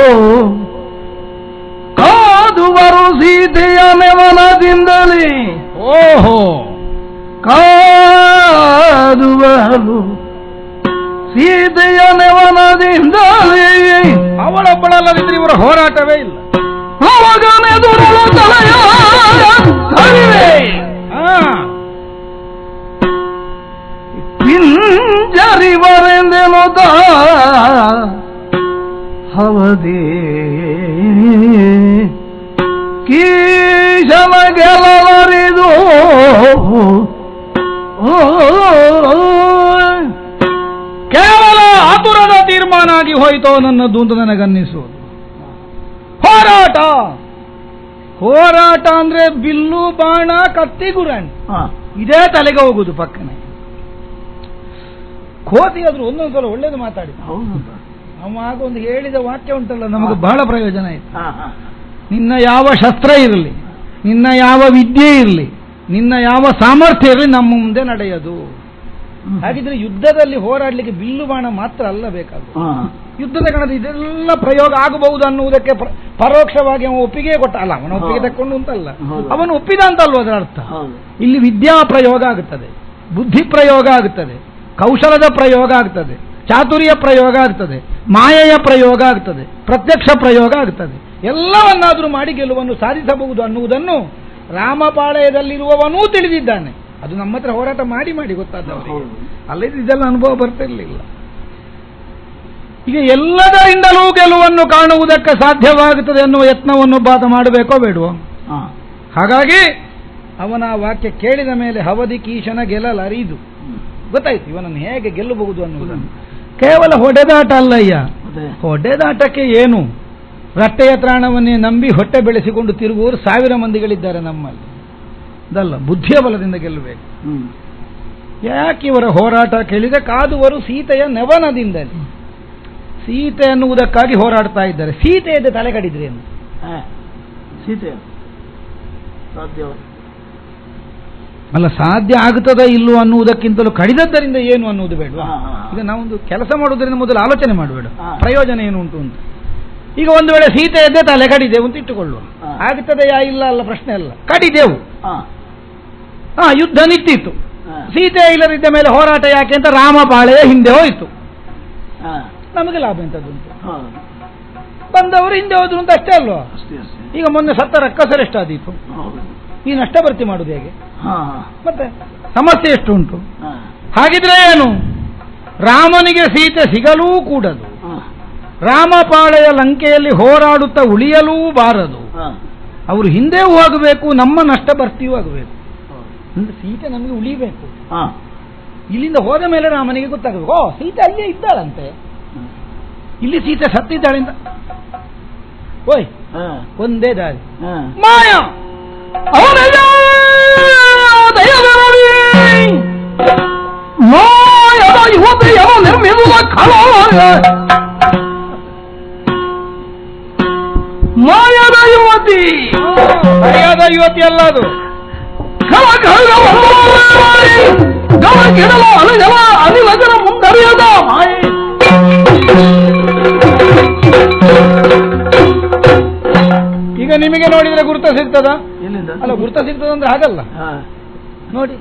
A: ಕಾದು ಬರು ಸೀತೆಯ ನೆವನದಿಂದಲೇ. ಓಹೋ, ಕಾದು ಬರು ಸೀತೆಯ ನೆವನದಿಂದಲೇ. ಅವಳೊಬ್ಬಳಲ್ಲದಿದ್ರೆ ಇವರ ಹೋರಾಟವೇ ಇಲ್ಲ. ಅವಾಗನೆದುರಳು ತಲೆಯ ಪಿಂಜರಿವರೆಂದೆನು ಹವದೇ ಕೀಶನ ಗೆಲವರಿದು ಕೇವಲ ಆತುರದ ತೀರ್ಮಾನ ಆಗಿ ಹೋಯಿತೋ ನನ್ನದು ಅಂತ ನನಗನ್ನಿಸುವುದು. ಹೋರಾಟ ಅಂದ್ರೆ ಬಿಲ್ಲು, ಬಾಣ, ಕತ್ತಿ, ಗುರಾಣಿ ಇದೇ ತಲೆಗೆ ಹೋಗುದು ಪಕ್ಕನೆ. ಕೋತಿ ಆದ್ರೂ ಒಂದೊಂದ್ಸಲ ಒಳ್ಳೇದು ಮಾತಾಡಿ ಅವ ಆಗ ಒಂದು ಹೇಳಿದ ವಾಕ್ಯ ಉಂಟಲ್ಲ, ನಮಗೆ ಬಹಳ ಪ್ರಯೋಜನ ಆಯ್ತು. ನಿನ್ನ ಯಾವ ಶಸ್ತ್ರ ಇರಲಿ, ನಿನ್ನ ಯಾವ ವಿದ್ಯೆ ಇರಲಿ, ನಿನ್ನ ಯಾವ ಸಾಮರ್ಥ್ಯ ಇರಲಿ, ನಮ್ಮ ಮುಂದೆ ನಡೆಯೋದು. ಹಾಗಿದ್ರೆ ಯುದ್ಧದಲ್ಲಿ ಹೋರಾಡ್ಲಿಕ್ಕೆ ಬಿಲ್ಲು ಬಾಣ ಮಾತ್ರ ಅಲ್ಲ ಬೇಕಾದ್ರು. ಯುದ್ಧದ ಕಣದ ಇದೆಲ್ಲ ಪ್ರಯೋಗ ಆಗಬಹುದು ಅನ್ನುವುದಕ್ಕೆ ಪರೋಕ್ಷವಾಗಿ ಅವನು ಒಪ್ಪಿಗೆ ಕೊಟ್ಟ ಅಲ್ಲ, ಅವನ ಒಪ್ಪಿಗೆ ತಕ್ಕೊಂಡು ಅಂತಲ್ಲ, ಅವನು ಒಪ್ಪಿದ ಅಂತಲ್ವ ಅದರ ಅರ್ಥ. ಇಲ್ಲಿ ವಿದ್ಯಾ ಪ್ರಯೋಗ ಆಗುತ್ತದೆ, ಬುದ್ಧಿ ಪ್ರಯೋಗ ಆಗುತ್ತದೆ, ಕೌಶಲದ ಪ್ರಯೋಗ ಆಗ್ತದೆ, ಚಾತುರ್ಯ ಪ್ರಯೋಗ ಆಗ್ತದೆ, ಮಾಯೆಯ ಪ್ರಯೋಗ ಆಗ್ತದೆ, ಪ್ರತ್ಯಕ್ಷ ಪ್ರಯೋಗ ಆಗ್ತದೆ. ಎಲ್ಲವನ್ನಾದರೂ ಮಾಡಿ ಗೆಲುವನ್ನು ಸಾಧಿಸಬಹುದು ಅನ್ನುವುದನ್ನು ರಾಮಪಾಳಯದಲ್ಲಿರುವವನೂ ತಿಳಿದಿದ್ದಾನೆ. ಅದು ನಮ್ಮ ಹತ್ರ ಹೋರಾಟ ಮಾಡಿ ಮಾಡಿ ಗೊತ್ತಾದವರು, ಅಲ್ಲದೆ ಇದೆಲ್ಲ ಅನುಭವ ಬರ್ತಿರ್ಲಿಲ್ಲ. ಈಗ ಎಲ್ಲದರಿಂದಲೂ ಗೆಲುವನ್ನು ಕಾಣುವುದಕ್ಕೆ ಸಾಧ್ಯವಾಗುತ್ತದೆ ಎನ್ನುವ ಯತ್ನವನ್ನು ಬಾತ ಮಾಡಬೇಕೋ ಬೇಡವೋ? ಹಾಗಾಗಿ ಅವನ ವಾಕ್ಯ ಕೇಳಿದ ಮೇಲೆ ಹವದಿ ಕೀಶನ ಗೆಲ್ಲಲರಿದು ಗೊತ್ತಾಯ್ತು ಇವನನ್ನು ಹೇಗೆ ಗೆಲ್ಲಬಹುದು ಅನ್ನುವುದನ್ನು. ಕೇವಲ ಹೊಡೆದಾಟ ಅಲ್ಲಯ್ಯ, ಹೊಡೆದಾಟಕ್ಕೆ ಏನು, ರಟ್ಟೆಯ ತ್ರಾಣವನ್ನೇ ನಂಬಿ ಹೊಟ್ಟೆ ಬೆಳೆಸಿಕೊಂಡು ತಿರುಗುವವರು 1000 ಮಂದಿಗಳಿದ್ದಾರೆ ನಮ್ಮಲ್ಲಿ. ಅದಲ್ಲ, ಬುದ್ಧಿಯ ಬಲದಿಂದ ಗೆಲ್ಲಬೇಕು. ಯಾಕೆ ಇವರ ಹೋರಾಟ ಕೇಳಿದ ಕಾದುವರು ಸೀತೆಯ ನೆವನದಿಂದಲೇ. ಸೀತೆ ಅನ್ನುವುದಕ್ಕಾಗಿ ಹೋರಾಡ್ತಾ ಇದ್ದಾರೆ. ಸೀತೆಯದ್ದು ತಲೆ ಕಡಿದ್ರಿ ಅಂತ ಸೀತೆ ಅಲ್ಲ, ಸಾಧ್ಯ ಆಗುತ್ತದ ಇಲ್ಲೋ ಅನ್ನುವುದಕ್ಕಿಂತಲೂ ಕಡಿದದ್ದರಿಂದ ಏನು ಅನ್ನುವುದು ಬೇಡ. ಈಗ ನಾವೊಂದು ಕೆಲಸ ಮಾಡೋದ್ರಿಂದ ಮೊದಲು ಆಲೋಚನೆ ಮಾಡಬೇಡ, ಪ್ರಯೋಜನ ಏನು ಉಂಟು ಅಂತ. ಈಗ ಒಂದು ವೇಳೆ ಸೀತೆ ಎದ್ದೆ ತಲೆ ಕಡಿದೆವು ಅಂತ ಇಟ್ಟುಕೊಳ್ಳುವ, ಆಗ್ತದೆಯಾ ಇಲ್ಲ ಅಲ್ಲ ಪ್ರಶ್ನೆ ಅಲ್ಲ, ಕಡಿದೆವು, ಯುದ್ಧ ನಿಂತಿತ್ತು, ಸೀತೆ ಇಲ್ಲದಿದ್ದ ಮೇಲೆ ಹೋರಾಟ ಯಾಕೆ ಅಂತ ರಾಮಪಾಳೆಯ ಹಿಂದೆ ಹೋಯಿತು, ನಮಗೆ ಲಾಭ ಎಂತದ್ದುಂಟು? ಬಂದವರು ಹಿಂದೆ ಹೋದ್ರು ಅಂತ ಅಷ್ಟೇ ಅಲ್ವಾ? ಈಗ ಮೊನ್ನೆ ಸತ್ತ ರಕ್ಕಸರೆಷ್ಟಾದೀತು, ಈ ನಷ್ಟ ಭರ್ತಿ ಮಾಡುದು ಹೇಗೆ? ಮತ್ತೆ ಸಮಸ್ಯೆ ಎಷ್ಟು ಉಂಟು? ಹಾಗಿದ್ರೆ ಏನು, ರಾಮನಿಗೆ ಸೀತೆ ಸಿಗಲೂ ಕೂಡದು, ರಾಮಪಾಳೆಯ ಲಂಕೆಯಲ್ಲಿ ಹೋರಾಡುತ್ತಾ ಉಳಿಯಲೂ ಬಾರದು, ಅವರು ಹಿಂದೆ ಹೋಗಬೇಕು, ನಮ್ಮ ನಷ್ಟ ಭರ್ತಿಯೂ ಆಗಬೇಕು. ಅಂದ್ರೆ ಸೀತೆ ನಮಗೆ ಉಳಿಬೇಕು. ಇಲ್ಲಿಂದ ಹೋದ ಮೇಲೆ ರಾಮನಿಗೆ ಗೊತ್ತಾಗಬೇಕು, ಓ ಸೀತೆ ಅಲ್ಲೇ ಇದ್ದಾಳಂತೆ, ಇಲ್ಲಿ ಸೀತೆ ಸತ್ತಿದ್ದಾಳೆ ಅಂತ. ಓಯ್ ಒಂದೇ ದಾರಿ, ಮಾಯ
C: ಮಾಯದ ಯುವತಿ,
A: ಸರಿಯಾದ ಯುವತಿ ಅಲ್ಲ ಅದು.
C: ಅನಿಲಗರ ಮುಂದರಿಯದ ಮಾಯೆ.
A: ಈಗ ನಿಮಗೆ ನೋಡಿದ್ರೆ ಗುರುತ ಸಿಗ್ತದ? ಅಲ್ಲ, ಗುರುತ ಸಿಗ್ತದ ಅಂದ್ರೆ ಹಾಗಲ್ಲ. ನೋಡಿ,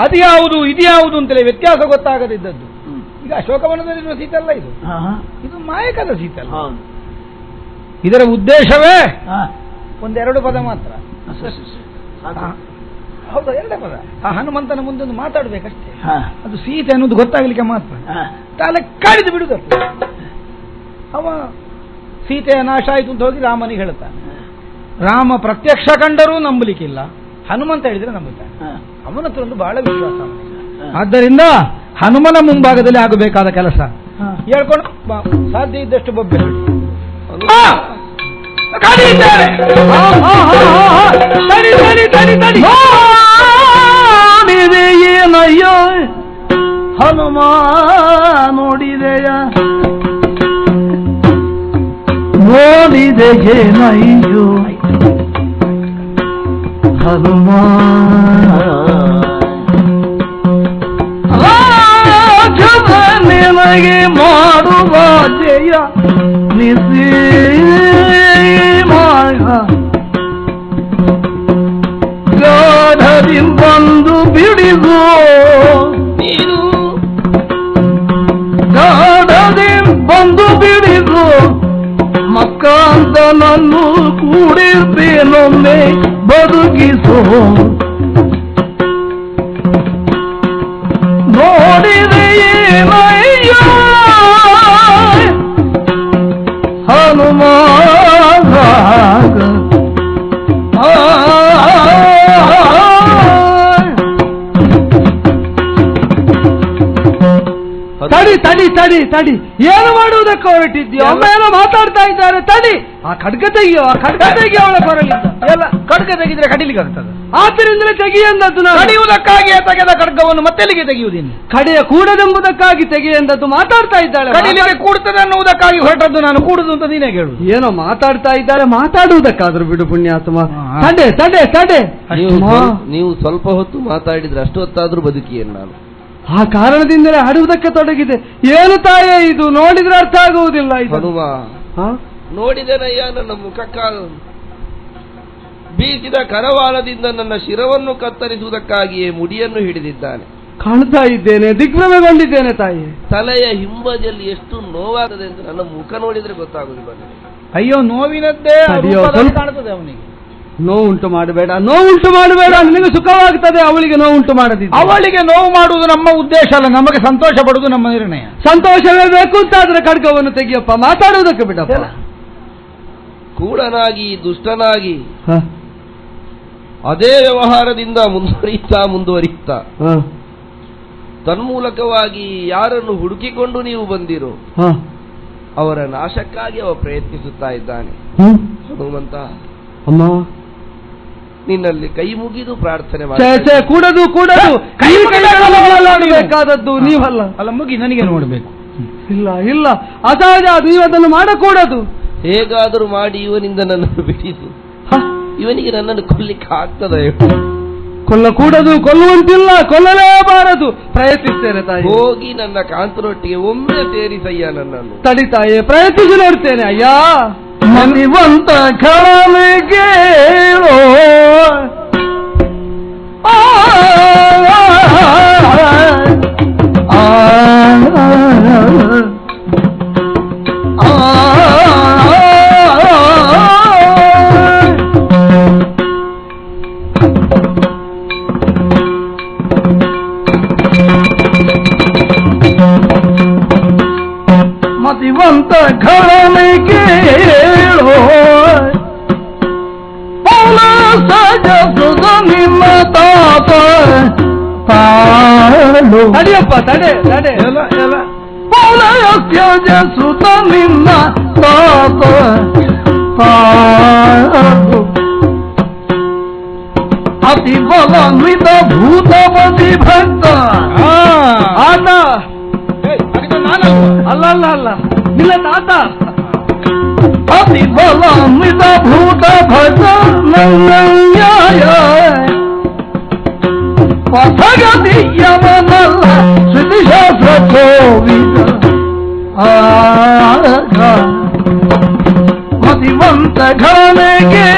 A: ಅದು ಯಾವುದು ಇದು ಯಾವುದು ಅಂತಲೇ ವ್ಯತ್ಯಾಸ ಗೊತ್ತಾಗದಿದ್ದದ್ದು. ಈಗ ಅಶೋಕವನದಲ್ಲಿರುವ ಸೀತೆ ಅಲ್ಲ ಇದು, ಇದು ಮಾಯಕದ ಸೀತೆ ಅಲ್ಲ. ಇದರ ಉದ್ದೇಶವೇ ಒಂದೆರಡು ಪದ ಮಾತ್ರ. ಹೌದಾ, ಎರಡೇ ಪದ. ಆ ಹನುಮಂತನ ಮುಂದೆ ಒಂದು ಮಾತಾಡ್ಬೇಕಷ್ಟೇ, ಅದು ಸೀತೆ ಅನ್ನೋದು ಗೊತ್ತಾಗ್ಲಿಕ್ಕೆ ಮಾತ್ರ. ತಲೆ ಕಡಿದು ಬಿಡುದಪ್ಪ. ಅವ ಸೀತೆಯ ನಾಶ ಆಯ್ತು ಅಂತ ಹೋಗಿ ರಾಮನಿಗೆ ಹೇಳ್ತಾನೆ. ರಾಮ ಪ್ರತ್ಯಕ್ಷ ಕಂಡರೂ ನಂಬಲಿಕ್ಕಿಲ್ಲ, ಹನುಮಂತ ಹೇಳಿದ್ರೆ ನಂಬುತ್ತಾನೆ. ಅವನ ಹತ್ರ ಒಂದು ಬಹಳ ವಿಶ್ವಾಸ. ಆದ್ದರಿಂದ ಹನುಮನ ಮುಂಭಾಗದಲ್ಲಿ ಆಗಬೇಕಾದ ಕೆಲಸ ಹೇಳ್ಕೊಂಡು ಸಾಧ್ಯ ಇದ್ದಷ್ಟು ಬೊಬ್ಬೆ
C: ಏನಯ್ಯ ಹನುಮ ನೋಡಿದೆಯ ನೋಡಿದೆಯೇನಯ್ಯೋ ಹನುಮ ನಿನಗೆ ಮಾಡುವ ಜಯ ನಿಸಿ ಗಾಢದಿ ಬಂದು ಬಿಡಿದು ನೀನು ಗಾಢದಿ ಬಂದು ಬಿಡಿದು ಮಕ್ಕಂದನನ್ನು ಕೂಡಿರ್ತೇನೊಮ್ಮೆ ಬದುಕಿಸೋ ನೋಡಿದೆಯೇನಯ್ಯ ಹನುಮ ತಡಿ ತಡಿ ತಡಿ ತಡಿ, ಏನು ಮಾಡುವುದಕ್ಕೆ ಹೊರಟಿದ್ಯೋ? ಅಮ್ಮ ಏನೋ ಮಾತಾಡ್ತಾ ಇದ್ದಾರೆ, ತಡಿ. ಆ ಖಡ್ಗ ತೆಗಿಯೋ, ಆ ಖಡ್ಗ ತೆಗಿಯೋ, ಅವಳ ಬರಲಿಲ್ಲ.
A: ಎಲ್ಲ ಖಡ್ಗ ತೆಗಿದ್ರೆ ಕಡಿಲಿಕ್ಕೆ ಆಗ್ತದೆ.
C: ಆದ್ದರಿಂದಲೇ ತೆಗಿಯಂದದ್ದು.
A: ಕಡಿಯುವುದಕ್ಕಾಗಿ ತೆಗೆದ ಖಡ್ಗವನ್ನು ಮತ್ತೆಲ್ಲಿಗೆ ತೆಗೆಯುವುದಿಲ್ಲ?
C: ಕಡೆಯ ಕೂಡದೆಂಬುದಕ್ಕಾಗಿ ತೆಗೆಯಂದದ್ದು ಮಾತಾಡ್ತಾ ಇದ್ದಾಳೆ.
A: ಕಡಿಲಿಗೆ ಕೂಡ್ತದೆ ಅನ್ನುವುದಕ್ಕಾಗಿ ಹೊರಟದ್ದು ನಾನು, ಕೂಡುದು ಅಂತ ನೀನೇ ಕೇಳು.
C: ಏನೋ ಮಾತಾಡ್ತಾ ಇದ್ದಾರೆ, ಮಾತಾಡುವುದಕ್ಕಾದ್ರೂ ಬಿಡು ಪುಣ್ಯಾತ್ಮ. ತಡೆ ತಡೆ ತಡೆ,
B: ನೀವು ಸ್ವಲ್ಪ ಹೊತ್ತು ಮಾತಾಡಿದ್ರೆ ಅಷ್ಟು ಹೊತ್ತಾದ್ರೂ ಬದುಕಿಯೇನು ನಾನು.
C: ಆ ಕಾರಣದಿಂದಲೇ ಆಡುವುದಕ್ಕೆ ತೊಡಗಿದೆ. ಏನು ತಾಯೇ ಇದು, ನೋಡಿದ್ರೆ ಅರ್ಥ ಆಗುವುದಿಲ್ಲ.
B: ಹನುಮ ನೋಡಿದೆನಯ್ಯ ನನ್ನ ಮುಖಕ್ಕಾಗ ಬೀಸಿದ ಕರವಾಳದಿಂದ ನನ್ನ ಶಿರವನ್ನು ಕತ್ತರಿಸುವುದಕ್ಕಾಗಿಯೇ ಮುಡಿಯನ್ನು ಹಿಡಿದಿದ್ದಾನೆ.
C: ಕಾಣ್ತಾ ಇದ್ದೇನೆ, ದಿಗ್ಭ್ರಮೆಗೊಂಡಿದ್ದೇನೆ ತಾಯಿ.
B: ತಲೆಯ ಹಿಂಬದಿಯಲ್ಲಿ ಎಷ್ಟು ನೋವಾಗದೆ ಅಂತ ನನ್ನ ಮುಖ ನೋಡಿದ್ರೆ ಗೊತ್ತಾಗುದಿಲ್ಲ.
A: ಅಯ್ಯೋ, ನೋವಿನದ್ದೇ ಕಾಣ್ತದೆ ಅವನಿಗೆ.
C: ನೋವುಂಟು ಮಾಡಬೇಡ, ನೋವುಂಟು ಮಾಡಬೇಡ. ನಿನಗೆ ಸುಖವಾಗ್ತದೆ, ಅವಳಿಗೆ ನೋವುಂಟು ಮಾಡದಿಲ್ಲ.
A: ಅವಳಿಗೆ ನೋವು ಮಾಡುವುದು ನಮ್ಮ ಉದ್ದೇಶ ಅಲ್ಲ, ನಮಗೆ ಸಂತೋಷ ಪಡುವುದು ನಮ್ಮ ನಿರ್ಣಯ.
C: ಸಂತೋಷವೇ ಬೇಕು ಅಂತಾದ್ರೆ ಖಡ್ಗವನ್ನು ತೆಗಿಯಪ್ಪ, ಮಾತಾಡುವುದಕ್ಕೆ ಬಿಡಪ್ಪ.
B: ಕೂಡನಾಗಿ ದುಷ್ಟನಾಗಿ ಅದೇ ವ್ಯವಹಾರದಿಂದ ಮುಂದುವರಿಯುತ್ತಾ ತನ್ಮೂಲಕವಾಗಿ ಯಾರನ್ನು ಹುಡುಕಿಕೊಂಡು ನೀವು ಬಂದಿರೋ ಅವರ ನಾಶಕ್ಕಾಗಿ ಅವ ಪ್ರಯತ್ನಿಸುತ್ತಾ ಇದ್ದಾನೆ. ಹನುಮಂತ,
C: ಅಮ್ಮ
B: ನಿನ್ನಲ್ಲಿ ಕೈ ಮುಗಿದು ಪ್ರಾರ್ಥನೆ
C: ಕೂಡದು ಕೂಡದು ಬೇಕಾದದ್ದು ನೀವಲ್ಲ.
A: ಅಲ್ಲ, ಮುಗಿ ನನಗೆ ನೋಡಬೇಕು.
C: ಇಲ್ಲ ಇಲ್ಲ, ಅಸಹಜ, ನೀವು ಅದನ್ನು ಮಾಡಕೂಡದು.
B: ಹೇಗಾದರೂ ಮಾಡಿ ಇವನಿಂದ ನನ್ನನ್ನು ಬಿಡಿಸು. ಇವನಿಗೆ ನನ್ನನ್ನು ಕೊಲ್ಲಿಕ್ಕೆ ಆಗ್ತದ?
C: ಕೊಲ್ಲಕೂಡದು, ಕೊಲ್ಲುವಂತಿಲ್ಲ, ಕೊಲ್ಲಲೇಬಾರದು. ಪ್ರಯತ್ನಿಸ್ತೇನೆ ತಾಯಿ.
D: ಹೋಗಿ ನನ್ನ ಕಾಂತರೊಟ್ಟಿಗೆ ಒಮ್ಮೆ ಸೇರಿಸಯ್ಯ ನನ್ನನ್ನು.
C: ತಡಿ ತಾಯಿ, ಪ್ರಯತ್ನಿಸಿ ನೋಡ್ತೇನೆ. ಅಯ್ಯ
A: ಮತಿವಂತ ಕಳಲಿಗೆ ಮತಿವಂತ ಘಳನಿಗೆ ಸಜಸುದ ನಿಮ್ಮ ತಾತ ತಾಳು.
C: ತಡಿಯಪ್ಪ, ತಡೆ ತಡೆ.
A: ಸುತ ನಿನ್ನ ತಾತ ತಾಳು. ಅತಿ ಬಲಾನ್ವಿತ ಭೂತಪತಿ ಭಕ್ತ
C: ಆತ ಅಲ್ಲ ಅಲ್ಲ ಅಲ್ಲ, ನಿನ್ನ ತಾತ.
A: ಅತಿ ಬಲಾನ್ವಿತ ಭೂತ ಭಕ್ತ ನನ್ನಯ್ಯ ಪಥಗತಿಯವನಲ್ಲ ಶ್ರುತಿಶಾಸ್ತ್ರ ಕೋವಿದ ಆಗ ಮತಿವಂತ ಘಳನೆಗೆ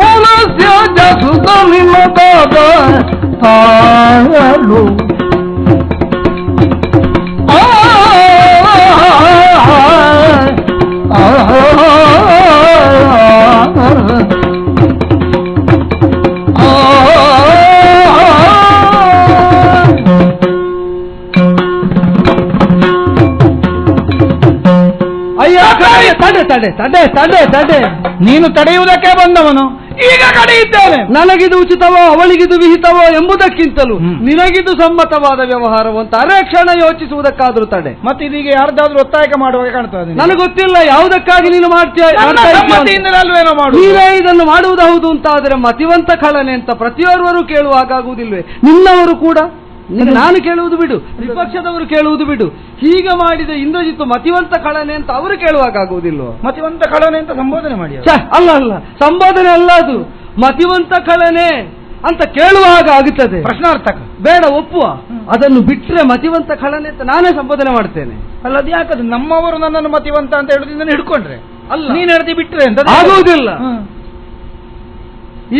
A: ಪುನಸ್ಯ ಜಸುತ ನಿಮ್ಮ ತಾತ ತಾಳು.
C: ಅಯ್ಯ ತಡೆ ತಡೆ ತಡೆ ತಡೆ ತಡೆ.
A: ನೀನು ತಡೆಯುವುದಕ್ಕೆ ಬಂದವನು, ಈಗ ತಡೆಯಿದ್ದೇನೆ.
C: ನನಗಿದು ಉಚಿತವೋ ಅವಳಿಗಿದು ವಿಹಿತವೋ ಎಂಬುದಕ್ಕಿಂತಲೂ ನಿನಗಿದು ಸಮ್ಮತವಾದ ವ್ಯವಹಾರವು ಅಂತ ಅರೆ ಕ್ಷಣ ಯೋಚಿಸುವುದಕ್ಕಾದ್ರೂ ತಡೆ.
A: ಮತ್ತೆ ಇದೀಗ ಯಾರ್ದಾದ್ರೂ ಒತ್ತಾಯ ಮಾಡುವಾಗ ಕಾಣ್ತದೆ.
C: ನನಗೆ ಗೊತ್ತಿಲ್ಲ ಯಾವುದಕ್ಕಾಗಿ ನೀನು ಮಾಡ್ತೀಯ. ನೀವೇ ಇದನ್ನು ಮಾಡುವುದು ಹೌದು ಅಂತ ಆದರೆ ಮತಿವಂತ ಖಳನೆ ಅಂತ ಪ್ರತಿಯೊರ್ವರು ಕೇಳುವಾಗುವುದಿಲ್ವೇ? ನಿನ್ನವರು ಕೂಡ. ನಾನು ಕೇಳುವುದು ಬಿಡು, ವಿಪಕ್ಷದವರು ಕೇಳುವುದು ಬಿಡು. ಹೀಗೆ ಮಾಡಿದ ಇಂದ್ರಜಿತ್ತು ಮತಿವಂತ ಖಳನೆ ಅಂತ ಅವರು ಕೇಳುವಾಗುವುದಿಲ್ವ?
A: ಮತಿವಂತ ಖಳನೆ ಅಂತ ಸಂಬೋಧನೆ ಮಾಡಿ.
C: ಅಲ್ಲ ಅಲ್ಲ, ಸಂಬೋಧನೆ ಅಲ್ಲ ಅದು, ಮತಿವಂತ ಖಳನೆ ಅಂತ ಕೇಳುವಾಗ ಆಗುತ್ತದೆ.
A: ಪ್ರಶ್ನಾರ್ಥಕ
C: ಬೇಡ, ಒಪ್ಪುವ. ಅದನ್ನು ಬಿಟ್ರೆ ಮತಿವಂತ ಖಳನೆ ಅಂತ ನಾನೇ ಸಂಬೋಧನೆ ಮಾಡ್ತೇನೆ.
A: ಅಲ್ಲ, ಅದು ಯಾಕದು? ನಮ್ಮವರು ನನ್ನನ್ನು ಮತಿವಂತ ಅಂತ ಹೇಳುದಿಂದ ಹಿಡ್ಕೊಂಡ್ರೆ
C: ಅಲ್ಲ,
A: ನೀನ್ ಹೇಳ್ತಿ ಬಿಟ್ರೆ ಅಂತ
C: ಆಗುವುದಿಲ್ಲ.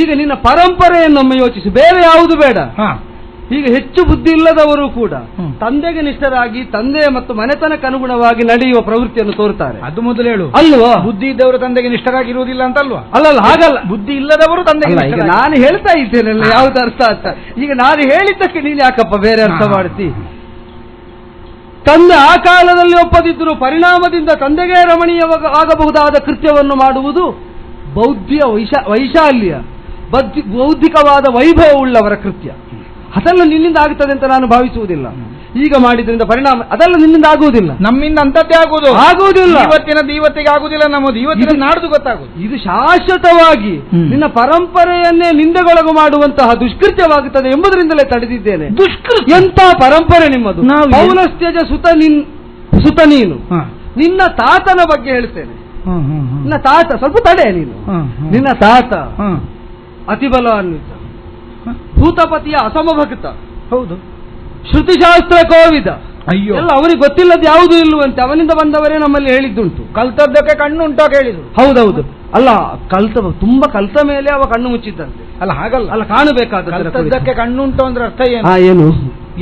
C: ಈಗ ನಿನ್ನ ಪರಂಪರೆಯನ್ನೊಮ್ಮೆ ಯೋಚಿಸಿ, ಬೇರೆ ಯಾವುದು ಬೇಡ. ಈಗ ಹೆಚ್ಚು ಬುದ್ಧಿ ಇಲ್ಲದವರು ಕೂಡ ತಂದೆಗೆ ನಿಷ್ಠರಾಗಿ ತಂದೆ ಮತ್ತು ಮನೆತನಕ್ಕೆ ಅನುಗುಣವಾಗಿ ನಡೆಯುವ ಪ್ರವೃತ್ತಿಯನ್ನು ತೋರುತ್ತಾರೆ.
A: ಅದು ಮೊದಲು ಹೇಳು
C: ಅಲ್ವಾ?
A: ಬುದ್ಧಿ ಇದ್ದವರು ತಂದೆಗೆ ನಿಷ್ಠರಾಗಿರುವುದಿಲ್ಲ ಅಂತ ಅಲ್ವಾ?
C: ಅಲ್ಲಲ್ಲ, ಹಾಗಲ್ಲ.
A: ಬುದ್ಧಿ ಇಲ್ಲದವರು ತಂದೆಗೆ.
C: ಈಗ ನಾನು ಹೇಳ್ತಾ ಇದ್ದೇನಲ್ಲ ಯಾವ್ದು ಅರ್ಥ ಅಂತ. ಈಗ ನಾನು ಹೇಳಿದ್ದಕ್ಕೆ ನೀನು ಯಾಕಪ್ಪ ಬೇರೆ ಅರ್ಥ ಮಾಡ್ತಿ? ತಂದೆ ಆ ಕಾಲದಲ್ಲಿ ಒಪ್ಪದಿದ್ದರೂ ಪರಿಣಾಮದಿಂದ ತಂದೆಗೆ ರಮಣೀಯವಾಗಬಹುದಾದ ಕೃತ್ಯವನ್ನು ಮಾಡುವುದು ಬೌದ್ಧಿಯ ವೈಶಾಲ್ಯ, ಬೌದ್ಧಿಕವಾದ ವೈಭವವುಳ್ಳವರ ಕೃತ್ಯ. ಅದೆಲ್ಲ ನಿನ್ನಿಂದ ಆಗುತ್ತದೆ ಅಂತ ನಾನು ಭಾವಿಸುವುದಿಲ್ಲ. ಈಗ ಮಾಡಿದ್ರಿಂದ ಪರಿಣಾಮ ಅದೆಲ್ಲ ನಿನ್ನಿಂದ ಆಗುವುದಿಲ್ಲ,
A: ನಮ್ಮಿಂದ ಅಂತದ್ದೇ ಆಗುವುದಿಲ್ಲ. ಇವತ್ತಿಗೆ ಆಗುವುದಿಲ್ಲ, ನಮ್ಮದು ಇವತ್ತಿನ ನಾಡ್ದು ಗೊತ್ತಾಗುವುದು. ಇದು
C: ಶಾಶ್ವತವಾಗಿ ನಿನ್ನ ಪರಂಪರೆಯನ್ನೇ ನಿಂದೆಗೊಳಗು ಮಾಡುವಂತಹ ದುಷ್ಕೃತ್ಯವಾಗುತ್ತದೆ ಎಂಬುದರಿಂದಲೇ ತಡೆದಿದ್ದೇನೆ.
A: ದುಷ್ಕೃತ್ಯ
C: ಎಂತ ಪರಂಪರೆ ನಿಮ್ಮದು? ಪೌಲಸ್ತ್ಯಜ ಸುತ ನೀನು. ನಿನ್ನ ತಾತನ ಬಗ್ಗೆ ಹೇಳ್ತೇನೆ. ನಿನ್ನ ತಾತ, ಸ್ವಲ್ಪ ತಡೆ ನೀನು. ನಿನ್ನ ತಾತ ಅತಿಬಲಾನ್ವಿತ, ಭೂತಪತಿಯ ಅಸಮಭಕ್ತ, ಹೌದು, ಶ್ರುತಿಶಾಸ್ತ್ರ ಕೋವಿದ.
A: ಅಯ್ಯೋ,
C: ಎಲ್ಲ ಅವರಿಗೆ ಗೊತ್ತಿಲ್ಲದ ಯಾವುದೂ ಇಲ್ಲವಂತೆ. ಅವನಿಂದ ಬಂದವರೇ ನಮ್ಮಲ್ಲಿ ಹೇಳಿದ್ದುಂಟು.
A: ಕಲ್ತದ್ದಕ್ಕೆ ಕಣ್ಣು ಉಂಟೋ ಕೇಳಿದ್ರು.
C: ಹೌದೌದು. ಅಲ್ಲ, ತುಂಬಾ ಕಲ್ತ ಮೇಲೆ ಅವ ಕಣ್ಣು ಮುಚ್ಚಿದ್ದಂತೆ.
A: ಅಲ್ಲ, ಹಾಗಲ್ಲ.
C: ಅಲ್ಲ, ಕಾಣಬೇಕಾದ
A: ಕಲ್ತದ್ದಕ್ಕೆ ಕಣ್ಣು ಉಂಟು ಅಂದ್ರೆ ಅರ್ಥ
C: ಏನು?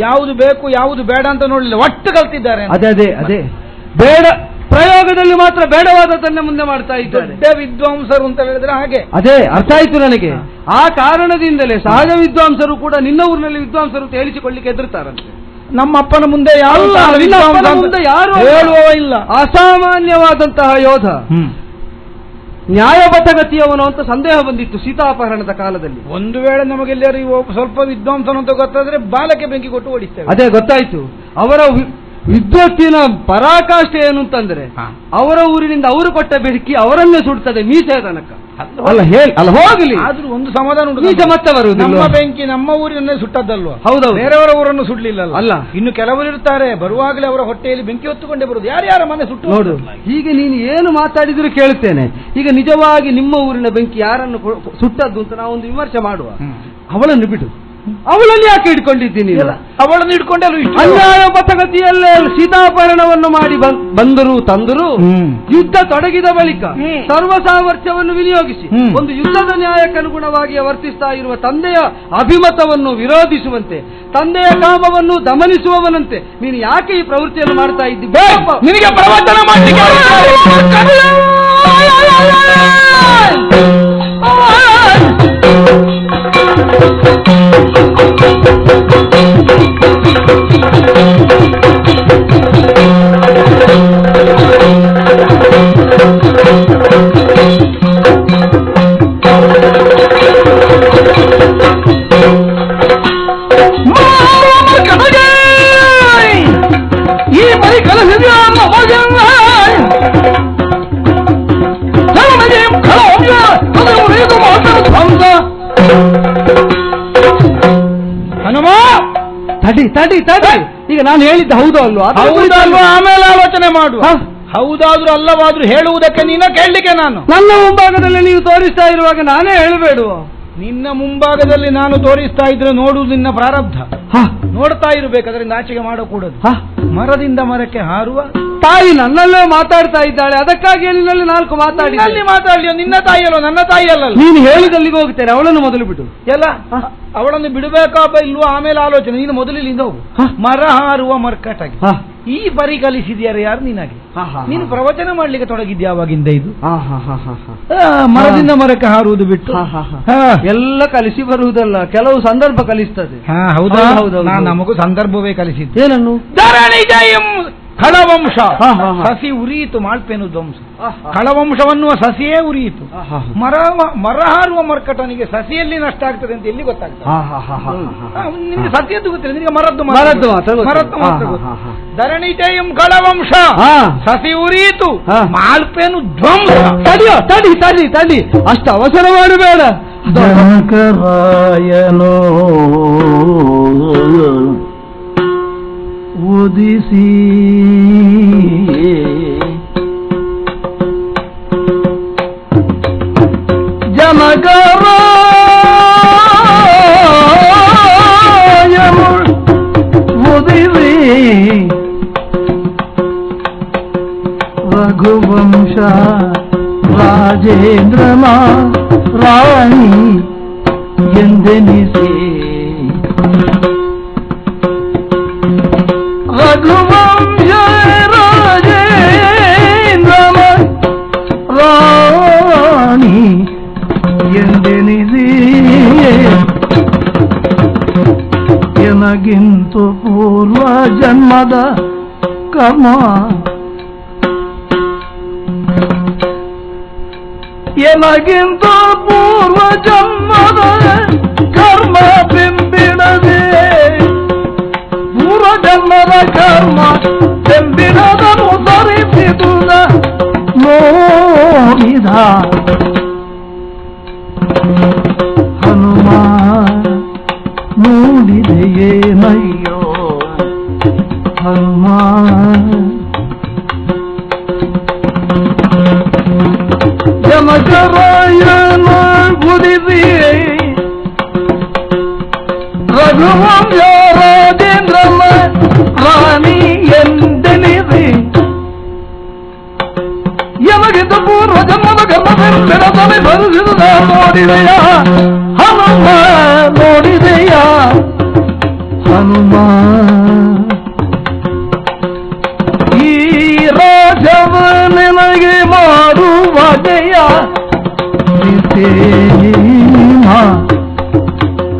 A: ಯಾವುದು ಬೇಕು ಯಾವುದು ಬೇಡ ಅಂತ ನೋಡಲಿಲ್ಲ, ಒಟ್ಟು ಕಲ್ತಿದ್ದಾರೆ.
C: ಅದೇ ಬೇಡ ಪ್ರಯೋಗದಲ್ಲಿ ಮಾತ್ರ ಬೇಡವಾದದನ್ನೇ ಮುಂದೆ ಮಾಡ್ತಾ ಇದ್ದಾರೆ.
A: ದೊಡ್ಡ ವಿದ್ವಾಂಸರು ಅಂತ ಹೇಳಿದ್ರೆ ಹಾಗೆ.
C: ಅದೇ ಅರ್ಥ ಆಯ್ತು ನನಗೆ. ಆ ಕಾರಣದಿಂದಲೇ ಸಹಜ ವಿದ್ವಾಂಸರು ಕೂಡ ನಿನ್ನ ಊರಿನಲ್ಲಿ ವಿದ್ವಾಂಸರು ಅಂತ ಹೇಳಿಸಿಕೊಳ್ಳಿಕ್ಕೆ ಹೆದರ್ತಾರಂತೆ.
A: ನಮ್ಮ ಅಪ್ಪನ ಮುಂದೆ ಯಾರು ಹೇಳುವ ಇಲ್ಲ.
C: ಅಸಾಮಾನ್ಯವಾದಂತಹ ಯೋಧ, ನ್ಯಾಯಬದ್ಧಗತಿಯವನು ಅಂತ ಸಂದೇಹ ಬಂದಿತ್ತು ಸೀತಾಪಹರಣದ ಕಾಲದಲ್ಲಿ.
A: ಒಂದು ವೇಳೆ ನಮಗೆಲ್ಲರೂ ಸ್ವಲ್ಪ ವಿದ್ವಾಂಸನು ಅಂತ ಗೊತ್ತಾದ್ರೆ ಬಾಲಕ್ಕೆ ಬೆಂಕಿ ಕೊಟ್ಟು ಓಡಿಸ್ತೇವೆ.
C: ಅದೇ ಗೊತ್ತಾಯ್ತು. ಅವರ ವಿದ್ವತ್ತಿನ ಪರಾಕಾಷ್ಠೆ ಏನು ಅಂತಂದ್ರೆ ಅವರ ಊರಿನಿಂದ ಅವರು ಕೊಟ್ಟ ಬೆಂಕಿ ಅವರನ್ನೇ ಸುಡ್ತದೆ ಮೀಸೆಯ ತನಕ. ಅಲ್ಲ ಹೇಳಿ ಅಲ್ಲ ಹೋಗಲಿ,
A: ಆದ್ರೂ ಒಂದು ಸಮಾಧಾನ ಉಂಟು.
C: ನೀಚ ಮತ್ತೆ ಬರುವುದಿಲ್ಲ.
A: ನಮ್ಮ ಬೆಂಕಿ ನಮ್ಮ ಊರಿನನ್ನೇ ಸುಟ್ಟದ್ದಲ್ವಾ?
C: ಹೌದೌದು.
A: ಬೇರೆಯವರ ಊರನ್ನು ಸುಡ್ಲಿಲ್ಲ
C: ಅಲ್ಲ.
A: ಇನ್ನು ಕೆಲವರು ಇರ್ತಾರೆ, ಬರುವಾಗಲೇ ಅವರ ಹೊಟ್ಟೆಯಲ್ಲಿ ಬೆಂಕಿ ಹೊತ್ತುಕೊಂಡೇ ಬರುದು. ಯಾರ್ಯಾರ ಮನೆ ಸುಟ್ಟು
C: ನೋಡು, ಹೀಗೆ ನೀನು ಏನು ಮಾತಾಡಿದ್ರು ಕೇಳುತ್ತೇನೆ. ಈಗ ನಿಜವಾಗಿ ನಿಮ್ಮ ಊರಿನ ಬೆಂಕಿ ಯಾರನ್ನು ಸುಟ್ಟದ್ದು ಅಂತ ನಾವೊಂದು ವಿಮರ್ಶೆ ಮಾಡುವ. ಅವಳನ್ನು ಬಿಡು, ಅವಳನ್ನು ಯಾಕೆ ಹಿಡ್ಕೊಂಡಿದ್ದೀನಿ?
A: ಅವಳನ್ನು ಹಿಡ್ಕೊಂಡೆ
C: ಅನ್ಯಾಯ ಪಥಗತಿಯಲ್ಲೇ ಸೀತಾಪಹರಣವನ್ನು ಮಾಡಿ ಬಂದರು ತಂದರು. ಯುದ್ಧ ತೊಡಗಿದ ಬಳಿಕ ಸರ್ವ ಸಾಮರ್ಥ್ಯವನ್ನು ವಿನಿಯೋಗಿಸಿ ಒಂದು ಯುದ್ಧದ ನ್ಯಾಯಕ್ಕನುಗುಣವಾಗಿ ವರ್ತಿಸ್ತಾ ಇರುವ ತಂದೆಯ ಅಭಿಮತವನ್ನು ವಿರೋಧಿಸುವಂತೆ, ತಂದೆಯ ಕಾಮವನ್ನು ದಮನಿಸುವವನಂತೆ ನೀನು ಯಾಕೆ ಈ ಪ್ರವೃತ್ತಿಯನ್ನು ಮಾಡ್ತಾ ಇದ್ದೀವಿ?
A: ನಿನಗೆ ಪ್ರವಚನ ಮಾಡಲಿಕ್ಕೆ ಈ ಬರೀ ಕಲಸಿದ ಹನುಮ,
C: ತಡಿ ತಡಿ ತಡಿ, ಈಗ ನಾನು ಹೇಳಿದ್ದ ಹೌದು ಅಲ್ವಾ?
A: ಹೌದಲ್ವಾ ಆಮೇಲೆ ಆಲೋಚನೆ ಮಾಡುವ. ಹೌದಾದ್ರೂ ಅಲ್ಲವಾದ್ರೂ ಹೇಳುವುದಕ್ಕೆ ನೀನ ಕೇಳಲಿಕ್ಕೆ ನಾನು.
C: ನನ್ನ ಮುಂಭಾಗದಲ್ಲಿ ನೀವು ತೋರಿಸ್ತಾ ಇರುವಾಗ ನಾನೇ ಹೇಳಬೇಡುವ?
A: ನಿನ್ನ ಮುಂಭಾಗದಲ್ಲಿ ನಾನು ತೋರಿಸ್ತಾ ಇದ್ರೆ ನೋಡುವುದು ನಿನ್ನ ಪ್ರಾರಬ್ಧ. ನೋಡ್ತಾ ಇರಬೇಕಾದ್ರೆ ನಾಚಿಕೆ ಮಾಡಕೂಡದು. ಮರದಿಂದ ಮರಕ್ಕೆ ಹಾರುವ
C: ತಾಯಿ ನನ್ನಲ್ಲೇ ಮಾತಾಡ್ತಾ ಇದ್ದಾಳೆ, ಅದಕ್ಕಾಗಿ ನಿನ್ನಲ್ಲಿ ನಾಲ್ಕು ಮಾತಾಡಿ.
A: ಮಾತಾಡ್ಲಿ, ನಿನ್ನ ತಾಯಿ ಅಲ್ವ ನನ್ನ ತಾಯಿ ಅಲ್ಲ.
C: ನೀನು ಹೇಳಿದಲ್ಲಿಗೆ ಹೋಗ್ತೇನೆ, ಅವಳನ್ನು ಮೊದಲು ಬಿಡು.
A: ಎಲ್ಲ ಅವಳನ್ನು ಬಿಡಬೇಕಾ ಇಲ್ವೋ ಆಮೇಲೆ ಆಲೋಚನೆ. ನೀನು ಮೊದಲಿನಿಂದ ಹೋಗು. ಮರ ಹಾರುವ ಮರ್ಕಟಾಗಿ ಈ ಬರಿ ಕಲಿಸಿದ್ಯಾರ ಯಾರು ನಿನಗೆ? ನೀನು ಪ್ರವಚನ ಮಾಡ್ಲಿಕ್ಕೆ ತೊಡಗಿದ್ಯಾವಾಗಿಂದ ಇದು? ಮರದಿಂದ ಮರಕ್ಕೆ ಹಾರುವುದು ಬಿಟ್ಟು
C: ಎಲ್ಲ ಕಲಿಸಿ ಬರುವುದಲ್ಲ, ಕೆಲವು ಸಂದರ್ಭ ಕಲಿಸ್ತದೆ.
A: ಹೌದಾ? ನಮಗೂ ಸಂದರ್ಭವೇ ಕಲಿಸಿದ್ದು.
C: ಏನನ್ನು?
A: ಖಳವಂಶ ಸಸಿ ಉರಿಯಿತು ಮಾಳ್ಪೇನು ಧ್ವಂಸ. ಖಳವಂಶವನ್ನುವ ಸಸಿಯೇ ಉರಿಯಿತು. ಮರ ಹಾರುವ ಮರ್ಕಟನಿಗೆ ಸಸಿಯಲ್ಲಿ ನಷ್ಟ ಆಗ್ತದೆ ಅಂತ ಎಲ್ಲಿ ಗೊತ್ತಾಗ್ತದೆ? ನಿನಗೆ ಸಸಿಯದ್ದು ಗೊತ್ತಿಲ್ಲ, ನಿನಗೆ ಮರದ್ದು ಮರದ್ದು. ಧರಣಿಜಯಂ ಖಳವಂಶ ಸಸಿ ಉರಿಯಿತು ಮಾಳ್ಪೇನು ಧ್ವಂಸ.
C: ತಡಿಯೋ, ತಡಿ ತಡಿ ತಡಿ, ಅಷ್ಟು ಅವಸರ ಮಾಡಬೇಡ.
A: ಜನಕರಾಯನೋ ಉದಿಸಿ ಜನಕರಾಯನು ಉದಿಸಿ ರಘುವಂಶ ರಾಜೇಂದ್ರನ ರಾಣಿ ಎಂದೆನಿಸಿ ರಘುವಂಶ ರಾಜೇಂದ್ರನ ರಾಣಿ ಎಂದೆನಿಸಿ ಎನಗಿಂತು ಪೂರ್ವ ಜನ್ಮದ ಕರ್ಮ ಎನಗಿಂತ ಪೂರ್ವ ಜನ್ಮದ ಕರ್ಮ ಬೆಂಬಿಡದೆ, ಪೂರ್ವ ಜನ್ಮದ ಕರ್ಮ ಬೆಂಬಿಡದನು ಸರಿಸಿದುದ ನೋಡಿದ ಹನುಮ ನೋಡಿದೆಯೇನಯ್ಯೋ ಹನುಮ. ಜನಕರಾಯನ ಗುದಿಸಿ ರಘುವಂಶ ರಾಜೇಂದ್ರನ ರಾಣಿ ಎಂದೆನಿಸಿ ಎಮಗಿದ್ದ ಪೂರ್ವ ಜನ್ಮದ ಕರ್ಮವೆಂಬೆಡದನೆ ಸರಿಸಿದ ನೋಡಿದೆಯ ಹನುಮ ನೋಡಿದೆಯ ಹನುಮ. ಈ ರಾಜವ ನಿನಗೆ ಮಾಡುವ ಜಯ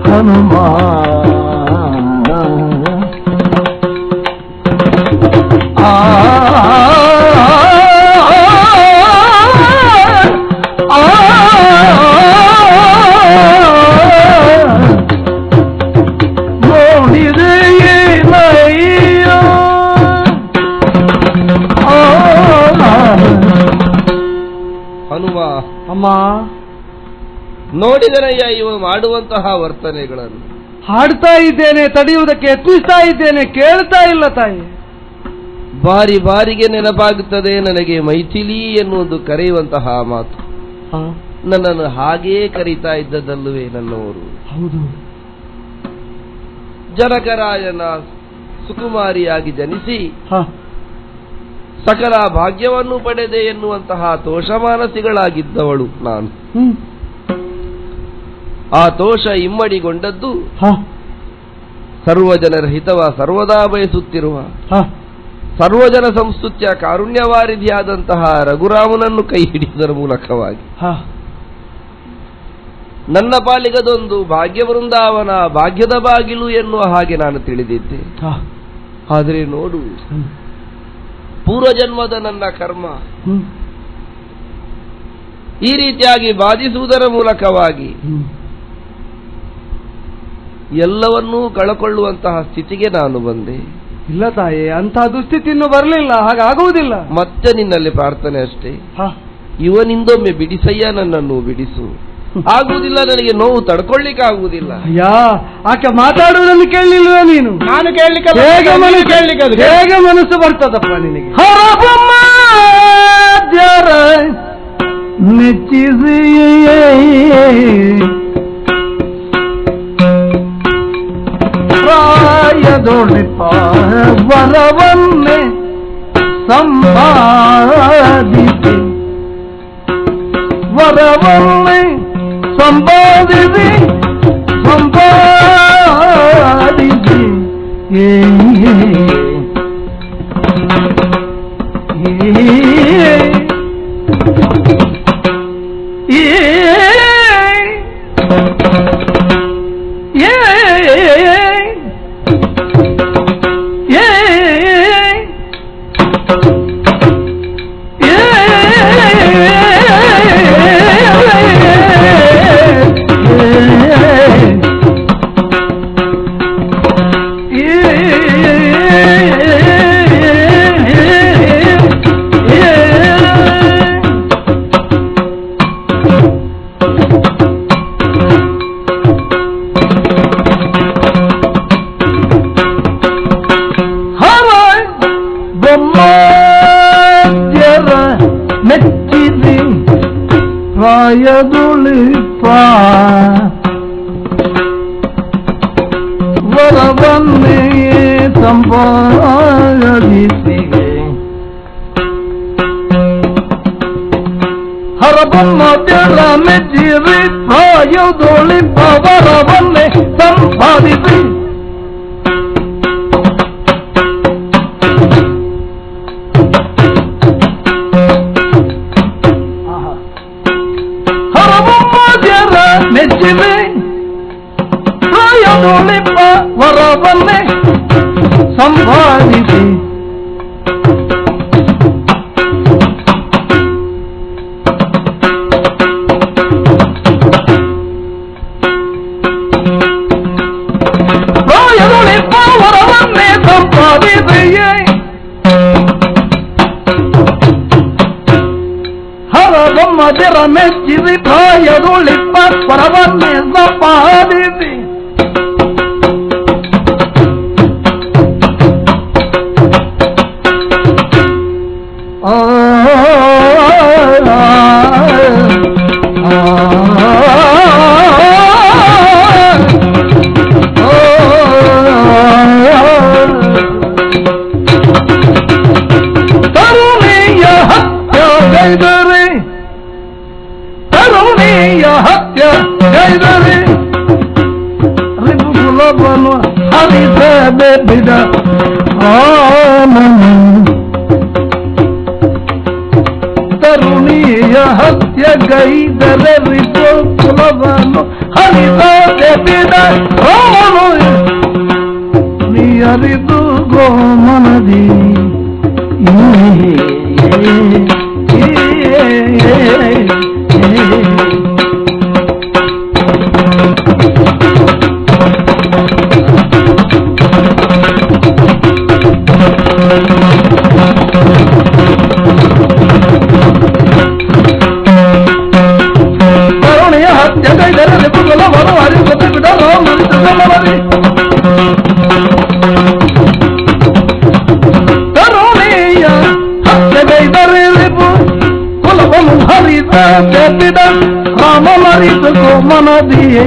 A: ಹನುಮ.
C: ಅಮ್ಮ
D: ನೋಡಿದರಯ್ಯ ಇವ ಮಾಡುವಂತಹ ವರ್ತನೆಗಳನ್ನು.
C: ಹಾಡ್ತಾ ಇದ್ದೇನೆ, ತಡೆಯುವುದಕ್ಕೆ ಯತ್ನಿಸ್ತಾ ಇದ್ದೇನೆ, ಕೇಳ್ತಾ ಇಲ್ಲ ತಾಯಿ.
D: ಬಾರಿ ಬಾರಿಗೆ ನೆನಪಾಗುತ್ತದೆ ನನಗೆ ಮೈಥಿಲಿ ಎನ್ನುವುದು ಕರೆಯುವಂತಹ ಮಾತು. ನನ್ನನ್ನು ಹಾಗೇ ಕರೀತಾ ಇದ್ದದಲ್ಲವೇ ನನ್ನವರು.
C: ಹೌದು.
D: ಜನಕರಾಯನ ಸುಕುಮಾರಿಯಾಗಿ ಜನಿಸಿ ಸಕಲ ಭಾಗ್ಯವನ್ನು ಪಡೆದೆ ಎನ್ನುವಂತಹ ತೋಷಮಾನಸಿಗಳಾಗಿದ್ದವಳು ನಾನು. ಆ ತೋಷ ಇಮ್ಮಡಿಗೊಂಡದ್ದು ಸರ್ವಜನರ ಹಿತವ ಸರ್ವದಾ ಬಯಸುತ್ತಿರುವ ಸರ್ವಜನ ಸಂಸ್ತುತ್ಯ ಕಾರುಣ್ಯವಾರಿಧಿಯಾದಂತಹ ರಘುರಾಮನನ್ನು ಕೈ ಹಿಡಿಯುವುದರ ಮೂಲಕವಾಗಿ. ನನ್ನ ಪಾಲಿಗದೊಂದು ಭಾಗ್ಯ ವೃಂದಾವನ, ಭಾಗ್ಯದ ಬಾಗಿಲು ಎನ್ನುವ ಹಾಗೆ ನಾನು ತಿಳಿದಿದ್ದೆ. ಆದರೆ ನೋಡು, ಪೂರ್ವಜನ್ಮದ ನನ್ನ ಕರ್ಮ ಈ ರೀತಿಯಾಗಿ ಬಾಧಿಸುವುದರ ಮೂಲಕವಾಗಿ ಎಲ್ಲವನ್ನೂ ಕಳಕೊಳ್ಳುವಂತಹ ಸ್ಥಿತಿಗೆ ನಾನು ಬಂದೆ.
C: ಇಲ್ಲ ತಾಯಿ, ಅಂತಹ ದುಸ್ಥಿತಿ ಇನ್ನೂ ಬರಲಿಲ್ಲ, ಹಾಗಾಗುವುದಿಲ್ಲ.
D: ಮತ್ತೆ ನಿನ್ನಲ್ಲಿ ಪ್ರಾರ್ಥನೆ ಅಷ್ಟೇ, ಇವನಿಂದೊಮ್ಮೆ ಬಿಡಿಸಯ್ಯ, ನನ್ನನ್ನು ಬಿಡಿಸು. ಆಗುವುದಿಲ್ಲ, ನನಗೆ ನೋವು ತಡ್ಕೊಳ್ಳಿಕ್ಕೆ ಆಗುವುದಿಲ್ಲ.
C: ಯಾ ಆಕೆ ಮಾತಾಡುವುದನ್ನು ಕೇಳಲಿಲ್ವೇ ನೀನು?
A: ನಾನು ಕೇಳಲಿಕ್ಕೆ
C: ಹೇಗೆ ಮನಸ್ಸು ಬರ್ತದಪ್ಪ ನಿನಗೆ?
A: ಮೆಚ್ಚಿಸಿ ಪ್ರಾಯದೊಳಿಪ ವರವನ್ನೇ ಸಂಪಾದಿಸಿ, ವರವನ್ನೇ ಸಂಪಾದಿಸಿ ಸಂಪಾದಿಸಿ ಪ್ರಾಯದುಳಿಪ ವರವನ್ನೇ ಸಂಪಾದಿಸಿ, ಹರಬೊಮ್ಮರ ಮೆಚ್ಚಿರಿ ಪ್ರಾಯದುಳಿಪ ವರವನ್ನೇ ಸಂಪಾದಿಸಿ, ಮೆಚ್ಚಿವೆ ಪ್ರಾಯದೊಳಿಪ ವರವನ್ನೇ ಸಂಪಾದಿಸಿ, ಪ್ರಾಯದೊಳಿಪ ವರವನ್ನೇ ಸಂಪಾದಿಸಿ, ಹರಬೊಮ್ಮದಿರ ಮೆಚ್ಚಿರಿ ಪ್ರಾಯದೊಳಿಪ ವರವನ್ನೇ ಸಂಪಾದಿಸಿ, ತರುಣಿಯ ಹತ್ಯಗೈದರೆ, ತರುಣಿಯ ಹತ್ಯಗೈದರೆ ರಿಪುಲವನ್ನು ಹರಿಸದೆ ಬಿಡ ರಾಮನು, ತರುಣಿಯ ಹತ್ಯಗೈದರೆ ರಿಪುಲವನ್ನು ಹರಿಸದೆ ಬಿಡ ರಾಮನು, ನೀ ಅರಿದು ಗೋಮನದಿ ಕರುಣೆಯ ಹತ್ಯೆಗೈದರೆ ಕರುಣೆಯ ಹತ್ಯೆಗೈದರಿಪು ಕುಲವನ್ನು ಹರಿದ ಕೆತ್ತಿದ ರಾಮನರಿತು ಮನದಿಯೇ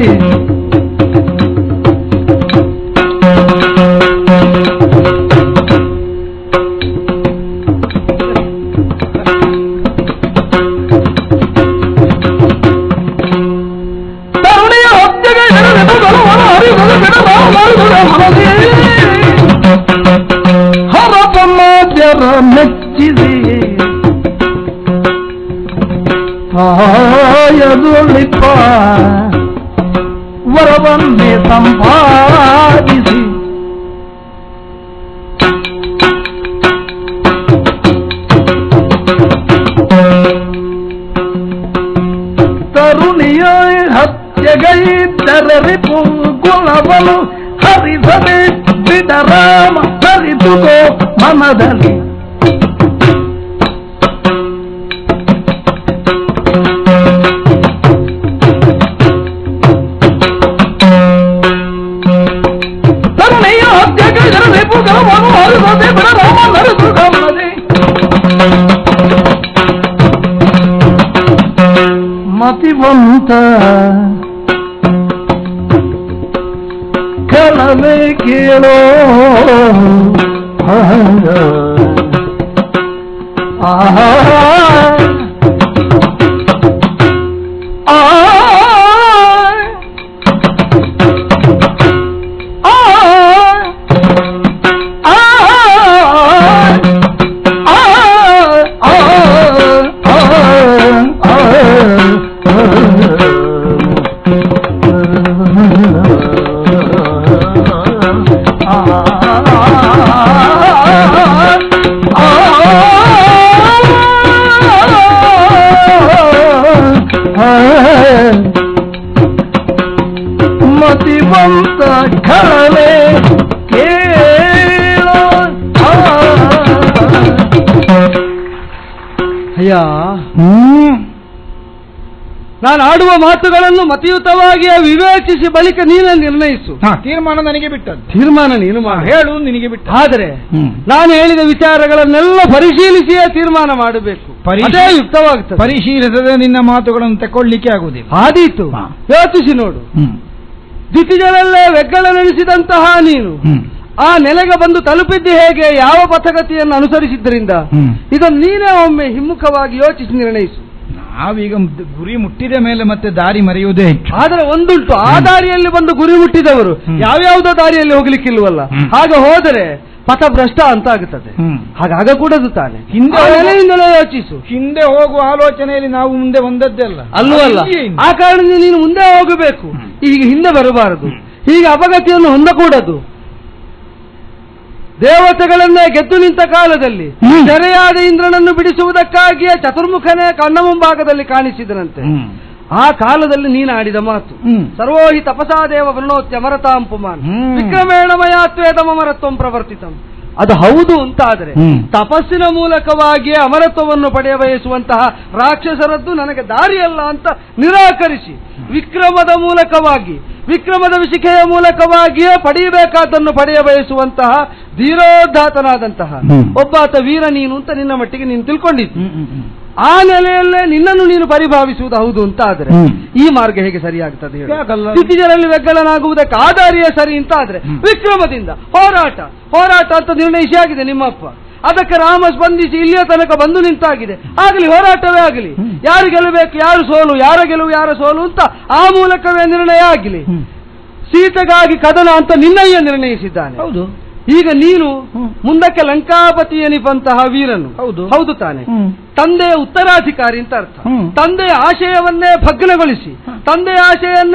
A: ಹರಪಮಾದ್ಯರ ಮೆಚ್ಚಿದೆ ಆಯದುಳಿಪ ವರವನ್ನೇ ಸಂಪಾದಿಸಿ ತರುಣಿಯ ಹತ್ಯೆಗೈದರಿಪು ಗುಣವನು ಹರಿಸದೆ ಬಿಡರಾಮ ಹರಿದುಕೋ ಮನದಲ್ಲಿ ತರುಣಿಯ ಹತ್ಯೆಗೈದರಿಪು ಗುಣವನು ಹರಿಸದೆ ಬಿಡರಾಮ ಹರಿದುಕೋ ಮನದಲ್ಲಿ ಮತಿವಂತ ಕಳವೆ ಕೇಳೋ ಮತಿವಂತ ಕಳಲೆ ಕೇಳೋ
C: ಅಯ್ಯ, ನಾನು ಆಡುವ ಮಾತುಗಳನ್ನು ಮತಯುತವಾಗಿ ವಿವೇಚಿಸಿ ಬಳಿಕ ನೀನೇ ನಿರ್ಣಯಿಸು.
A: ತೀರ್ಮಾನ ನನಗೆ ಬಿಟ್ಟದ್ದು.
C: ತೀರ್ಮಾನ ನೀನು
A: ಹೇಳು ನಿನಗೆ ಬಿಟ್ಟ.
C: ಆದರೆ ನಾನು ಹೇಳಿದ ವಿಚಾರಗಳನ್ನೆಲ್ಲ ಪರಿಶೀಲಿಸಿಯೇ ತೀರ್ಮಾನ ಮಾಡಬೇಕು. ಅದೇ ಯುಕ್ತವಾಗುತ್ತದೆ.
A: ಪರಿಶೀಲಿಸದೆ ನಿನ್ನ ಮಾತುಗಳನ್ನು ತಕೊಳ್ಳಿಕ್ಕೆ ಆಗುವುದಿಲ್ಲ.
C: ಆದೀತು, ಯೋಚಿಸಿ ನೋಡು. ದಿತಿಜರಲ್ಲೇ ನೆನೆಸಿದಂತಹ ನೀನು ಆ ನೆಲೆಗೆ ಬಂದು ತಲುಪಿದ್ದು ಹೇಗೆ, ಯಾವ ಪಥಗತಿಯನ್ನು ಅನುಸರಿಸಿದ್ದರಿಂದ, ಇದನ್ನು ನೀನೇ ಒಮ್ಮೆ ಹಿಮ್ಮುಖವಾಗಿ ಯೋಚಿಸಿ ನಿರ್ಣಯಿಸು.
A: ನಾವೀಗ ಗುರಿ ಮುಟ್ಟಿದ ಮೇಲೆ ಮತ್ತೆ ದಾರಿ ಮರೆಯುವುದೇ ಹೆಚ್ಚು.
C: ಆದರೆ ಒಂದುಂಟು, ಆ ದಾರಿಯಲ್ಲಿ ಬಂದು ಗುರಿ ಮುಟ್ಟಿದವರು ಯಾವ್ಯಾವುದೋ ದಾರಿಯಲ್ಲಿ ಹೋಗ್ಲಿಕ್ಕಿಲ್ವಲ್ಲ. ಹಾಗೆ ಹೋದರೆ ಪಥಭ್ರಷ್ಟ ಅಂತ ಆಗುತ್ತದೆ. ಹಾಗಾಗಕೂಡದು ತಾನೆ. ಹಿಂದೆಯಿಂದಲೇ ಯೋಚಿಸು.
A: ಹಿಂದೆ ಹೋಗುವ ಆಲೋಚನೆಯಲ್ಲಿ ನಾವು ಮುಂದೆ ಒಂದದ್ದೇ ಅಲ್ಲ.
C: ಅಲ್ಲವಲ್ಲ, ಆ ಕಾರಣದಿಂದ ನೀನು ಮುಂದೆ ಹೋಗಬೇಕು. ಈಗ ಹಿಂದೆ ಬರಬಾರದು. ಹೀಗೆ ಅಪಗತಿಯನ್ನು ಹೊಂದಕೂಡದು. ದೇವತೆಗಳನ್ನೇ ಗೆದ್ದು ನಿಂತ ಕಾಲದಲ್ಲಿ ಸೆರೆಯಾದ ಇಂದ್ರನನ್ನು ಬಿಡಿಸುವುದಕ್ಕಾಗಿಯೇ ಚತುರ್ಮುಖನೇ ಕಣ್ಣ ಮುಂಭಾಗದಲ್ಲಿ ಕಾಣಿಸಿದನಂತೆ. ಆ ಕಾಲದಲ್ಲಿ ನೀನು ಆಡಿದ ಮಾತು, ಸರ್ವೋಹಿ ತಪಸಾದೇವ ವೃಣೋತ್ಯ ಅಮರತಾಂ ಪುಮಾನ್ ವಿಕ್ರಮೇಣ ಮಯಾತ್ವೇದಮ ಅಮರತ್ವಂ ಪ್ರವರ್ತಿತಂ. ಅದು ಹೌದು ಅಂತಾದರೆ ತಪಸ್ಸಿನ ಮೂಲಕವಾಗಿಯೇ ಅಮರತ್ವವನ್ನು ಪಡೆಯ ಬಯಸುವಂತಹ ರಾಕ್ಷಸರದ್ದು ನನಗೆ ದಾರಿಯಲ್ಲ ಅಂತ ನಿರಾಕರಿಸಿ, ವಿಕ್ರಮದ ಮೂಲಕವಾಗಿ, ವಿಕ್ರಮದ ವಿಶಿಖೆಯ ಮೂಲಕವಾಗಿಯೇ ಪಡೆಯಬೇಕಾದನ್ನು ಪಡೆಯ ಬಯಸುವಂತಹ ಧೀರೋದ್ಧಾತನಾದಂತಹ ಒಬ್ಬಾತ ವೀರ ನೀನು ಅಂತ ನಿನ್ನ ಮಟ್ಟಿಗೆ ನೀನು ತಿಳ್ಕೊಂಡಿದ್ದು. ಆ ನೆಲೆಯಲ್ಲೇ ನಿನ್ನನ್ನು ನೀನು ಪರಿಭಾವಿಸುವುದು ಹೌದು ಅಂತ ಆದರೆ ಈ ಮಾರ್ಗ ಹೇಗೆ ಸರಿಯಾಗುತ್ತದೆ? ಸ್ಥಿತಿಜರಲ್ಲಿ ವ್ಯಗ್ಗಳನಾಗುವುದಕ್ಕೆ ಆಧಾರಿಯೇ ಸರಿ ಅಂತ ಆದ್ರೆ ವಿಕ್ರಮದಿಂದ ಹೋರಾಟ ಅಂತ ನಿರ್ಣಯಿಸಿ ಆಗಿದೆ ನಿಮ್ಮಪ್ಪ. ಅದಕ್ಕೆ ರಾಮ ಸ್ಪಂದಿಸಿ ಇಲ್ಲಿಯ ತನಕ ಬಂದು ನಿಂತಾಗಿದೆ. ಆಗಲಿ, ಹೋರಾಟವೇ ಆಗಲಿ. ಯಾರು ಗೆಲ್ಲಬೇಕು, ಯಾರು ಸೋಲು, ಯಾರ ಗೆಲುವು ಯಾರ ಸೋಲು ಅಂತ ಆ ಮೂಲಕವೇ ನಿರ್ಣಯ ಆಗಲಿ. ಸೀತೆಗಾಗಿ ಕದನ ಅಂತ ನಿನ್ನಯ್ಯ ನಿರ್ಣಯಿಸಿದ್ದಾನೆ.
A: ಹೌದು.
C: ಈಗ ನೀನು ಮುಂದಕ್ಕೆ ಲಂಕಾಪತಿ ಎನಿಪಂತಹ ವೀರನು. ಹೌದು ತಾನೆ. ತಂದೆಯ ಉತ್ತರಾಧಿಕಾರಿ ಅಂತ ಅರ್ಥ. ತಂದೆಯ ಆಶಯವನ್ನೇ ಭಗ್ನಗೊಳಿಸಿ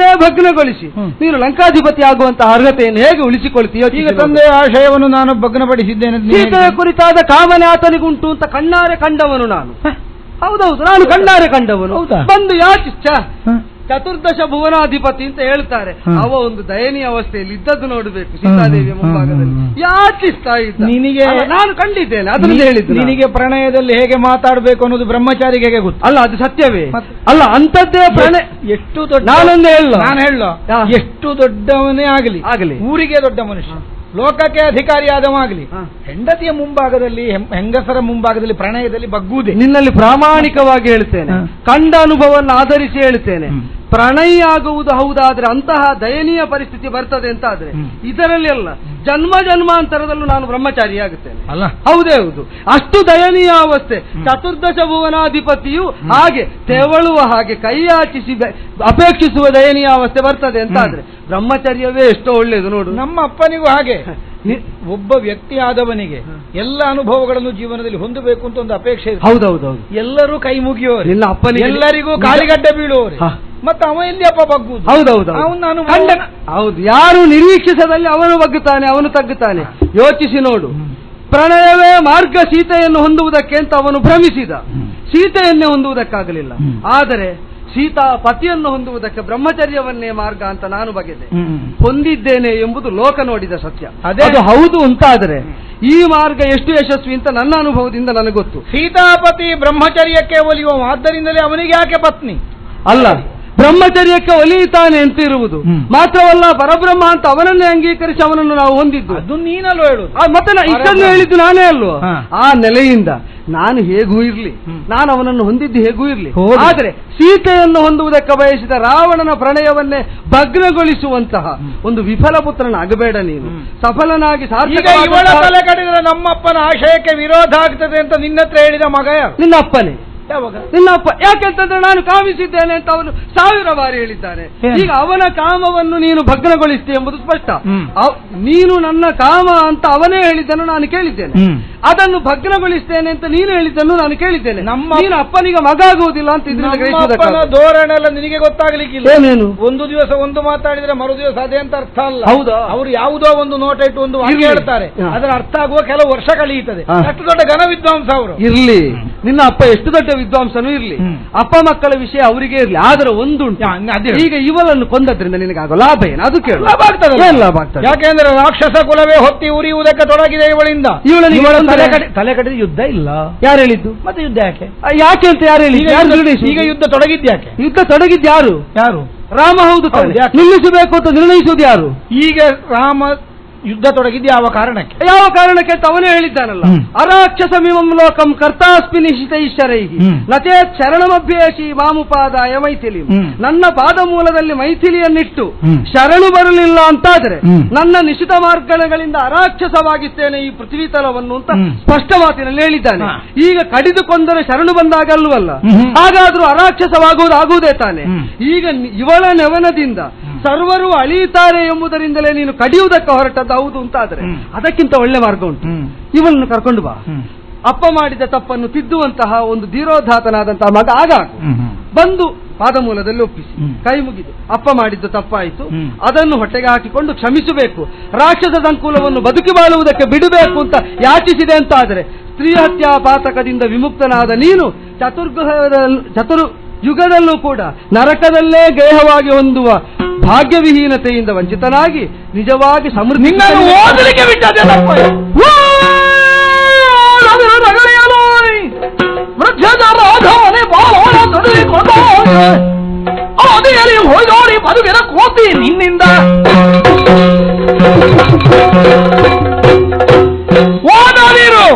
C: ನೀನು ಲಂಕಾಧಿಪತಿ ಆಗುವಂತಹ ಅರ್ಹತೆಯನ್ನು ಹೇಗೆ ಉಳಿಸಿಕೊಳ್ತೀಯೋ?
A: ಈಗ ತಂದೆಯ ಆಶಯವನ್ನು ನಾನು ಭಗ್ನಪಡಿಸಿದ್ದೇನೆ.
C: ಸೀತೆಯ ಕುರಿತಾದ ಕಾಮನೆ ಆತನಿಗುಂಟು ಅಂತ ಕಣ್ಣಾರೆ ಕಂಡವನು ನಾನು. ಹೌದೌದು, ನಾನು ಕಣ್ಣಾರೆ ಕಂಡವನು. ಬಂದು ಚತುರ್ದಶ ಭುವನಾಧಿಪತಿ ಅಂತ ಹೇಳ್ತಾರೆ. ಅವ ಒಂದು ದಯನೀಯ ಅವಸ್ಥೆಯಲ್ಲಿ ಇದ್ದದ್ದು ನೋಡಬೇಕು. ಸೀತಾದೇವಿಯ ಮುಂಭಾಗದಲ್ಲಿ ಯಾಚಿಸ್ತಾ ಇದ್ದ.
A: ನಿನಗೆ
C: ನಾನು ಕಂಡಿದ್ದೇನೆ, ಅದನ್ನು ಹೇಳಿದ್ದು.
A: ನಿನಗೆ ಪ್ರಣಯದಲ್ಲಿ ಹೇಗೆ ಮಾತಾಡಬೇಕು ಅನ್ನೋದು ಬ್ರಹ್ಮಚಾರಿಗೆ ಹೇಗೆ ಗೊತ್ತು?
C: ಅಲ್ಲ, ಅದು ಸತ್ಯವೇ ಅಲ್ಲ. ಅಂತದ್ದೇ ಪ್ರಣಯ ಎಷ್ಟು ದೊಡ್ಡ, ನಾನೊಂದೇ ನಾನು
A: ಎಷ್ಟು ದೊಡ್ಡವನೇ ಆಗಲಿ ಊರಿಗೆ ದೊಡ್ಡ ಮನುಷ್ಯ, ಲೋಕಕ್ಕೆ ಅಧಿಕಾರಿಯಾದವಾಗಲಿ, ಹೆಂಡತಿಯ ಮುಂಭಾಗದಲ್ಲಿ ಹೆಂಗಸರ ಮುಂಭಾಗದಲ್ಲಿ ಪ್ರಣಯದಲ್ಲಿ ಬಗ್ಗುವುದೇ.
C: ನಿನ್ನಲ್ಲಿ ಪ್ರಾಮಾಣಿಕವಾಗಿ ಹೇಳ್ತೇನೆ, ಕಂಡ ಅನುಭವವನ್ನು ಆಧರಿಸಿ ಹೇಳ್ತೇನೆ. ಪ್ರಣಯ ಆಗುವುದು ಹೌದಾದ್ರೆ ಅಂತಹ ದಯನೀಯ ಪರಿಸ್ಥಿತಿ ಬರ್ತದೆ ಅಂತ ಆದ್ರೆ ಇದರಲ್ಲಿ ಅಲ್ಲ, ಜನ್ಮ ಜನ್ಮಾಂತರದಲ್ಲೂ ನಾನು ಬ್ರಹ್ಮಚಾರಿಯಾಗುತ್ತೇನೆ.
A: ಅಲ್ಲ,
C: ಹೌದೇ ಹೌದು. ಅಷ್ಟು ದಯನೀಯ ಅವಸ್ಥೆ. ಚತುರ್ದಶ ಭುವನಾಧಿಪತಿಯು ಹಾಗೆ ತೆವಳುವ ಹಾಗೆ ಕೈಯಾಚಿಸಿ ಅಪೇಕ್ಷಿಸುವ ದಯನೀಯ ಅವಸ್ಥೆ ಬರ್ತದೆ ಅಂತ ಆದ್ರೆ ಬ್ರಹ್ಮಚರ್ಯವೇ ಎಷ್ಟೋ ಒಳ್ಳೆಯದು ನೋಡು.
A: ನಮ್ಮ ಅಪ್ಪನಿಗೂ ಹಾಗೆ. ಒಬ್ಬ ವ್ಯಕ್ತಿ ಆದವನಿಗೆ ಎಲ್ಲ ಅನುಭವಗಳನ್ನು ಜೀವನದಲ್ಲಿ ಹೊಂದಬೇಕು ಅಂತ ಒಂದು ಅಪೇಕ್ಷೆ.
C: ಹೌದೌದೌದು.
A: ಎಲ್ಲರೂ ಕೈ ಮುಗಿಯೋರು,
C: ನಿನ್ನ ಅಪ್ಪನಿಗೆ
A: ಎಲ್ಲರಿಗೂ ಕಾಲಿಗಡ್ಡೆ ಬೀಳುವವರು. ಮತ್ತೆ ಅವ ಎಲ್ಲಿ ಅಪ್ಪ ಬಗ್ಗುವುದು?
C: ಹೌದೌದು. ಹೌದು, ಯಾರು ನಿರೀಕ್ಷಿಸದಲ್ಲಿ ಅವನು ಬಗ್ಗುತ್ತಾನೆ, ಅವನು ತಗ್ಗುತ್ತಾನೆ. ಯೋಚಿಸಿ ನೋಡು. ಪ್ರಣಯವೇ ಮಾರ್ಗ ಸೀತೆಯನ್ನು ಹೊಂದುವುದಕ್ಕೆ ಅಂತ ಅವನು ಭ್ರಮಿಸಿದ, ಸೀತೆಯನ್ನೇ ಹೊಂದುವುದಕ್ಕಾಗಲಿಲ್ಲ. ಆದರೆ ಸೀತಾ ಪತಿಯನ್ನು ಹೊಂದುವುದಕ್ಕೆ ಬ್ರಹ್ಮಚರ್ಯವನ್ನೇ ಮಾರ್ಗ ಅಂತ ನಾನು ಬಗೆದೆ, ಹೊಂದಿದ್ದೇನೆ ಎಂಬುದು ಲೋಕ ನೋಡಿದ ಸತ್ಯ. ಅದು ಹೌದು ಅಂತಾದರೆ ಈ ಮಾರ್ಗ ಎಷ್ಟು ಯಶಸ್ವಿ ಅಂತ ನನ್ನ ಅನುಭವದಿಂದ ನನಗೆ ಗೊತ್ತು.
A: ಸೀತಾಪತಿ ಬ್ರಹ್ಮಚರ್ಯಕ್ಕೆ ಒಲಿಯುವ, ಆದ್ದರಿಂದಲೇ ಅವನಿಗೆ ಯಾಕೆ ಪತ್ನಿ
C: ಅಲ್ಲ, ಬ್ರಹ್ಮಚರ್ಯಕ್ಕೆ ಒಲಿಯುತ್ತಾನೆ ಅಂತ ಇರುವುದು ಮಾತ್ರವಲ್ಲ, ಪರಬ್ರಹ್ಮ ಅಂತ ಅವನನ್ನೇ ಅಂಗೀಕರಿಸಿ ಅವನನ್ನು ನಾವು ಹೊಂದಿದ್ದು.
A: ಅದು ನೀನಲ್ಲೂ ಹೇಳುದು,
C: ಮತ್ತೆ ಇದನ್ನು ಹೇಳಿದ್ದು ನಾನೇ ಅಲ್ವೋ. ಆ ನೆಲೆಯಿಂದ ನಾನು ಹೇಗೂ ಇರ್ಲಿ, ನಾನು ಅವನನ್ನು ಹೊಂದಿದ್ದು ಹೇಗೂ ಇರ್ಲಿ, ಆದರೆ ಸೀತೆಯನ್ನು ಹೊಂದುವುದಕ್ಕೆ ಬಯಸಿದ ರಾವಣನ ಪ್ರಣಯವನ್ನೇ ಭಗ್ನಗೊಳಿಸುವಂತಹ ಒಂದು ವಿಫಲ ಪುತ್ರನಾಗಬೇಡ ನೀನು. ಸಫಲನಾಗಿ
A: ತಲೆ ಕಡಿದರೆ ನಮ್ಮಪ್ಪನ ಆಶಯಕ್ಕೆ ವಿರೋಧ ಆಗ್ತದೆ ಅಂತ ನಿನ್ನತ್ರ ಹೇಳಿದ ಮಗ
C: ನಿನ್ನ ಅಪ್ಪನೇ. ನಿನ್ನ ಅಪ್ಪ. ಯಾಕೆಂತಂದ್ರೆ ನಾನು ಕಾಮಿಸಿದ್ದೇನೆ ಅಂತ ಅವನು 1000 ಬಾರಿ ಹೇಳಿದ್ದಾನೆ. ಈಗ ಅವನ ಕಾಮವನ್ನು ನೀನು ಭಗ್ನಗೊಳಿಸ್ತೀಯ ಎಂಬುದು ಸ್ಪಷ್ಟ. ನೀನು ನನ್ನ ಕಾಮ ಅಂತ ಅವನೇ ಹೇಳಿದ್ದನ್ನು ನಾನು ಕೇಳಿದ್ದೇನೆ, ಅದನ್ನು ಭಗ್ನಗೊಳಿಸ್ತೇನೆ ಅಂತ ನೀನು ಹೇಳಿದ್ದನ್ನು ನಾನು ಕೇಳಿದ್ದೇನೆ. ನೀನು ಅಪ್ಪನಿಗೆ ಮಗ ಆಗುವುದಿಲ್ಲ ಅಂತ ಇದರಿಂದ ಗ್ರಹಿಸುವುದಕ್ಕೆ
A: ಧೋರಣೆ ಎಲ್ಲ ನಿನಗೆ ಗೊತ್ತಾಗ್ಲಿಕ್ಕಿಲ್ಲ.
C: ಏನೇನು
A: ಒಂದು ದಿವಸ ಒಂದು ಮಾತಾಡಿದ್ರೆ ಮರು ದಿವಸ ಅದೇ ಅಂತ ಅರ್ಥ ಅಲ್ಲ.
C: ಹೌದಾ?
A: ಅವರು ಯಾವುದೋ ಒಂದು ನೋಟ ಇಟ್ಟು ಒಂದು ವಾಕ್ಯ ಹೇಳ್ತಾರೆ, ಅದರ ಅರ್ಥ ಆಗುವ ಕೆಲವು ವರ್ಷ ಕಳೆಯುತ್ತದೆ. ಅಷ್ಟು ದೊಡ್ಡ ಘನ ವಿದ್ವಾಂಸ ಅವರು
C: ಇರ್ಲಿ, ನಿನ್ನ ಅಪ್ಪ ಎಷ್ಟು ದೊಡ್ಡ ವಿದ್ವಾಂಸನೂ ಇರ್ಲಿ, ಅಪ್ಪ ಮಕ್ಕಳ ವಿಷಯ ಅವರಿಗೆ ಇರ್ಲಿ. ಆದರೆ ಒಂದುಂಟು, ಈಗ ಇವಳನ್ನು ಕೊಂದದ್ರಿಂದ ನಿನಗಾಗೋ ಲಾಭ ಏನು ಅದು ಕೇಳು. ಲಾಭ ಆಗ್ತದೆ.
A: ಯಾಕೆಂದ್ರೆ ರಾಕ್ಷಸ ಕುಲವೇ ಹೊತ್ತಿ ಉರಿಯುವುದಕ್ಕೆ ತೊಡಗಿದೆ ಇವಳಿಂದ. ತಲೆ ಕಡಿದ ಯುದ್ಧ ಇಲ್ಲ.
C: ಯಾರು ಹೇಳಿದ್ದು?
A: ಮತ್ತೆ ಯುದ್ಧ ಯಾಕೆ
C: ಯಾಕೆ ಅಂತ ಯಾರು ಹೇಳಿದ್ದು?
A: ಈಗ ಯುದ್ಧ ತೊಡಗಿದ್ಯಾಕೆ?
C: ಯುದ್ಧ ತೊಡಗಿದ್ದು ಯಾರು? ರಾಮ. ಹೌದು, ನಿಲ್ಲಿಸಬೇಕು ಅಂತ ನಿರ್ಣಯಿಸುವುದು ಯಾರು? ಈಗ
A: ರಾಮ ಯುದ್ಧ ತೊಡಗಿದ್ದು ಯಾವ ಕಾರಣಕ್ಕೆ?
C: ಯಾವ ಕಾರಣಕ್ಕೆ ಅಂತ ಅವನೇ ಹೇಳಿದ್ದಾನಲ್ಲ, ಅರಾಕ್ಷಸಮಿಮಂ ಲೋಕಂ ಕರ್ತಾಸ್ಮಿ ನಿಶ್ಚಿತೈಶ್ವರೈ ನಚೇ ಶರಣಮಭ್ಯೇಷಿ ಮಾಮುಪಾದಾಯ ಮೈಥಿಲಿ. ನನ್ನ ಪಾದ ಮೂಲದಲ್ಲಿ ಮೈಥಿಲಿಯನ್ನಿಟ್ಟು ಶರಣು ಬರಲಿಲ್ಲ ಅಂತಾದರೆ ನನ್ನ ನಿಶ್ಚಿತ ಮಾರ್ಗಗಳಿಂದ ಅರಾಕ್ಷಸವಾಗಿರ್ತೇನೆ ಈ ಪೃಥ್ವಿ ತಲವನ್ನು ಅಂತ ಸ್ಪಷ್ಟ ಮಾತಿನಲ್ಲಿ ಹೇಳಿದ್ದಾನೆ. ಈಗ ಕಡಿದುಕೊಂಡರೆ ಶರಣು ಬಂದಾಗಲ್ವಲ್ಲ, ಹಾಗಾದ್ರೂ ಅರಾಕ್ಷಸವಾಗುವುದಾಗುವುದೇ ತಾನೆ. ಈಗ ಇವಳ ನೆವನದಿಂದ ಸರ್ವರು ಅಳಿಯುತ್ತಾರೆ ಎಂಬುದರಿಂದಲೇ ನೀನು ಕಡಿಯುವುದಕ್ಕೆ ಹೊರಟದ್ದು ಹೌದು ಅಂತಾದ್ರೆ ಅದಕ್ಕಿಂತ ಒಳ್ಳೆ ಮಾರ್ಗ ಉಂಟು. ಇವಳನ್ನು ಕರ್ಕೊಂಡು ಬಾ. ಅಪ್ಪ ಮಾಡಿದ ತಪ್ಪನ್ನು ತಿದ್ದುವಂತಹ ಒಂದು ಧೀರೋಧಾತನಾದಂತಹ ಮಗ ಆಗ ಬಂದು ಪಾದಮೂಲದಲ್ಲಿ ಒಪ್ಪಿಸಿ ಕೈ ಮುಗಿದು ಅಪ್ಪ ಮಾಡಿದ್ದು ತಪ್ಪಾಯಿತು, ಅದನ್ನು ಹೊಟ್ಟೆಗೆ ಹಾಕಿಕೊಂಡು ಕ್ಷಮಿಸಬೇಕು, ರಾಕ್ಷಸ ಸಂಕುಲವನ್ನು ಬದುಕಿ ಬಾಳುವುದಕ್ಕೆ ಬಿಡಬೇಕು ಅಂತ ಯಾಚಿಸಿದೆ ಅಂತ ಆದರೆ ಸ್ತ್ರೀ ಹತ್ಯಾ ಪಾತಕದಿಂದ ವಿಮುಕ್ತನಾದ ನೀನು ಯುಗದಲ್ಲೂ ಕೂಡ ನರಕದಲ್ಲೇ ಗೇಹವಾಗಿ ಹೊಂದುವ ಭಾಗ್ಯವಿಹೀನತೆಯಿಂದ ವಂಚಿತನಾಗಿ ನಿಜವಾಗಿ ಸಮೃದ್ಧಿ
A: ಬದುಕಿನ ಕೋತಿ ನಿನ್ನಿಂದ ಓದೋದಿರು.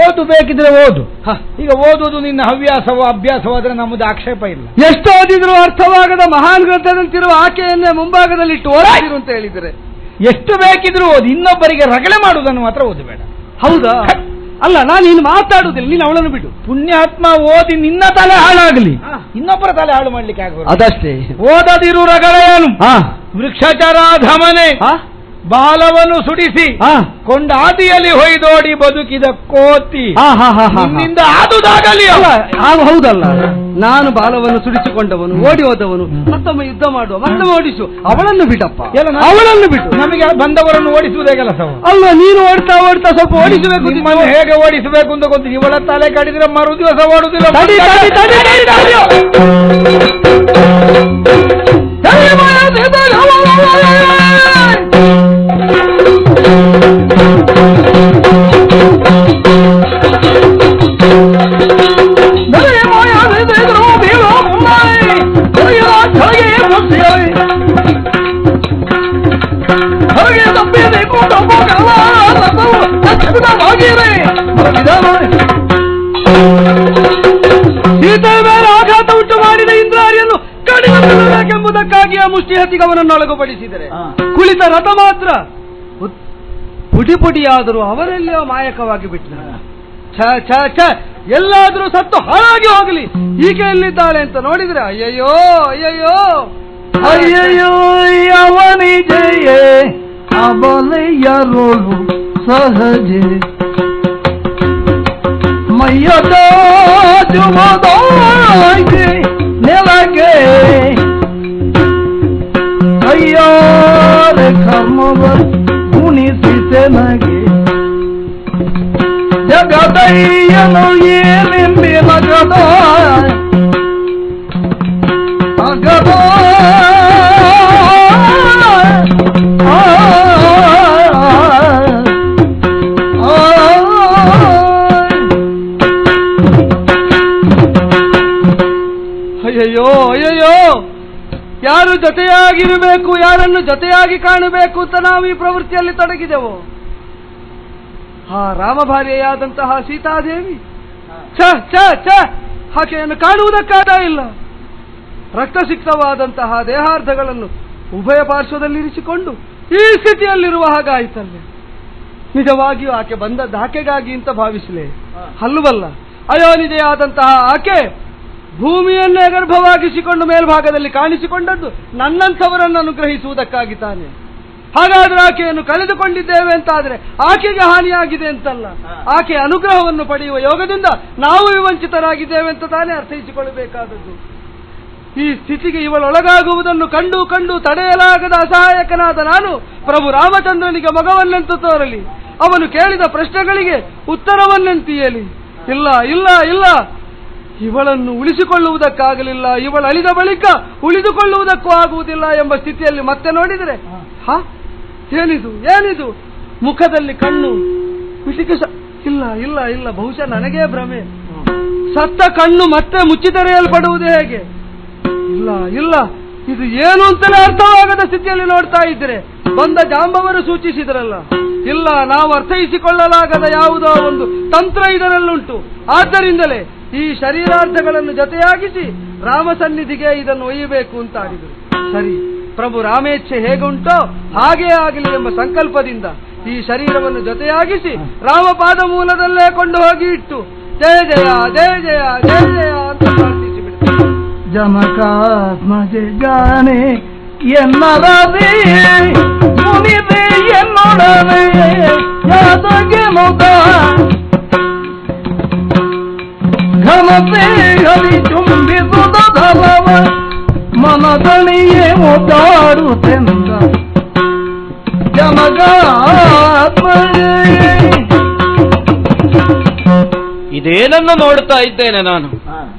A: ಓದು ಬೇಕಿದ್ರೆ ಓದು. ಈಗ ಓದುವುದು ನಿನ್ನ ಹವ್ಯಾಸವೋ ಅಭ್ಯಾಸವಾದ್ರೆ ನಮ್ಮದು ಆಕ್ಷೇಪ ಇಲ್ಲ.
C: ಎಷ್ಟು ಓದಿದ್ರು ಅರ್ಥವಾಗದ ಮಹಾನ್ ಗ್ರಂಥದಂತಿರುವ ಆಕೆಯನ್ನೇ ಮುಂಭಾಗದಲ್ಲಿಟ್ಟು ಓದಿರು ಅಂತ ಹೇಳಿದರೆ
A: ಎಷ್ಟು ಬೇಕಿದ್ರು ಓದಿ, ಇನ್ನೊಬ್ಬರಿಗೆ ರಗಳೆ ಮಾಡುವುದನ್ನು ಮಾತ್ರ ಓದಬೇಡ.
C: ಹೌದಾ? ಅಲ್ಲ, ನಾನು ಇನ್ನು ಮಾತಾಡುವುದಿಲ್ಲ, ನೀನು ಅವಳನ್ನು ಬಿಡು.
A: ಪುಣ್ಯಾತ್ಮ ಓದಿ ನಿನ್ನ ತಲೆ ಹಾಳಾಗಲಿ, ಇನ್ನೊಬ್ಬರ ತಲೆ ಹಾಳು ಮಾಡ್ಲಿಕ್ಕೆ ಆಗ
C: ಅದಷ್ಟೇ.
A: ಓದದಿರು ರಗಳೆಯನು ವೃಕ್ಷಚರಾಧಮನೆ ಬಾಲವನ್ನು ಸುಡಿಸಿ ಕೊಂಡಾದಿಯಲ್ಲಿ ಹೊಯ್ದೋಡಿ ಬದುಕಿದ ಕೋತಿ ನಿನ್ನಿಂದ ಆದುದಾಗಲಿ.
C: ಹೌದಲ್ಲ, ನಾನು ಬಾಲವನ್ನು ಸುಡಿಸಿಕೊಂಡವನು, ಓಡಿ ಹೋದವನು, ಮತ್ತೊಮ್ಮೆ ಯುದ್ಧ ಮಾಡುವ, ಮತ್ತೊಮ್ಮೆ ಓಡಿಸು. ಅವಳನ್ನು ಬಿಡಪ್ಪ, ಅವಳನ್ನು ಬಿಟ್ಟು
A: ನಮಗೆ ಬಂದವರನ್ನು ಓಡಿಸುವುದೇ ಕೆಲಸ
C: ಅಲ್ವಾ? ನೀನು ಓಡ್ತಾ ಓಡ್ತಾ ಸ್ವಲ್ಪ ಓಡಿಸಬೇಕು.
A: ನಿಮ್ಮನ್ನು ಹೇಗೆ ಓಡಿಸಬೇಕು ಅಂತ ಗೊತ್ತು. ಇವಳ ತಲೆ ಕಡಿದ್ರೆ ಮರು ದಿವಸ ಓಡುದಿಲ್ಲ.
C: ಸೀತೆಯ ಮೇಲೆ ಆಘಾತ ಉಂಟು ಮಾಡಿದ ಇಂದ್ರಾರಿಯನ್ನು ಕಡಿಮೆಂಬುದಕ್ಕಾಗಿ ಆ ಮುಷ್ಟಿ ಹತ್ತಿಗೆ ಅವನನ್ನು ಒಳಗುಪಡಿಸಿದರೆ ಕುಳಿತ ರಥ ಮಾತ್ರ ಪುಡಿ ಪುಡಿಯಾದರೂ ಅವರೆಲ್ಲೋ ಮಾಯಕವಾಗಿ ಬಿಟ್ಟರು. ಎಲ್ಲಾದರೂ ಸತ್ತು ಹಾಳಾಗಿ ಹೋಗಲಿ, ಈಕೆ ಎಲ್ಲಿದ್ದಾಳೆ ಅಂತ ನೋಡಿದ್ರೆ ಅಯ್ಯಯ್ಯೋ ಅಯ್ಯಯ್ಯೋ
A: ಅಯ್ಯಯ್ಯೋ ಅವನಿಜಯೇ ಅಬಲೆಯರೋಳು ಸಹಜೆ ಮೈಯದ ಜುಮದಾಗೆ ನೆಲಗೆ ಅಯ್ಯಾರೆ ಕರ್ಮವ ಉಣಿಸಿತೆ ನಗೆ ಜಗದಯ್ಯನು ಏನೆಂಬಿನ ಗದ ಅಗದ
C: ಅಯ್ಯಯ್ಯೋ ಅಯ್ಯಯ್ಯೋ, ಯಾರು ಜೊತೆಯಾಗಿರಬೇಕು, ಯಾರನ್ನು ಜೊತೆಯಾಗಿ ಕಾಣಬೇಕು ಅಂತ ನಾವು ಈ ಪ್ರವೃತ್ತಿಯಲ್ಲಿ ತೊಡಗಿದೆವು. ಆ ರಾಮಭಾರ್ಯೆಯಾದಂತಹ ಸೀತಾದೇವಿ ಆಕೆಯನ್ನು ಕಾಣುವುದಕ್ಕಾದ ಇಲ್ಲ. ರಕ್ತಸಿಕ್ತವಾದಂತಹ ದೇಹಾರ್ಧಗಳನ್ನು ಉಭಯ ಪಾರ್ಶ್ವದಲ್ಲಿರಿಸಿಕೊಂಡು ಈ ಸ್ಥಿತಿಯಲ್ಲಿರುವ ಹಾಗಾಯಿತಲ್ಲ. ನಿಜವಾಗಿಯೂ ಆಕೆ ಬಂದದ್ದು ಆಕೆಗಾಗಿ ಅಂತ ಭಾವಿಸಲೇ ಅಲ್ಲವಲ್ಲ. ಅಯೋನಿಜೆಯಾದಂತಹ ಆಕೆ ಭೂಮಿಯನ್ನೇ ಗರ್ಭವಾಗಿಸಿಕೊಂಡು ಮೇಲ್ಭಾಗದಲ್ಲಿ ಕಾಣಿಸಿಕೊಂಡದ್ದು ನನ್ನಂಥವರನ್ನು ಅನುಗ್ರಹಿಸುವುದಕ್ಕಾಗಿ ತಾನೆ. ಹಾಗಾದ್ರೆ ಆಕೆಯನ್ನು ಕಳೆದುಕೊಂಡಿದ್ದೇವೆ ಅಂತಾದ್ರೆ ಆಕೆಗೆ ಹಾನಿಯಾಗಿದೆ ಅಂತಲ್ಲ, ಆಕೆ ಅನುಗ್ರಹವನ್ನು ಪಡೆಯುವ ಯೋಗದಿಂದ ನಾವು ವಿವಂಚಿತರಾಗಿದ್ದೇವೆ ಅಂತ ತಾನೇ ಅರ್ಥೈಸಿಕೊಳ್ಳಬೇಕಾದದ್ದು. ಈ ಸ್ಥಿತಿಗೆ ಇವಳೊಳಗಾಗುವುದನ್ನು ಕಂಡು ಕಂಡು ತಡೆಯಲಾಗದ ಅಸಹಾಯಕನಾದ ನಾನು ಪ್ರಭು ರಾಮಚಂದ್ರನಿಗೆ ಮಗವನ್ನೆಂತು ತೋರಲಿ, ಅವನು ಕೇಳಿದ ಪ್ರಶ್ನೆಗಳಿಗೆ ಉತ್ತರವನ್ನೆಂತೀಯಲಿ. ಇಲ್ಲ ಇಲ್ಲ ಇಲ್ಲ, ಇವಳನ್ನು ಉಳಿಸಿಕೊಳ್ಳುವುದಕ್ಕಾಗಲಿಲ್ಲ, ಇವಳು ಅಳಿದ ಬಳಿಕ ಉಳಿದುಕೊಳ್ಳುವುದಕ್ಕೂ ಆಗುವುದಿಲ್ಲ ಎಂಬ ಸ್ಥಿತಿಯಲ್ಲಿ ಮತ್ತೆ ನೋಡಿದರೆ ಏನಿದು ಏನಿದು, ಮುಖದಲ್ಲಿ ಕಣ್ಣು ಇಲ್ಲ ಇಲ್ಲ ಇಲ್ಲ, ಬಹುಶಃ ನನಗೇ ಭ್ರಮೆ. ಸತ್ತ ಕಣ್ಣು ಮತ್ತೆ ಮುಚ್ಚಿ ತೆರೆಯಲ್ಪಡುವುದು ಹೇಗೆ? ಇಲ್ಲ ಇಲ್ಲ, ಇದು ಏನು ಅಂತಲೇ ಅರ್ಥವಾಗದ ಸ್ಥಿತಿಯಲ್ಲಿ ನೋಡ್ತಾ ಇದ್ರೆ ಬಂದ ಜಾಂಬವರು ಸೂಚಿಸಿದ್ರಲ್ಲ, ಇಲ್ಲ ನಾವು ಅರ್ಥೈಸಿಕೊಳ್ಳಲಾಗದ ಯಾವುದೋ ಒಂದು ತಂತ್ರ ಇದರಲ್ಲುಂಟು. ಆದ್ದರಿಂದಲೇ ಈ ಶರೀರಾರ್ಥಗಳನ್ನು ಜೊತೆಯಾಗಿಸಿ ರಾಮ ಸನ್ನಿಧಿಗೆ ಇದನ್ನು ಒಯ್ಯಬೇಕು ಅಂತಾಡಿದರು. ಸರಿ, ಪ್ರಭು ರಾಮೇಚ್ಛೆ ಹೇಗುಂಟೋ ಹಾಗೇ ಆಗಲಿ ಎಂಬ ಸಂಕಲ್ಪದಿಂದ ಈ ಶರೀರವನ್ನು ಜೊತೆಯಾಗಿಸಿ ರಾಮಪಾದ ಮೂಲದಲ್ಲೇ ಕೊಂಡು ಹೋಗಿ ಇಟ್ಟು ಜಯ ಜಯ ಜಯ ಜಯ ಜಯ ಜಯ ಅಂತ ಪ್ರಾರ್ಥಿಸಿಬಿಡ್ತಾರೆ.
A: ಜನಕಾತ್ಮಜ ಜಾನೆ ಎನ್ನರದೆ ಮುನಿದೆ ಎನ್ನೊಡನೆ ಯಾತಗೆ ಮುಗ ಘನತೆ ಹರಿ ಚುಂಬಿಸುದ ಧನವ ಮನದಣಿಯೇ ಮುದ್ದಾಡುತ್ತೆಂದ ಜನಕಾತ್ಮಜ.
B: ಇದೇನನ್ನು ನೋಡ್ತಾ ಇದ್ದೇನೆ ನಾನು.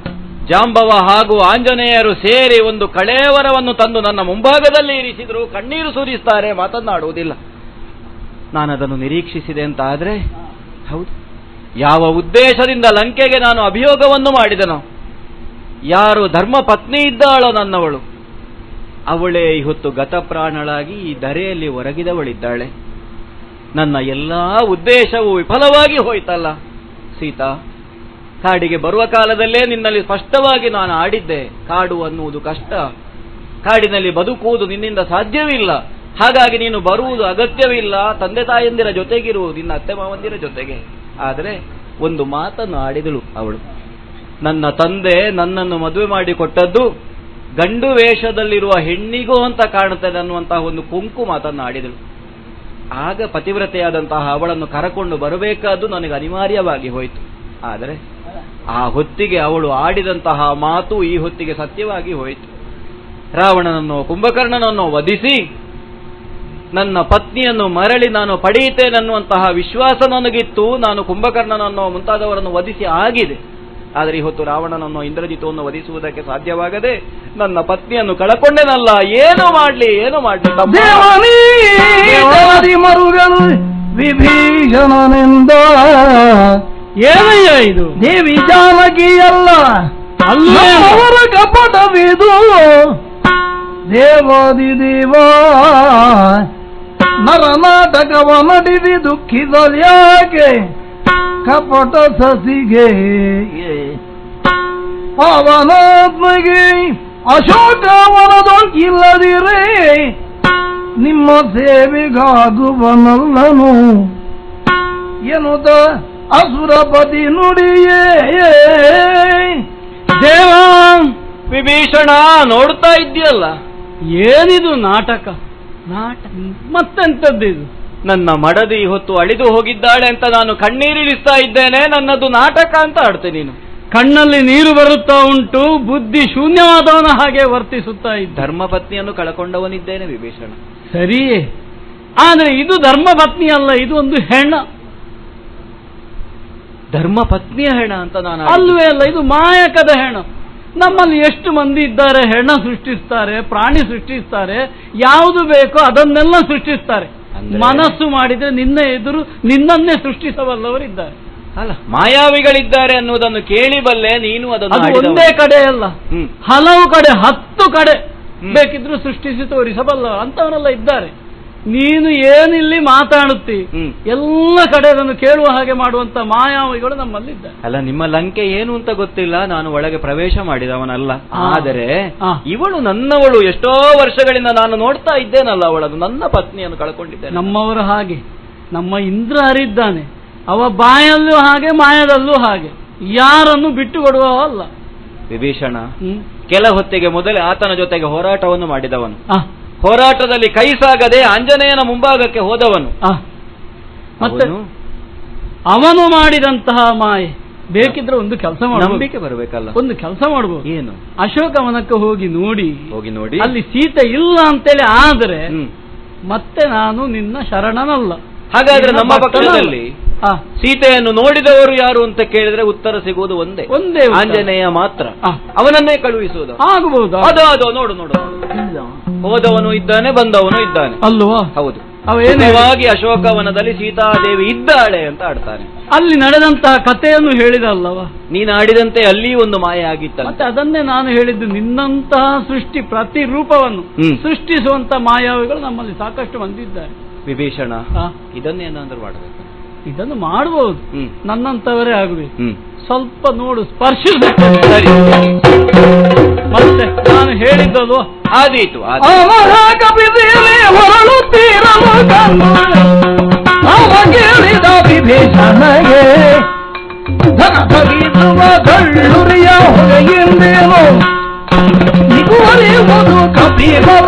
B: ಜಾಂಬವ ಹಾಗೂ ಆಂಜನೇಯರು ಸೇರಿ ಒಂದು ಕಳೇವರವನ್ನು ತಂದು ನನ್ನ ಮುಂಭಾಗದಲ್ಲಿ ಇರಿಸಿದ್ರು, ಕಣ್ಣೀರು ಸುರಿಸ್ತಾರೆ, ಮಾತನಾಡುವುದಿಲ್ಲ. ನಾನದನ್ನು ನಿರೀಕ್ಷಿಸಿದೆ ಅಂತ ಆದ್ರೆ ಹೌದು, ಯಾವ ಉದ್ದೇಶದಿಂದ ಲಂಕೆಗೆ ನಾನು ಅಭಿಯೋಗವನ್ನು ಮಾಡಿದನೋ, ಯಾರು ಧರ್ಮ ಪತ್ನಿ ಇದ್ದಾಳೋ ನನ್ನವಳು, ಅವಳೇ ಇವತ್ತು ಗತಪ್ರಾಣಳಾಗಿ ಈ ಧರೆಯಲ್ಲಿ ಹೊರಗಿದವಳಿದ್ದಾಳೆ. ನನ್ನ ಎಲ್ಲಾ ಉದ್ದೇಶವು ವಿಫಲವಾಗಿ ಹೋಯ್ತಲ್ಲ ಸೀತಾ. ಕಾಡಿಗೆ ಬರುವ ಕಾಲದಲ್ಲೇ ನಿನ್ನಲ್ಲಿ ಸ್ಪಷ್ಟವಾಗಿ ನಾನು ಆಡಿದ್ದೆ, ಕಾಡು ಅನ್ನುವುದು ಕಷ್ಟ, ಕಾಡಿನಲ್ಲಿ ಬದುಕುವುದು ನಿನ್ನಿಂದ ಸಾಧ್ಯವಿಲ್ಲ, ಹಾಗಾಗಿ ನೀನು ಬರುವುದು ಅಗತ್ಯವಿಲ್ಲ, ತಂದೆ ತಾಯಂದಿರ ಜೊತೆಗಿರುವುದು, ನಿನ್ನ ಅತ್ತೆ ಮಾವಂದಿರ ಜೊತೆಗೆ. ಆದರೆ ಒಂದು ಮಾತನ್ನು ಆಡಿದಳು ಅವಳು. ನನ್ನ ತಂದೆ ನನ್ನನ್ನು ಮದುವೆ ಮಾಡಿಕೊಟ್ಟದ್ದು ಗಂಡು ವೇಷದಲ್ಲಿರುವ ಹೆಣ್ಣಿಗೂ ಅಂತ ಕಾಣುತ್ತದೆ ಅನ್ನುವಂತಹ ಒಂದು ಕೊಂಕು ಮಾತನ್ನು ಆಡಿದಳು. ಆಗ ಪತಿವ್ರತೆಯಾದಂತಹ ಅವಳನ್ನು ಕರಕೊಂಡು ಬರಬೇಕಾದ್ದು ನನಗೆ ಅನಿವಾರ್ಯವಾಗಿ ಹೋಯಿತು. ಆದರೆ ಆ ಹೊತ್ತಿಗೆ ಅವಳು ಆಡಿದಂತಹ ಮಾತು ಈ ಹೊತ್ತಿಗೆ ಸತ್ಯವಾಗಿ ಹೋಯಿತು. ರಾವಣನನ್ನು ಕುಂಭಕರ್ಣನನ್ನು ವಧಿಸಿ ನನ್ನ ಪತ್ನಿಯನ್ನು ಮರಳಿ ನಾನು ಪಡೆಯುತ್ತೇನೆನ್ನುವಂತಹ ವಿಶ್ವಾಸ ನನಗಿತ್ತು. ನಾನು ಕುಂಭಕರ್ಣನನ್ನು ಮುಂತಾದವರನ್ನು ವಧಿಸಿ ಆಗಿದೆ. ಆದರೆ ಇವತ್ತು ರಾವಣನನ್ನು ಇಂದ್ರಜಿತವನ್ನು ವಧಿಸುವುದಕ್ಕೆ ಸಾಧ್ಯವಾಗದೆ ನನ್ನ ಪತ್ನಿಯನ್ನು ಕಳಕೊಂಡೆನಲ್ಲ. ಏನು ಮಾಡ್ಲಿ ಏನು ಮಾಡ್ಲಿ?
A: ಮರುಗಳು ವಿಭೀಷಣನೆಂದ
C: ಏನಯ್ಯ ಇದು?
A: ದೇವಿ ಜಾನಕಿಯಲ್ಲ ಅವರ ಕಪಟವಿದು. ದೇವಾದಿ ದೇವ ನರನಾಟಕವ ನಡಿದಿ ದುಃಖಿಸಲ್ಯಾಕೆ ಕಪಟ ಸಸಿಗೆ ಪವನಾತ್ಮಗೆ ಅಶೋಕವನದೊಂದಿಲ್ಲದಿರೇ ನಿಮ್ಮ ಸೇವೆಗಾಗುವನಲ್ಲನು ಎನ್ನುತ್ತ ಅಸುರಪತಿ ನುಡಿಯೇ.
B: ದೇವ ವಿಭೀಷಣ, ನೋಡ್ತಾ ಇದ್ದೀಯಲ್ಲ,
C: ಏನಿದು ನಾಟಕ? ಮತ್ತೆಂತದ್ದು ಇದು?
B: ನನ್ನ ಮಡದಿ ಹೊತ್ತು ಅಳಿದು ಹೋಗಿದ್ದಾಳೆ ಅಂತ ನಾನು ಕಣ್ಣೀರಿಳಿಸ್ತಾ ಇದ್ದೇನೆ, ನನ್ನದು ನಾಟಕ ಅಂತ ಆಡ್ತೆ ನೀನು.
C: ಕಣ್ಣಲ್ಲಿ ನೀರು ಬರುತ್ತಾ ಉಂಟು, ಬುದ್ಧಿ ಶೂನ್ಯವಾದವನ ಹಾಗೆ ವರ್ತಿಸುತ್ತಾ ಇದ್ದ.
B: ಧರ್ಮಪತ್ನಿಯನ್ನು ಕಳಕೊಂಡವನಿದ್ದೇನೆ ವಿಭೀಷಣ.
C: ಸರಿಯೇ, ಆದ್ರೆ ಇದು ಧರ್ಮಪತ್ನಿ ಅಲ್ಲ, ಇದು ಒಂದು ಹೆಣ.
B: ಧರ್ಮಪತ್ನಿಯ ಹೆಣ ಅಂತ ನಾನು
C: ಅಲ್ವೇ ಅಲ್ಲ, ಇದು ಮಾಯಕದ ಹೆಣ. ನಮ್ಮಲ್ಲಿ ಎಷ್ಟು ಮಂದಿ ಇದ್ದಾರೆ, ಹೆಣ ಸೃಷ್ಟಿಸ್ತಾರೆ, ಪ್ರಾಣಿ ಸೃಷ್ಟಿಸ್ತಾರೆ, ಯಾವುದು ಬೇಕೋ ಅದನ್ನೆಲ್ಲ ಸೃಷ್ಟಿಸ್ತಾರೆ. ಮನಸ್ಸು ಮಾಡಿದ್ರೆ ನಿನ್ನ ಎದುರು ನಿನ್ನನ್ನೇ ಸೃಷ್ಟಿಸಬಲ್ಲವರಿದ್ದಾರೆ.
B: ಅಲ್ಲ, ಮಾಯಾವಿಗಳಿದ್ದಾರೆ ಅನ್ನುವುದನ್ನು ಕೇಳಿಬಲ್ಲೆ, ನೀನು ಅದನ್ನು
C: ಒಂದೇ ಕಡೆ ಅಲ್ಲ, ಹಲವು ಕಡೆ, 10 ಕಡೆ ಬೇಕಿದ್ರು ಸೃಷ್ಟಿಸಿ ತೋರಿಸಬಲ್ಲ ಅಂತವರೆಲ್ಲ ಇದ್ದಾರೆ. ನೀನು ಏನಿಲ್ಲಿ ಮಾತಾಡುತ್ತಿ, ಎಲ್ಲ ಕಡೆ ಅದನ್ನು ಕೇಳುವ ಹಾಗೆ ಮಾಡುವಂತ ಮಾಯಾವಿಗಳು ನಮ್ಮಲ್ಲಿದ್ದಾರೆ.
B: ಅಲ್ಲ, ನಿಮ್ಮ ಲಂಕೆ ಏನು ಅಂತ ಗೊತ್ತಿಲ್ಲ, ನಾನು ಒಳಗೆ ಪ್ರವೇಶ ಮಾಡಿದವನಲ್ಲ. ಆದರೆ ಇವಳು ನನ್ನವಳು, ಎಷ್ಟೋ ವರ್ಷಗಳಿಂದ ನಾನು ನೋಡ್ತಾ ಇದ್ದೇನಲ್ಲ ಅವಳನ್ನು, ನನ್ನ ಪತ್ನಿಯನ್ನು ಕಳ್ಕೊಂಡಿದ್ದೇನೆ.
C: ನಮ್ಮವರು ಹಾಗೆ, ನಮ್ಮ ಇಂದ್ರ ಹರಿದ್ದಾನೆ, ಅವ ಬಾಯಲ್ಲೂ ಹಾಗೆ ಮಾಯದಲ್ಲೂ ಹಾಗೆ, ಯಾರನ್ನು ಬಿಟ್ಟು ಕೊಡುವವಲ್ಲ.
B: ವಿಭೀಷಣ ಕೆಲ ಹೊತ್ತಿಗೆ ಮೊದಲೇ ಆತನ ಜೊತೆಗೆ ಹೋರಾಟವನ್ನು ಮಾಡಿದವನು, ಹೋರಾಟದಲ್ಲಿ ಕೈ ಸಾಗದೆ ಆಂಜನೇಯನ ಮುಂಭಾಗಕ್ಕೆ ಹೋದವನು.
C: ಮತ್ತೆ ಅವನು ಮಾಡಿದಂತಹ ಮಾಯೆ ಬೇಕಿದ್ರೆ ಒಂದು ಕೆಲಸ ಮಾಡಿ,
B: ನಂಬಿಕೆ ಬರಬೇಕಲ್ಲ,
C: ಒಂದು ಕೆಲಸ ಮಾಡಬಹುದು.
B: ಏನು?
C: ಅಶೋಕವನಕ್ಕೆ ಹೋಗಿ ನೋಡಿ ಅಲ್ಲಿ ಸೀತೆ ಇಲ್ಲ ಅಂತೇಳಿ ಆದ್ರೆ ಮತ್ತೆ ನಾನು ನಿನ್ನ ಶರಣನಲ್ಲ.
B: ಹಾಗಾದ್ರೆ ನಮ್ಮ ಪಕ್ಷದಲ್ಲಿ ಸೀತೆಯನ್ನು ನೋಡಿದವರು ಯಾರು ಅಂತ ಕೇಳಿದ್ರೆ ಉತ್ತರ ಸಿಗುವುದು ಒಂದೇ, ಆಂಜನೇಯ ಮಾತ್ರ. ಅವನನ್ನೇ ಕಳುಹಿಸುವುದು
C: ಆಗಬಹುದು.
B: ಅದು ನೋಡು ನೋಡು, ಹೋದವನು ಇದ್ದಾನೆ, ಬಂದವನು ಇದ್ದಾನೆ
C: ಅಲ್ವಾ?
B: ಹೌದು. ಅವೇನವಾಗಿ ಅಶೋಕವನದಲ್ಲಿ ಸೀತಾದೇವಿ ಇದ್ದಾಳೆ ಅಂತ ಆಡ್ತಾನೆ.
C: ಅಲ್ಲಿ ನಡೆದಂತಹ ಕಥೆಯನ್ನು ಹೇಳಿದಲ್ಲವ,
B: ನೀನು ಆಡಿದಂತೆ ಅಲ್ಲಿ ಒಂದು ಮಾಯ ಆಗಿತ್ತ.
C: ಮತ್ತೆ ಅದನ್ನೇ ನಾನು ಹೇಳಿದ್ದು, ನಿನ್ನಂತಹ ಸೃಷ್ಟಿ ಪ್ರತಿರೂಪವನ್ನು ಸೃಷ್ಟಿಸುವಂತ ಮಾಯಾವಿಗಳು ನಮ್ಮಲ್ಲಿ ಸಾಕಷ್ಟು ಬಂದಿದ್ದಾರೆ.
B: ವಿಭೀಷಣ, ಇದನ್ನೇನಾದ್ರೂ ಮಾಡಬೇಕು.
C: ಇದನ್ನು ಮಾಡಬಹುದು, ನನ್ನಂತವರೇ ಆಗಬೇಕು. ಸ್ವಲ್ಪ ನೋಡು, ಸ್ಪರ್ಶಿಸ. ಮತ್ತೆ ನಾನು ಹೇಳಿದ್ದಲ್ವ,
B: ಆದೀತು.
A: ಕೇಳಿದ ವಿಭೀಷಣಗೆ ಧನ ಖರೀದುವ ಗಳ್ಳುರಿಯ ಹೊಗೆಯಿಂದೇನು ಇದುವರೆಯುವುದು ಕಪಿಗಳ.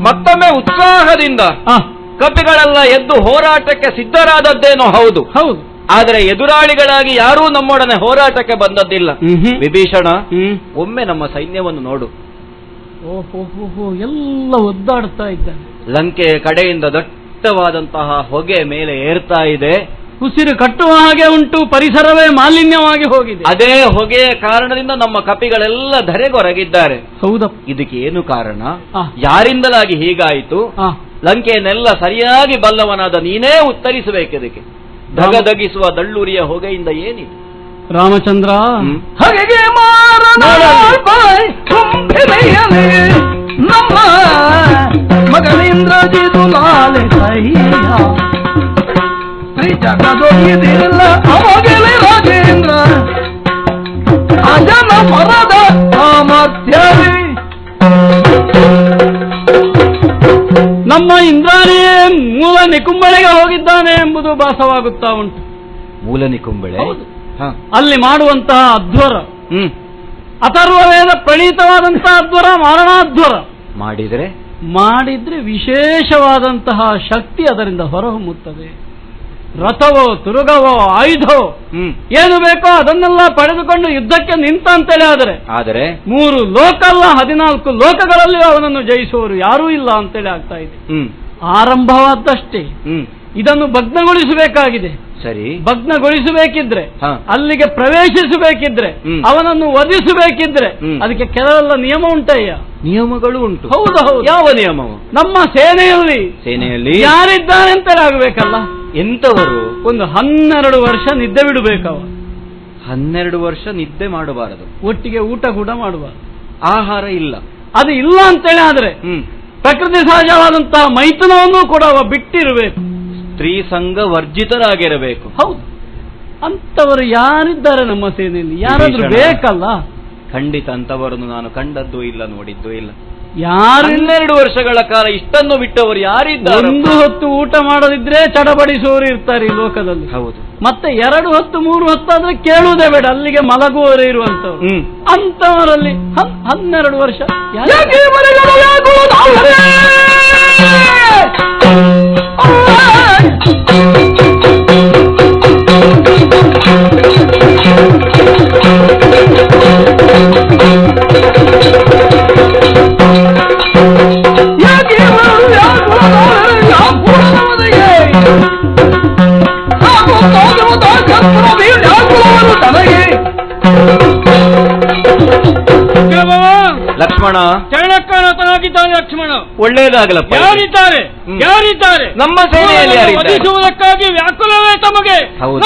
B: ಮತ್ತೊಮ್ಮೆ ಉತ್ಸಾಹದಿಂದ ಕಪಿಗಳೆಲ್ಲ ಎದ್ದು ಹೋರಾಟಕ್ಕೆ ಸಿದ್ಧರಾದದ್ದೇನೋ ಹೌದು, ಆದರೆ ಎದುರಾಳಿಗಳಾಗಿ ಯಾರೂ ನಮ್ಮೊಡನೆ ಹೋರಾಟಕ್ಕೆ ಬಂದದ್ದಿಲ್ಲ. ವಿಭೀಷಣ, ಒಮ್ಮೆ ನಮ್ಮ ಸೈನ್ಯವನ್ನು ನೋಡು.
C: ಓಹೋ, ಎಲ್ಲ ಒದ್ದಾಡ್ತಾ ಇದ್ದಾನೆ.
B: ಲಂಕೆಯ ಕಡೆಯಿಂದ ದಟ್ಟವಾದಂತಹ ಹೊಗೆ ಮೇಲೆ ಏರ್ತಾ ಇದೆ.
C: ಉಸಿರು ಕಟ್ಟುವ ಹಾಗೆ ಉಂಟು, ಪರಿಸರವೇ ಮಾಲಿನ್ಯವಾಗಿ ಹೋಗಿದೆ.
B: ಅದೇ ಹೊಗೆಯ ಕಾರಣದಿಂದ ನಮ್ಮ ಕಪಿಗಳೆಲ್ಲ ಧರೆಗೊರಗಿದ್ದಾರೆ.
C: ಹೌದಪ್ಪ,
B: ಇದಕ್ಕೆ ಏನು ಕಾರಣ? ಯಾರಿಂದಲಾಗಿ ಹೀಗಾಯಿತು? ಲಂಕೆಯನ್ನೆಲ್ಲ ಸರಿಯಾಗಿ ಬಲ್ಲವನಾದ ನೀನೇ ಉತ್ತರಿಸಬೇಕಿದಕ್ಕೆ. ಧಗಧಗಿಸುವ ದಳ್ಳುರಿಯ ಹೊಗೆಯಿಂದ ಏನಿದೆ?
C: ರಾಮಚಂದ್ರ,
A: ಹಾಗೆ ನಮ್ಮ ಮಗನಿಂದ್ರಜಿದು ಲಾಲೆ ಶ್ರೀ ಜಗದೊಯ್ದಿಲ್ಲ ಅವಾಗಲೇ ರಾಜೇಂದ್ರ ಅಜನ ಮರದ ಸಾಮರ್ಥ್ಯವೇ.
C: ನಮ್ಮ ಇಂದ್ರಾಣಿಯೇ ಮೂಲ ನಿಕುಂಬಳೆಗೆ ಹೋಗಿದ್ದಾನೆ ಎಂಬುದು ಭಾಸವಾಗುತ್ತಾ ಉಂಟು.
B: ಮೂಲ ನಿಕುಂಬಳೆ?
C: ಅಲ್ಲಿ ಮಾಡುವಂತಹ ಅಧ್ವರ, ಅಥರ್ವವೇದ ಪ್ರಣೀತವಾದಂತಹ ಅಧ್ವರ, ಮಾರಣಾಧ್ವರ ಮಾಡಿದ್ರೆ ವಿಶೇಷವಾದಂತಹ ಶಕ್ತಿ ಅದರಿಂದ ಹೊರಹೊಮ್ಮುತ್ತದೆ. ರಥವೋ, ತುರುಗವೋ, ಆಯುಧವೋ ಏನು ಬೇಕೋ ಅದನ್ನೆಲ್ಲ ಪಡೆದುಕೊಂಡು ಯುದ್ಧಕ್ಕೆ ನಿಂತ ಅಂತೇಳಿ ಆದರೆ 3 ಲೋಕ ಅಲ್ಲ 14 ಲೋಕಗಳಲ್ಲಿ ಅವನನ್ನು ಜಯಿಸುವವರು ಯಾರೂ ಇಲ್ಲ ಅಂತೇಳಿ ಆಗ್ತಾ ಇದೆ. ಆರಂಭವಾದಷ್ಟೇ. ಇದನ್ನು ಭಗ್ನಗೊಳಿಸಬೇಕಾಗಿದೆ.
B: ಸರಿ,
C: ಭಗ್ನಗೊಳಿಸಬೇಕಿದ್ರೆ, ಅಲ್ಲಿಗೆ ಪ್ರವೇಶಿಸಬೇಕಿದ್ರೆ, ಅವನನ್ನು ವಧಿಸಬೇಕಿದ್ರೆ ಅದಕ್ಕೆ ಕೆಲವೆಲ್ಲ ನಿಯಮ ಉಂಟಯ್ಯ.
B: ನಿಯಮಗಳು ಉಂಟು?
C: ಹೌದು.
B: ಯಾವ ನಿಯಮವು?
C: ನಮ್ಮ ಸೇನೆಯಲ್ಲಿ ಯಾರಿದ್ದಾರೆ ಅಂತೇಳಿ ಆಗಬೇಕಲ್ಲ.
B: ಎಂತವರು?
C: ಒಂದು 12 ವರ್ಷ ನಿದ್ದೆ ಬಿಡಬೇಕವ.
B: 12 ವರ್ಷ ನಿದ್ದೆ ಮಾಡಬಾರದು.
C: ಒಟ್ಟಿಗೆ ಊಟ ಕೂಡ ಮಾಡಬಾರದು.
B: ಆಹಾರ ಇಲ್ಲ.
C: ಅದು ಇಲ್ಲ ಅಂತೇಳಿ ಆದ್ರೆ ಪ್ರಕೃತಿ ಸಹಜವಾದಂತಹ ಮೈಥುನವನ್ನು ಕೂಡ ಅವ ಬಿಟ್ಟಿರಬೇಕು.
B: ಸ್ತ್ರೀ ಸಂಘ ವರ್ಜಿತರಾಗಿರಬೇಕು.
C: ಹೌದು, ಅಂತವರು ಯಾರಿದ್ದಾರೆ ನಮ್ಮ ಸೇನೆಯಲ್ಲಿ? ಯಾರಾದ್ರೂ ಬೇಕಲ್ಲ.
B: ಖಂಡಿತ ಅಂತವರನ್ನು ನಾನು ಕಂಡದ್ದು ಇಲ್ಲ, ನೋಡಿದ್ದು ಇಲ್ಲ.
C: ಯಾರು
B: 12 ವರ್ಷಗಳ ಕಾಲ ಇಷ್ಟನ್ನು ಬಿಟ್ಟವರು ಯಾರಿದ್ದಾರೆ?
C: ಒಂದು ಹೊತ್ತು ಊಟ ಮಾಡೋದಿದ್ರೆ ಚಡಬಡಿಸುವವರು ಇರ್ತಾರೆ ಈ ಲೋಕದಲ್ಲಿ.
B: ಹೌದು.
C: ಮತ್ತೆ 2 ಹೊತ್ತು 3 ಹೊತ್ತು ಆದ್ರೆ ಕೇಳುವುದೇ ಬೇಡ, ಅಲ್ಲಿಗೆ ಮಲಗುವವರೇ ಇರುವಂತವ್ರು. ಅಂತವರಲ್ಲಿ 12 ವರ್ಷ
B: ಲಕ್ಷ್ಮಣ
C: ಚರಣಕ್ಕನಾಗಿದ್ದಾನೆ. ಲಕ್ಷ್ಮಣ
B: ಒಳ್ಳೇದಾಗಲಪ್ಪ.
C: ಯಾರಿದ್ದಾರೆ? ಯಾರಿದ್ದಾರೆ
B: ನಮ್ಮ ಸೇನೆಯಲ್ಲಿ?
C: ವಧಿಸುವುದಕ್ಕಾಗಿ ವ್ಯಾಕುಲವೇ ತಮಗೆ.
B: ಹೌದು.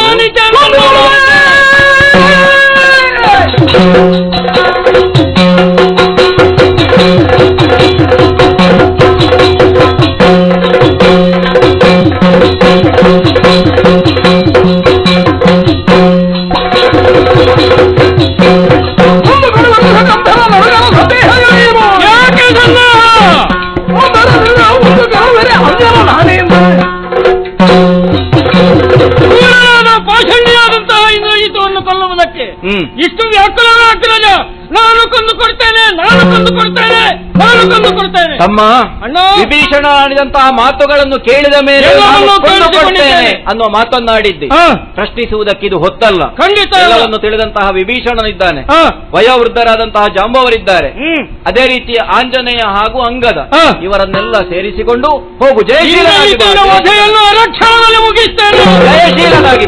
C: ಪಾಷಂಡಿಯಾದಂತಹ ಇಂದ್ರಜಿತವನ್ನು ಕೊಲ್ಲುವುದಕ್ಕೆ ಇಷ್ಟು ವ್ಯಾಕುಲವಾಗ್ತಿರಲ್ಲ. ನಾನು ಕೊಂದು ಕೊಡ್ತೇನೆ, ನಾನು ಕೊಂದು ಕೊಡ್ತೇನೆ, ನಾನು ಕೊಂದು ಕೊಡ್ತೇನೆ.
B: ತಮ್ಮ ವಿಭೀಷಣ ಆಡಿದಂತಹ ಮಾತುಗಳನ್ನು ಕೇಳಿದ ಮೇಲೆ ಅನ್ನುವ ಮಾತನ್ನಾಡಿದ್ದೆ. ಪ್ರಶ್ನಿಸುವುದಕ್ಕೆ ಇದು ಹೊತ್ತಲ್ಲ.
C: ಖಂಡಿತ
B: ಎಲ್ಲವನ್ನು ತಿಳಿದಂತಹ ವಿಭೀಷಣನಿದ್ದಾನೆ, ವಯೋವೃದ್ಧರಾದಂತಹ ಜಾಂಬವರಿದ್ದಾರೆ, ಅದೇ ರೀತಿಯ ಆಂಜನೇಯ ಹಾಗೂ ಅಂಗದ, ಇವರನ್ನೆಲ್ಲ ಸೇರಿಸಿಕೊಂಡು ಹೋಗು. ಜಯಶೀಲನಾಗಿ
C: ಮುಗಿಸ್ತೇನೆ.
B: ಜಯಶೀಲನಾಗಿ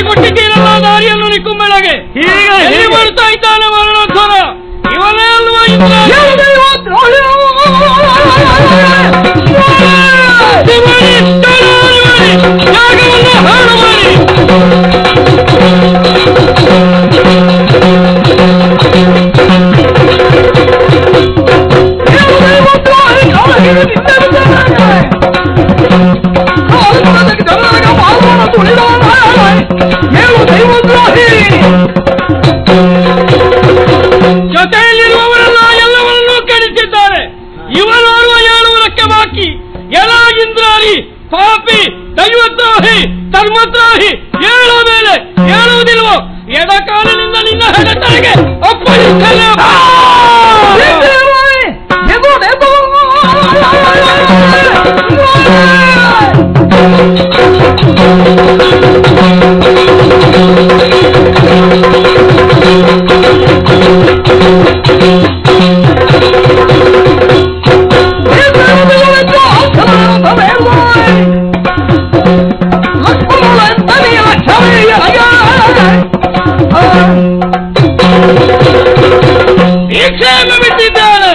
C: ಕೊಟ್ಟಿದ್ದೀರಲ್ಲ ದಾರಿಯನ್ನು ನಿಕ್ಕುಂಬೆಳಗೆ. ಹೀಗೆ ಬರ್ತಾ ಇದ್ದಾನೆ ಮರಣೋತ್ಸವ. ಇವನೇ ಅಲ್ವಾ ಜಾಗವನ್ನು ಹಾಳು ಮಾಡಿ ಜೊತೆಯಲ್ಲಿರುವವರೆಲ್ಲ ಎಲ್ಲವನ್ನೂ ಕೆಡಿಸಿದ್ದಾರೆ. ಇವನೋರ್ವ ಹೇಳುವುದಕ್ಕೆ ಬಾಕಿ. ಎಲ್ಲ ಇಂದ್ರಾರಿ, ಪಾಪಿ, ದೈವದ್ರೋಹಿ, ಧರ್ಮದ್ರೋಹಿ, ಹೇಳುವ ಮೇಲೆ ಹೇಳುವುದಿಲ್ವೋ ಎಡಕಾಲಿನಿಂದ ನಿನ್ನ ಹೆಡತಲೆಗೆ ಅಪ್ಪಳಿಸ್ತೇನೆ. ಬಿಟ್ಟಿದ್ದಾನೆ.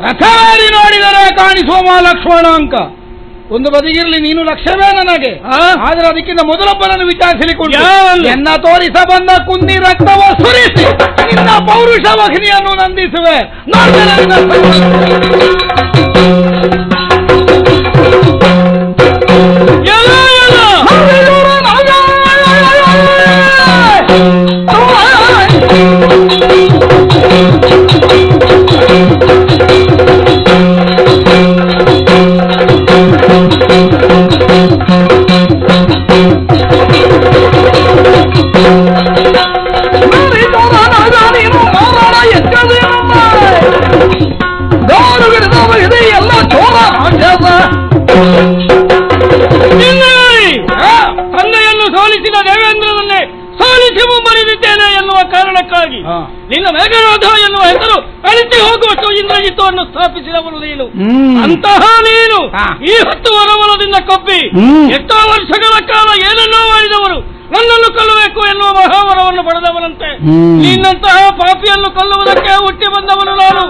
C: ರಥವೇರಿ ನೋಡಿದರೆ ಕಾಣಿಸುವ ಲಕ್ಷ್ಮಣ ಅಂಕ ಒಂದು ಬದಿಗಿರಲಿ. ನೀನು ಲಕ್ಷ್ಯವೇ ನನಗೆ, ಆದ್ರೆ ಅದಕ್ಕಿಂತ ಮೊದಲೊಬ್ಬನನ್ನು ವಿಚಾರಿಸಲಿಕೊಂಡು ಎನ್ನ ತೋರಿಸ ಬಂದ ಕುಂದಿ ರಕ್ತವ ಸುರಿಸಿ ನಿನ್ನ ಪೌರುಷ ಅಗ್ನಿಯನ್ನು ನಂದಿಸುವೆ. ತಂದೆಯನ್ನು ಸೋಲಿಸಿದ ದೇವೇಂದ್ರನನ್ನೇ ಸೋಲಿಸಿ ಮುಂಬರಿದಿದ್ದೇನೆ ಎನ್ನುವ ಕಾರಣಕ್ಕಾಗಿ ನಿನ್ನ ಮೇಘನಾಥ ಎನ್ನುವ ಹೆಸರು ಅಳಿಸಿ ಹೋಗುವಷ್ಟು ಇಂದ್ರಜಿತವನ್ನು ಸ್ಥಾಪಿಸಿದವನು ನೀನು. ಅಂತಹ ನೀನು ಈ 10 ವರವಲದಿಂದ ಕಪ್ಪಿ ಎಷ್ಟೋ ವರ್ಷಗಳ ಕಾಲ ಏನನ್ನೋ ಮಾಡಿದವರು ನನ್ನನ್ನು ಕೊಲ್ಲಬೇಕು ಎನ್ನುವ ಮಹಾವರವನ್ನು ಪಡೆದವನಂತೆ ನಿನ್ನಂತಹ ಪಾಪಿಯನ್ನು ಕೊಲ್ಲುವುದಕ್ಕೆ ಹುಟ್ಟಿ ಬಂದವನು ನಾನು.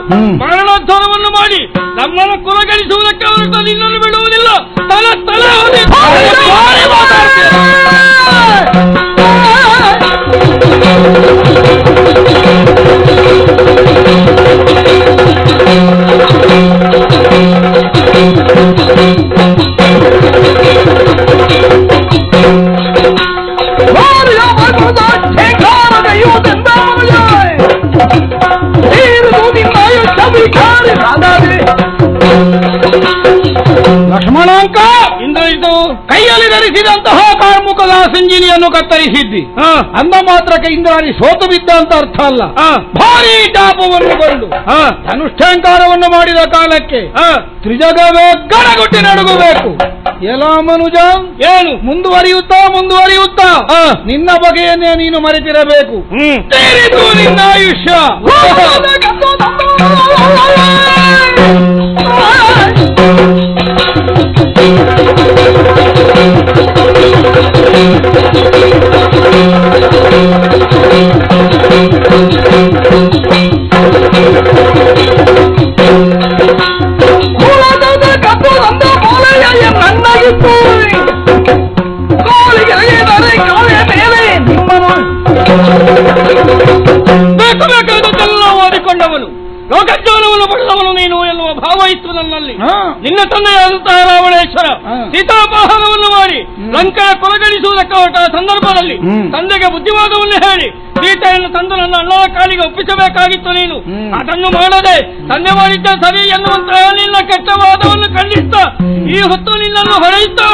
C: ಮರಣೋದ್ಧಾರವನ್ನು ಮಾಡಿ ನಮ್ಮನ್ನು ಕುಲಗಳಿಸುವುದಕ್ಕೆ ಹೊರತು ನಿನ್ನನ್ನು ಬಿಡುವುದಿಲ್ಲ. ತಲೆ ತಲೆ
A: ಲಕ್ಷ್ಮಣಾಂಕ ಇಂದ್ರಜಿತು ಕೈಯಲ್ಲಿ ಧರಿಸಿದಂತಹ ಕಾರ್ಮುಕದ ಸಂಜೀನಿಯನ್ನು ಕತ್ತರಿಸಿದ್ದಿ. ಅಂದ ಮಾತ್ರಕ್ಕೆ ಇಂದ್ರಾಣಿ ಸೋತು ಬಿದ್ದ ಅಂತ ಅರ್ಥ ಅಲ್ಲ. ಭಾರೀ ತಾಪವನ್ನು ಕೊಂಡು ಅನುಷ್ಠಾಂಕಾರವನ್ನು ಮಾಡಿದ ಕಾಲಕ್ಕೆ ತ್ರಿಜಗವೇ ಗಡಗುಟ್ಟಿ ನಡುಗಬೇಕು. ಎಲ್ಲ ಮನುಜ ಏನು ಮುಂದುವರಿಯುತ್ತಾ ನಿನ್ನ ಬಗೆಯನ್ನೇ ನೀನು ಮರೆತಿರಬೇಕು. ನಿನ್ನ ಆಯುಷ್ಯ
B: ಬೇಕಾದದ್ದೆಲ್ಲ ಓದಿಕೊಂಡವನು ಲೋಕಜ್ಞಾನವನ್ನು ಪಡೆದವನು ನೀನು ಎನ್ನುವ ಭಾವ ಇತ್ತು ನನ್ನಲ್ಲಿ. ನಿನ್ನ ತಂದೆಯಾದಂತಹ ರಾವಣೇಶ್ವರ ಸೀತಾಪಹರಣವನ್ನು ಮಾಡಿ ಲಂಕೆಯ ಕೊಲಗಡಿಸುವುದಕ್ಕೆ ಹೊರಟ ಸಂದರ್ಭದಲ್ಲಿ ತಂದೆಗೆ ಬುದ್ಧಿವಾದವನ್ನು ಹೇಳಿ ಸೀತೆಯನ್ನು ತಂದು ನನ್ನ ಅಣ್ಣನ ಕಾಲಿಗೆ ಒಪ್ಪಿಸಬೇಕಾಗಿತ್ತು. ನೀನು ಅದನ್ನು ಮಾಡದೆ ತಂದೆ ಮಾಡಿದ್ದ ಸರಿ ಎನ್ನುವಂತಹ ನಿನ್ನ ಕೆಟ್ಟ ವಾದವನ್ನು ಖಂಡಿಸ್ತಾ ಈ ಹೊತ್ತು ನಿನ್ನನ್ನು ಹೊಡೆಯುತ್ತಾ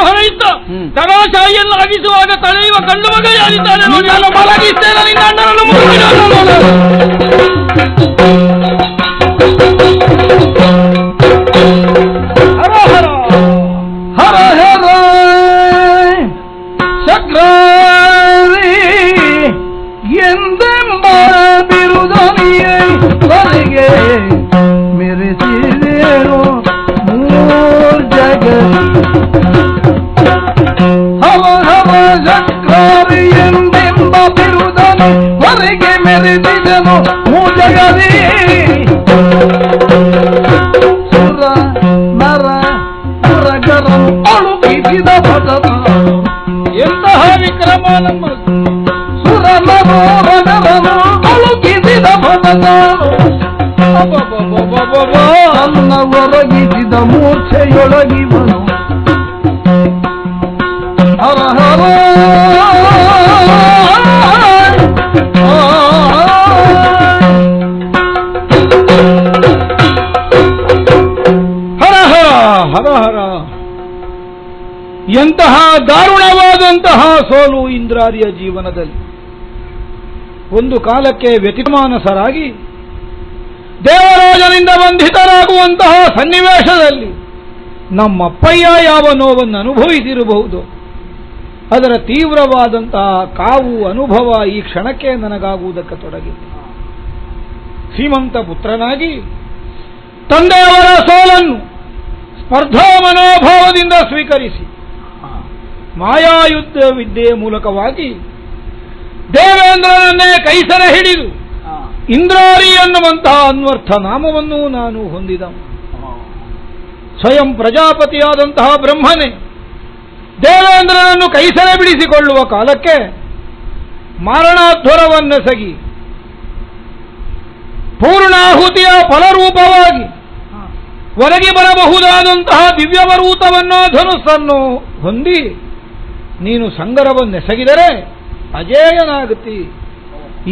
B: ತರಾಶಾಹಿಯನ್ನು ಆಗಿಸುವಾಗ ತಡೆಯುವ ಗಂಡು ಮಗ ಯಾರಿದ್ದಾನೆ ಮಲಗಿಸ್ತೇನೆ ನಿನ್ನ ಅಣ್ಣನನ್ನು ಹರ ಹರ ಹರ ಹರ ಶಕ್ರಾರಿ ಎಂದೆಂಬ ಬಿರುದನಿಯೇ ಹೊರಗೆ ಮೆರೆಸಿದೇನು ಜಗ ಹವ ಹವ ಶಕ್ರಾರಿ ಎಂದೆಂಬ ಬಿರುದನಿ ಹೊರಗೆ ಮೆರೆಸಿದನು ಜಗದಿ ಸುರ ನರ ಪುರಗರ ಅಳುಕಿಸಿದ ಭಟದ ಎಂತಹ ವಿಕ್ರಮ ನಮ್ಮ ಸುರ ನರಗರನು ಅಳುಕಿಸಿದ ಭಟದ ಅನ್ನ ಒರಗಿಸಿದ ಮೂರ್ಛೆಯೊಳಗಿವನು ಹರ ಹರ ಹರ ಹರ. ಎಂತಹ ದಾರುಣವಾದಂತಹ ಸೋಲು ಇಂದ್ರಾರಿಯ ಜೀವನದಲ್ಲಿ. ಒಂದು ಕಾಲಕ್ಕೆ ವ್ಯತಿಮಾನಸರಾಗಿ ದೇವರಾಜನಿಂದ ಬಂಧಿತರಾಗುವಂತಹ ಸನ್ನಿವೇಶದಲ್ಲಿ ನಮ್ಮಪ್ಪಯ್ಯ ಯಾವ ನೋವನ್ನು ಅನುಭವಿಸಿರಬಹುದು. ಅದರ ತೀವ್ರವಾದಂತಹ ಕಾವು ಅನುಭವ ಈ ಕ್ಷಣಕ್ಕೆ ನನಗಾಗುವುದಕ್ಕೆ ತೊಡಗಿದೆ. ಶ್ರೀಮಂತ ಪುತ್ರನಾಗಿ ತಂದೆಯವರ ಸೋಲನ್ನು ಸ್ಪರ್ಧಾ ಮನೋಭಾವದಿಂದ ಸ್ವೀಕರಿಸಿ ಮಾಯಾಯುದ್ಧ ವಿದ್ಯೆಯ ಮೂಲಕವಾಗಿ ದೇವೇಂದ್ರನನ್ನೇ ಕೈಸರ ಹಿಡಿದು ಇಂದ್ರಾರಿ ಎನ್ನುವಂತಹ ಅನ್ವರ್ಥ ನಾಮವನ್ನು ನಾನು ಹೊಂದಿದ ಸ್ವಯಂ ಪ್ರಜಾಪತಿಯಾದಂತಹ ಬ್ರಹ್ಮನೇ ದೇವೇಂದ್ರನನ್ನು ಕೈಸರೆ ಬಿಡಿಸಿಕೊಳ್ಳುವ ಕಾಲಕ್ಕೆ ಮಾರಣಾಧ್ವರವನ್ನೆಸಗಿ ಪೂರ್ಣಾಹುತಿಯ ಫಲರೂಪವಾಗಿ ಒರಗಿ ಬರಬಹುದಾದಂತಹ ದಿವ್ಯವರೂತವನ್ನೋ ಧನುಸ್ಸನ್ನು ಹೊಂದಿ ನೀನು ಸಂಗರವನ್ನೆಸಗಿದರೆ ಅಜೇಯನಾಗುತ್ತಿ.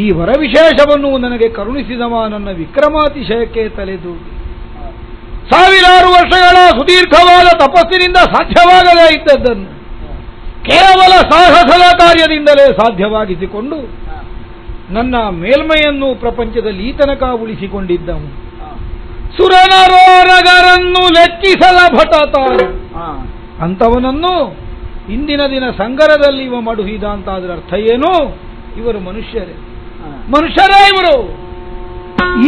B: ಈ ವರವಿಶೇಷವನ್ನು ನನಗೆ ಕರುಣಿಸಿದವ ನನ್ನ ವಿಕ್ರಮಾತಿಶಯಕ್ಕೆ ತಲೆದು ಸಾವಿರಾರು ವರ್ಷಗಳ ಸುದೀರ್ಘವಾದ ತಪಸ್ಸಿನಿಂದ ಸಾಧ್ಯವಾಗದೇ ಇದ್ದದ್ದನ್ನು ಕೇವಲ ಸಾಹಸದ ಕಾರ್ಯದಿಂದಲೇ ಸಾಧ್ಯವಾಗಿಸಿಕೊಂಡು ನನ್ನ ಮೇಲ್ಮೆಯನ್ನು ಪ್ರಪಂಚದಲ್ಲಿ ಈ ತನಕ ಉಳಿಸಿಕೊಂಡಿದ್ದವು. ಸುರನರೋರಗರನ್ನು ಲೆಕ್ಕಿಸದ ಭಟತ ಅಂತವನನ್ನು ಇಂದಿನ ದಿನ ಸಂಗರದಲ್ಲಿ ಇವ ಮಡುಹಿದ ಅಂತ ಅದರ ಅರ್ಥ ಏನು? ಇವರು ಮನುಷ್ಯರೇ ಇವರು.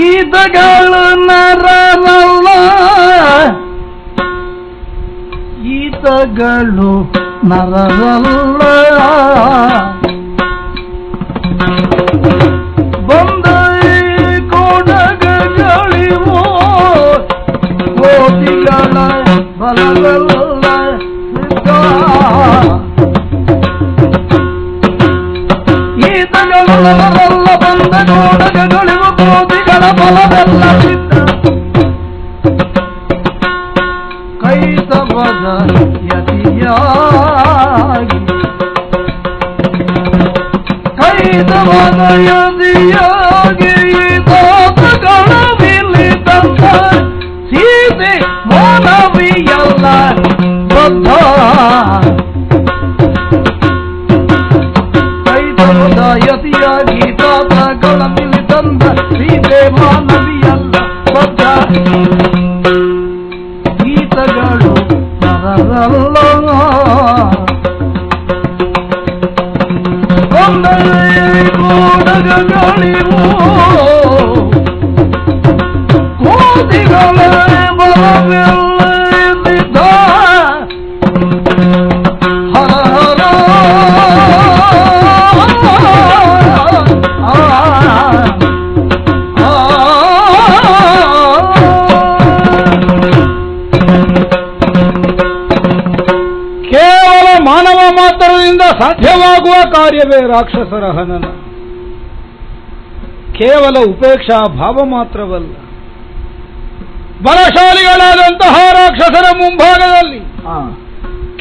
B: ಈತಗಳು ನರರಲ್ಲ, ಈತಗಳು ನರರಲ್ಲ, ಬಂದ ಕೊಡಗಳಿವೋ ಕೋಟಿಗಳ ಬಲವಲ್ಲ. ಈತಗಳು ನರರಲ್ಲ, ಬಂದ ಕೋಡಗಳಿವು ಕೋಟಿಗಳ ಬಲವಲ್ಲ. ಕೈತವದ ಯತಿಯಾಗಿ
C: ಮನಯದಿಯಾಗಿ ತಾತಗಳ ವಿಲಿತಂತ ಸೀತೆ ಮಾನವಿಯಲ್ಲ ಬದ್ಧ ಯತಿಯಾಗಿ ತಾತಗಳ ಮಿಲಿತಂದ ಸೀತೆ ಮಾನವಿಯಲ್ಲ ಬದ್ಧ ಗೀತಗಳು ನರರಲ್ಲ ಕೂಡಗಳಿವು ಕೋತಿಗಳ ಬರವಿಲ್ಲಿದ್ದ ಹರ ಹರ
A: ಕೇವಲ ಮಾನವ ಮಾತ್ರದಿಂದ ಸಾಧ್ಯವಾಗುವ ಕಾರ್ಯವೇ ರಾಕ್ಷಸರ ಹನನ. ಕೇವಲ ಉಪೇಕ್ಷಾ ಭಾವ ಮಾತ್ರವಲ್ಲ, ಬಲಶಾಲಿಗಳಾದಂತಹ ರಾಕ್ಷಸರ ಮುಂಭಾಗದಲ್ಲಿ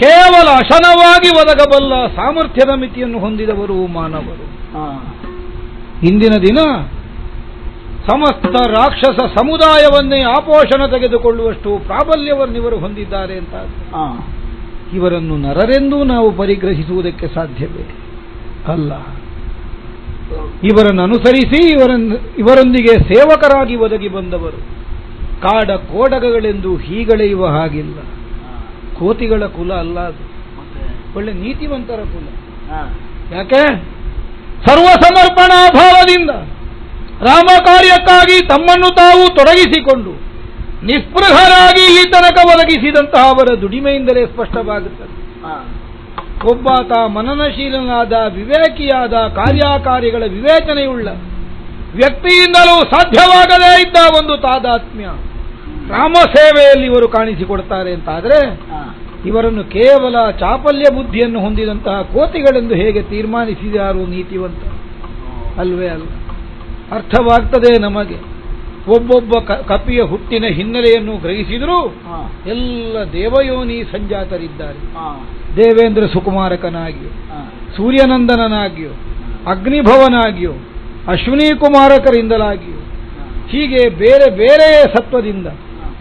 A: ಕೇವಲ ಅಶನವಾಗಿ ಒದಗಬಲ್ಲ ಸಾಮರ್ಥ್ಯದ ಮಿತಿಯನ್ನು ಹೊಂದಿದವರು ಮಾನವರು. ಇಂದಿನ ದಿನ ಸಮಸ್ತ ರಾಕ್ಷಸ ಸಮುದಾಯವನ್ನೇ ಆಪೋಷಣ ತೆಗೆದುಕೊಳ್ಳುವಷ್ಟು ಪ್ರಾಬಲ್ಯವನ್ನಿವರು ಹೊಂದಿದ್ದಾರೆ ಅಂತ. ಇವರನ್ನು ನರರೆಂದೂ ನಾವು ಪರಿಗ್ರಹಿಸುವುದಕ್ಕೆ ಸಾಧ್ಯವೇ ಅಲ್ಲ. ಇವರನ್ನು ಅನುಸರಿಸಿ ಇವರೊಂದಿಗೆ ಸೇವಕರಾಗಿ ಒದಗಿ ಬಂದವರು ಕಾಡ ಕೋಡಗಗಳೆಂದು ಹೀಗಳೆಯುವ ಹಾಗಿಲ್ಲ. ಕೋತಿಗಳ ಕುಲ ಅಲ್ಲ ಅದು, ಒಳ್ಳೆ ನೀತಿವಂತರ ಕುಲ. ಯಾಕೆ? ಸರ್ವ ಸಮರ್ಪಣಾ ಭಾವದಿಂದ ರಾಮ ಕಾರ್ಯಕ್ಕಾಗಿ ತಮ್ಮನ್ನು ತಾವು ತೊಡಗಿಸಿಕೊಂಡು ನಿಸ್ಪೃಹರಾಗಿ ಈ ತನಕ ಒದಗಿಸಿದಂತಹ ಅವರ ದುಡಿಮೆಯಿಂದಲೇ ಸ್ಪಷ್ಟವಾಗುತ್ತದೆ. ಒಬ್ಬಾತ ಮನನಶೀಲನಾದ, ವಿವೇಕಿಯಾದ, ಕಾರ್ಯಕಾರಿಗಳ ವಿವೇಚನೆಯುಳ್ಳ ವ್ಯಕ್ತಿಯಿಂದಲೂ ಸಾಧ್ಯವಾಗದೇ ಇದ್ದ ಒಂದು ತಾದಾತ್ಮ್ಯ ರಾಮ ಸೇವೆಯಲ್ಲಿ ಇವರು ಕಾಣಿಸಿಕೊಡ್ತಾರೆ ಅಂತಾದರೆ ಇವರನ್ನು ಕೇವಲ ಚಾಪಲ್ಯ ಬುದ್ಧಿಯನ್ನು ಹೊಂದಿದಂತಹ ಕೋತಿಗಳೆಂದು ಹೇಗೆ ತೀರ್ಮಾನಿಸಿದಾರು ನೀತಿವಂತ? ಅಲ್ವೇ ಅಲ್ಲ. ಅರ್ಥವಾಗ್ತದೆ ನಮಗೆ. ಒಬ್ಬೊಬ್ಬ ಕಪಿಯ ಹುಟ್ಟಿನ ಹಿನ್ನೆಲೆಯನ್ನು ಗ್ರಹಿಸಿದರೂ ಎಲ್ಲ ದೇವಯೋನಿ ಸಂಜಾತರಿದ್ದಾರೆ. ದೇವೇಂದ್ರ ಸುಕುಮಾರಕನಾಗಿಯೋ, ಸೂರ್ಯನಂದನನಾಗಿಯೋ, ಅಗ್ನಿಭವನಾಗಿಯೋ, ಅಶ್ವಿನಿ ಕುಮಾರಕರಿಂದಲಾಗಿಯೋ, ಹೀಗೆ ಬೇರೆ ಬೇರೆ ಸತ್ವದಿಂದ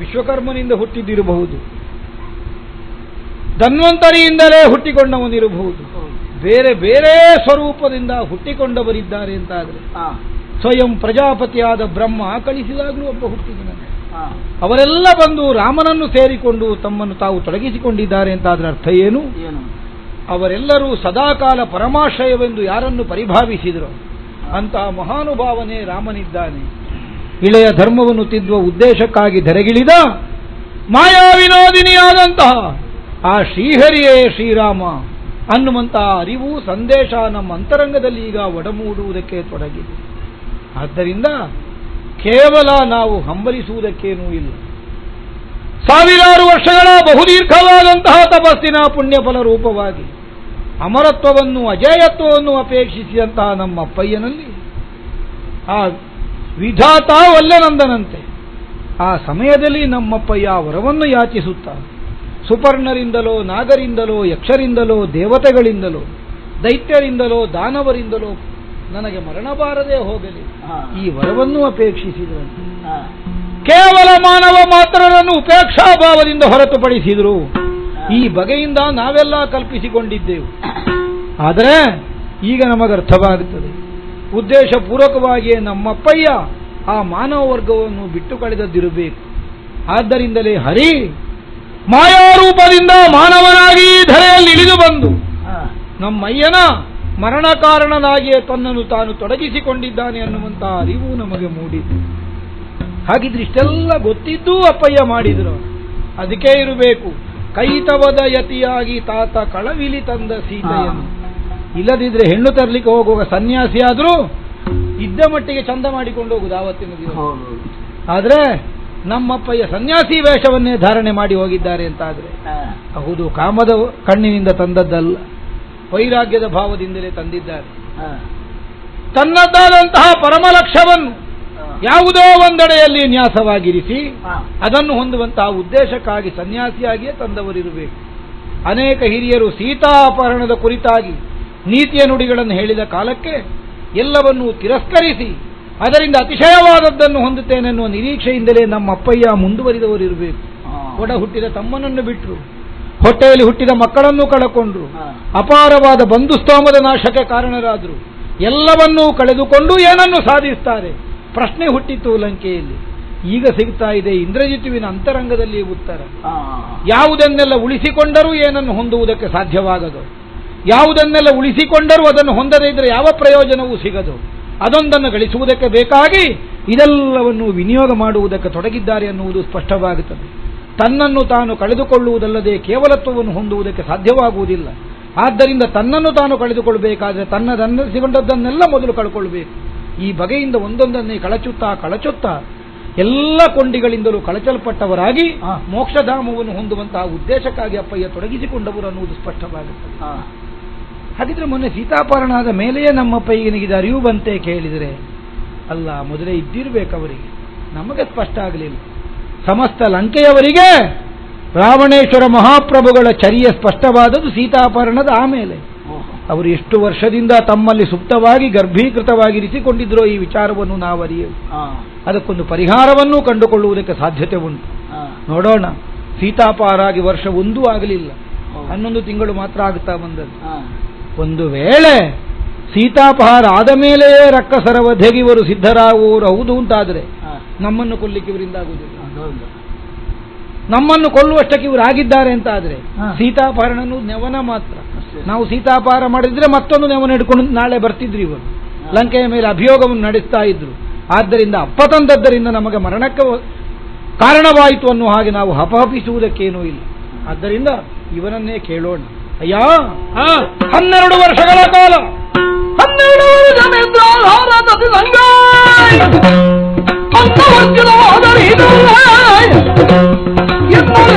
A: ವಿಶ್ವಕರ್ಮನಿಂದ ಹುಟ್ಟಿದ್ದಿರಬಹುದು, ಧನ್ವಂತರಿಯಿಂದಲೇ ಹುಟ್ಟಿಕೊಂಡವನಿರಬಹುದು, ಬೇರೆ ಬೇರೆ ಸ್ವರೂಪದಿಂದ ಹುಟ್ಟಿಕೊಂಡವರಿದ್ದಾರೆ ಅಂತಾದರೆ ಸ್ವಯಂ ಪ್ರಜಾಪತಿಯಾದ ಬ್ರಹ್ಮ ಕಳಿಸಿದಾಗಲೂ ಒಬ್ಬ ಹುಟ್ಟಿದನಂತೆ. ಅವರೆಲ್ಲ ಬಂದು ರಾಮನನ್ನು ಸೇರಿಕೊಂಡು ತಮ್ಮನ್ನು ತಾವು ತೊಡಗಿಸಿಕೊಂಡಿದ್ದಾರೆ ಅಂತಾದ್ರೆ ಅರ್ಥ ಏನು? ಅವರೆಲ್ಲರೂ ಸದಾಕಾಲ ಪರಮಾಶ್ರಯವೆಂದು ಯಾರನ್ನು ಪರಿಭಾವಿಸಿದರು ಅಂತಹ ಮಹಾನುಭಾವನೆ ರಾಮನಿದ್ದಾನೆ. ಇಳೆಯ ಧರ್ಮವನ್ನು ತಿದ್ದುವ ಉದ್ದೇಶಕ್ಕಾಗಿ ಧರೆಗಿಳಿದ ಮಾಯಾ ವಿನೋದಿನಿಯಾದಂತಹ ಆ ಶ್ರೀಹರಿಯೇ ಶ್ರೀರಾಮ ಅನ್ನುವಂತಹ ಅರಿವು ಸಂದೇಶ ನಮ್ಮ ಅಂತರಂಗದಲ್ಲಿ ಈಗ ಒಡಮೂಡುವುದಕ್ಕೆ ತೊಡಗಿದೆ. ಆದ್ದರಿಂದ ಕೇವಲ ನಾವು ಹಂಬಲಿಸುವುದಕ್ಕೇನೂ ಇಲ್ಲ. ಸಾವಿರಾರು ವರ್ಷಗಳ ಬಹುದೀರ್ಘವಾದಂತಹ ತಪಸ್ಸಿನ ಪುಣ್ಯಫಲ ರೂಪವಾಗಿ ಅಮರತ್ವವನ್ನು ಅಜೇಯತ್ವವನ್ನು ಅಪೇಕ್ಷಿಸಿದಂತಹ ನಮ್ಮ ಅಪ್ಪಯ್ಯನಲ್ಲಿ ಆ ವಿಧಾತ ವಲ್ಲನಂದನಂತೆ ಆ ಸಮಯದಲ್ಲಿ ನಮ್ಮಪ್ಪಯ್ಯ ವರವನ್ನು ಯಾಚಿಸುತ್ತಾ ಸುಪರ್ಣರಿಂದಲೋ, ನಾಗರಿಂದಲೋ, ಯಕ್ಷರಿಂದಲೋ, ದೇವತೆಗಳಿಂದಲೋ, ದೈತ್ಯರಿಂದಲೋ, ದಾನವರಿಂದಲೋ ನನಗೆ ಮರಣ ಬಾರದೆ ಹೋಗಲಿ ಈ ವರವನ್ನು ಅಪೇಕ್ಷಿಸಿದ್ರಂತೆ. ಕೇವಲ ಮಾನವ ಮಾತ್ರರನ್ನು ಉಪೇಕ್ಷಾಭಾವದಿಂದ ಹೊರತುಪಡಿಸಿದರು. ಈ ಬಗೆಯಿಂದ ನಾವೆಲ್ಲ ಕಲ್ಪಿಸಿಕೊಂಡಿದ್ದೆವು. ಆದರೆ ಈಗ ನಮಗರ್ಥವಾಗುತ್ತದೆ, ಉದ್ದೇಶಪೂರ್ವಕವಾಗಿಯೇ ನಮ್ಮಪ್ಪಯ್ಯ ಆ ಮಾನವ ವರ್ಗವನ್ನು ಬಿಟ್ಟು ಕಳೆದದ್ದಿರಬೇಕು. ಆದ್ದರಿಂದಲೇ ಹರಿ ಮಾಯಾರೂಪದಿಂದ ಮಾನವನಾಗಿ ಧರೆಯಲ್ಲಿ ಇಳಿದು ಬಂದು ನಮ್ಮಯ್ಯನ ಮರಣ ಕಾರಣನಾಗಿಯೇ ತನ್ನನ್ನು ತಾನು ತೊಡಗಿಸಿಕೊಂಡಿದ್ದಾನೆ ಅನ್ನುವಂತಹ ಅರಿವು ನಮಗೆ ಮೂಡಿತು. ಹಾಗಿದ್ರೆ ಇಷ್ಟೆಲ್ಲ ಗೊತ್ತಿದ್ದೂ ಅಪ್ಪಯ್ಯ ಮಾಡಿದ್ರು. ಅದಕ್ಕೆ ಇರಬೇಕು ಕೈತವದ ಯತಿಯಾಗಿ ತಾತ ಕಳವಿಲಿ ತಂದ ಸೀತೆಯನ್ನು. ಇಲ್ಲದಿದ್ರೆ ಹೆಣ್ಣು ತರಲಿಕ್ಕೆ ಹೋಗುವಾಗ ಸನ್ಯಾಸಿಯಾದರೂ ಇದ್ದ ಮಟ್ಟಿಗೆ ಚಂದ ಮಾಡಿಕೊಂಡು ಹೋಗುದು ಆವತ್ತಿನ ದಿವಸ. ಆದ್ರೆ ನಮ್ಮಪ್ಪಯ್ಯ ಸನ್ಯಾಸಿ ವೇಷವನ್ನೇ ಧಾರಣೆ ಮಾಡಿ ಹೋಗಿದ್ದಾರೆ ಅಂತಾದ್ರೆ ಹೌದು, ಕಾಮದ ಕಣ್ಣಿನಿಂದ ತಂದದ್ದಲ್ಲ, ವೈರಾಗ್ಯದ ಭಾವದಿಂದಲೇ ತಂದಿದ್ದಾರೆ. ತನ್ನದಾದಂತಹ ಪರಮ ಲಕ್ಷ್ಯವನ್ನು ಯಾವುದೋ ಒಂದೆಡೆಯಲ್ಲಿ ನ್ಯಾಸವಾಗಿರಿಸಿ ಅದನ್ನು ಹೊಂದುವಂತಹ ಉದ್ದೇಶಕ್ಕಾಗಿ ಸನ್ಯಾಸಿಯಾಗಿಯೇ ತಂದವರಿರಬೇಕು. ಅನೇಕ ಹಿರಿಯರು ಸೀತಾ ಅಪಹರಣದ ಕುರಿತಾಗಿ ನೀತಿಯ ನುಡಿಗಳನ್ನು ಹೇಳಿದ ಕಾಲಕ್ಕೆ ಎಲ್ಲವನ್ನೂ ತಿರಸ್ಕರಿಸಿ ಅದರಿಂದ ಅತಿಶಯವಾದದ್ದನ್ನು ಹೊಂದುತ್ತೇನೆನ್ನುವ ನಿರೀಕ್ಷೆಯಿಂದಲೇ ನಮ್ಮ ಅಪ್ಪಯ್ಯ ಮುಂದುವರಿದವರು ಇರಬೇಕು. ಒಡ ಹುಟ್ಟಿದ ತಮ್ಮನನ್ನು ಬಿಟ್ಟರು, ಹೊಟ್ಟೆಯಲ್ಲಿ ಹುಟ್ಟಿದ ಮಕ್ಕಳನ್ನು ಕಳಕೊಂಡ್ರು, ಅಪಾರವಾದ ಬಂಧುಸ್ತೋಮದ ನಾಶಕ್ಕೆ ಕಾರಣರಾದರು, ಎಲ್ಲವನ್ನೂ ಕಳೆದುಕೊಂಡು ಏನನ್ನು ಸಾಧಿಸ್ತಾರೆ? ಪ್ರಶ್ನೆ ಹುಟ್ಟಿತ್ತು ಲಂಕೆಯಲ್ಲಿ. ಈಗ ಸಿಗ್ತಾ ಇದೆ ಇಂದ್ರಜಿತುವಿನ ಅಂತರಂಗದಲ್ಲಿ ಉತ್ತರ. ಯಾವುದನ್ನೆಲ್ಲ ಉಳಿಸಿಕೊಂಡರೂ ಏನನ್ನು ಹೊಂದುವುದಕ್ಕೆ ಸಾಧ್ಯವಾಗದು, ಯಾವುದನ್ನೆಲ್ಲ ಉಳಿಸಿಕೊಂಡರೂ ಅದನ್ನು ಹೊಂದದೇ ಇದ್ರೆ ಯಾವ ಪ್ರಯೋಜನವೂ ಸಿಗದು. ಅದೊಂದನ್ನು ಗಳಿಸುವುದಕ್ಕೆ ಬೇಕಾಗಿ ಇದೆಲ್ಲವನ್ನು ವಿನಿಯೋಗ ಮಾಡುವುದಕ್ಕೆ ತೊಡಗಿದ್ದಾರೆ ಎನ್ನುವುದು ಸ್ಪಷ್ಟವಾಗುತ್ತದೆ. ತನ್ನನ್ನು ತಾನು ಕಳೆದುಕೊಳ್ಳುವುದಲ್ಲದೆ ಕೇವಲತ್ವವನ್ನು ಹೊಂದುವುದಕ್ಕೆ ಸಾಧ್ಯವಾಗುವುದಿಲ್ಲ. ಆದ್ದರಿಂದ ತನ್ನನ್ನು ತಾನು ಕಳೆದುಕೊಳ್ಳಬೇಕಾದ್ರೆ ತನ್ನದನ್ನಿಸಿಕೊಂಡದ್ದನ್ನೆಲ್ಲ ಮೊದಲು ಕಳ್ಕೊಳ್ಬೇಕು. ಈ ಬಗೆಯಿಂದ ಒಂದೊಂದನ್ನೇ ಕಳಚುತ್ತಾ ಎಲ್ಲ ಕೊಂಡಿಗಳಿಂದಲೂ ಕಳಚಲ್ಪಟ್ಟವರಾಗಿ ಮೋಕ್ಷಧಾಮವನ್ನು ಹೊಂದುವಂತಹ ಉದ್ದೇಶಕ್ಕಾಗಿ ಅಪ್ಪಯ್ಯ ತೊಡಗಿಸಿಕೊಂಡವರು ಅನ್ನುವುದು ಸ್ಪಷ್ಟವಾಗುತ್ತದೆ. ಹಾಗಿದ್ರೆ ಮೊನ್ನೆ ಸೀತಾಪಹರಣ ಆದ ಮೇಲೆಯೇ ನಮ್ಮಪ್ಪಯ್ಯನಿಗೆ ಅರಿವು ಬಂತೆ ಕೇಳಿದರೆ, ಅಲ್ಲ ಮೊದಲೇ ಇದ್ದಿರಬೇಕವರಿಗೆ, ನಮಗೆ ಸ್ಪಷ್ಟ ಆಗಲಿಲ್ಲ. ಸಮಸ್ತ ಲಂಕೆಯವರಿಗೆ ರಾವಣೇಶ್ವರ ಮಹಾಪ್ರಭುಗಳ ಚರ್ಯ ಸ್ಪಷ್ಟವಾದದ್ದು ಸೀತಾಪಹರಣದ ಆಮೇಲೆ. ಅವರು ಎಷ್ಟು ವರ್ಷದಿಂದ ತಮ್ಮಲ್ಲಿ ಸುಪ್ತವಾಗಿ ಗರ್ಭೀಕೃತವಾಗಿರಿಸಿಕೊಂಡಿದ್ರೋ ಈ ವಿಚಾರವನ್ನು ನಾವು ಅರಿಯೇವು. ಅದಕ್ಕೊಂದು ಪರಿಹಾರವನ್ನು ಕಂಡುಕೊಳ್ಳುವುದಕ್ಕೆ ಸಾಧ್ಯತೆ ಉಂಟು. ನೋಡೋಣ. ಸೀತಾಪಹಾರ ಆಗಿ ವರ್ಷ ಒಂದೂ ಆಗಲಿಲ್ಲ, 11 ತಿಂಗಳು ಮಾತ್ರ ಆಗುತ್ತಾ ಬಂದದ್ದು. ಒಂದು ವೇಳೆ ಸೀತಾಪಹಾರ ಆದ ಮೇಲೆಯೇ ರಕ್ಕಸರ ವಧೆಗೆ ಇವರು ಸಿದ್ಧರಾಗುವವರು ಹೌದು ಅಂತಾದರೆ ನಮ್ಮನ್ನು ಕೊಲ್ಲಿಕ್ಕೆ ಇವರಿಂದ ಆಗುವುದಿಲ್ಲ. ನಮ್ಮನ್ನು ಕೊಲ್ಲುವಷ್ಟಕ್ಕೆ ಇವರು ಆಗಿದ್ದಾರೆ ಅಂತ ಆದ್ರೆ ಸೀತಾಪಹರಣ ಅನ್ನೋದು ನೆವನ ಮಾತ್ರ. ನಾವು ಸೀತಾಪಹಾರ ಮಾಡಿದ್ರೆ ಮತ್ತೊಂದು ನೆವನ ಹಿಡ್ಕೊಂಡು ನಾಳೆ ಬರ್ತಿದ್ರು ಇವರು, ಲಂಕೆಯ ಮೇಲೆ ಅಭಿಯೋಗವನ್ನು ನಡೆಸ್ತಾ ಇದ್ರು. ಆದ್ದರಿಂದ ಅಪ್ಪ ತಂದದ್ದರಿಂದ ನಮಗೆ ಮರಣಕ್ಕೆ ಕಾರಣವಾಯಿತು ಅನ್ನುವ ಹಾಗೆ ನಾವು ಹಪಹಪಿಸುವುದಕ್ಕೇನೂ ಇಲ್ಲ. ಆದ್ದರಿಂದ ಇವನನ್ನೇ ಕೇಳೋಣ. ಅಯ್ಯ, 12 ವರ್ಷಗಳ ಕಾಲ 12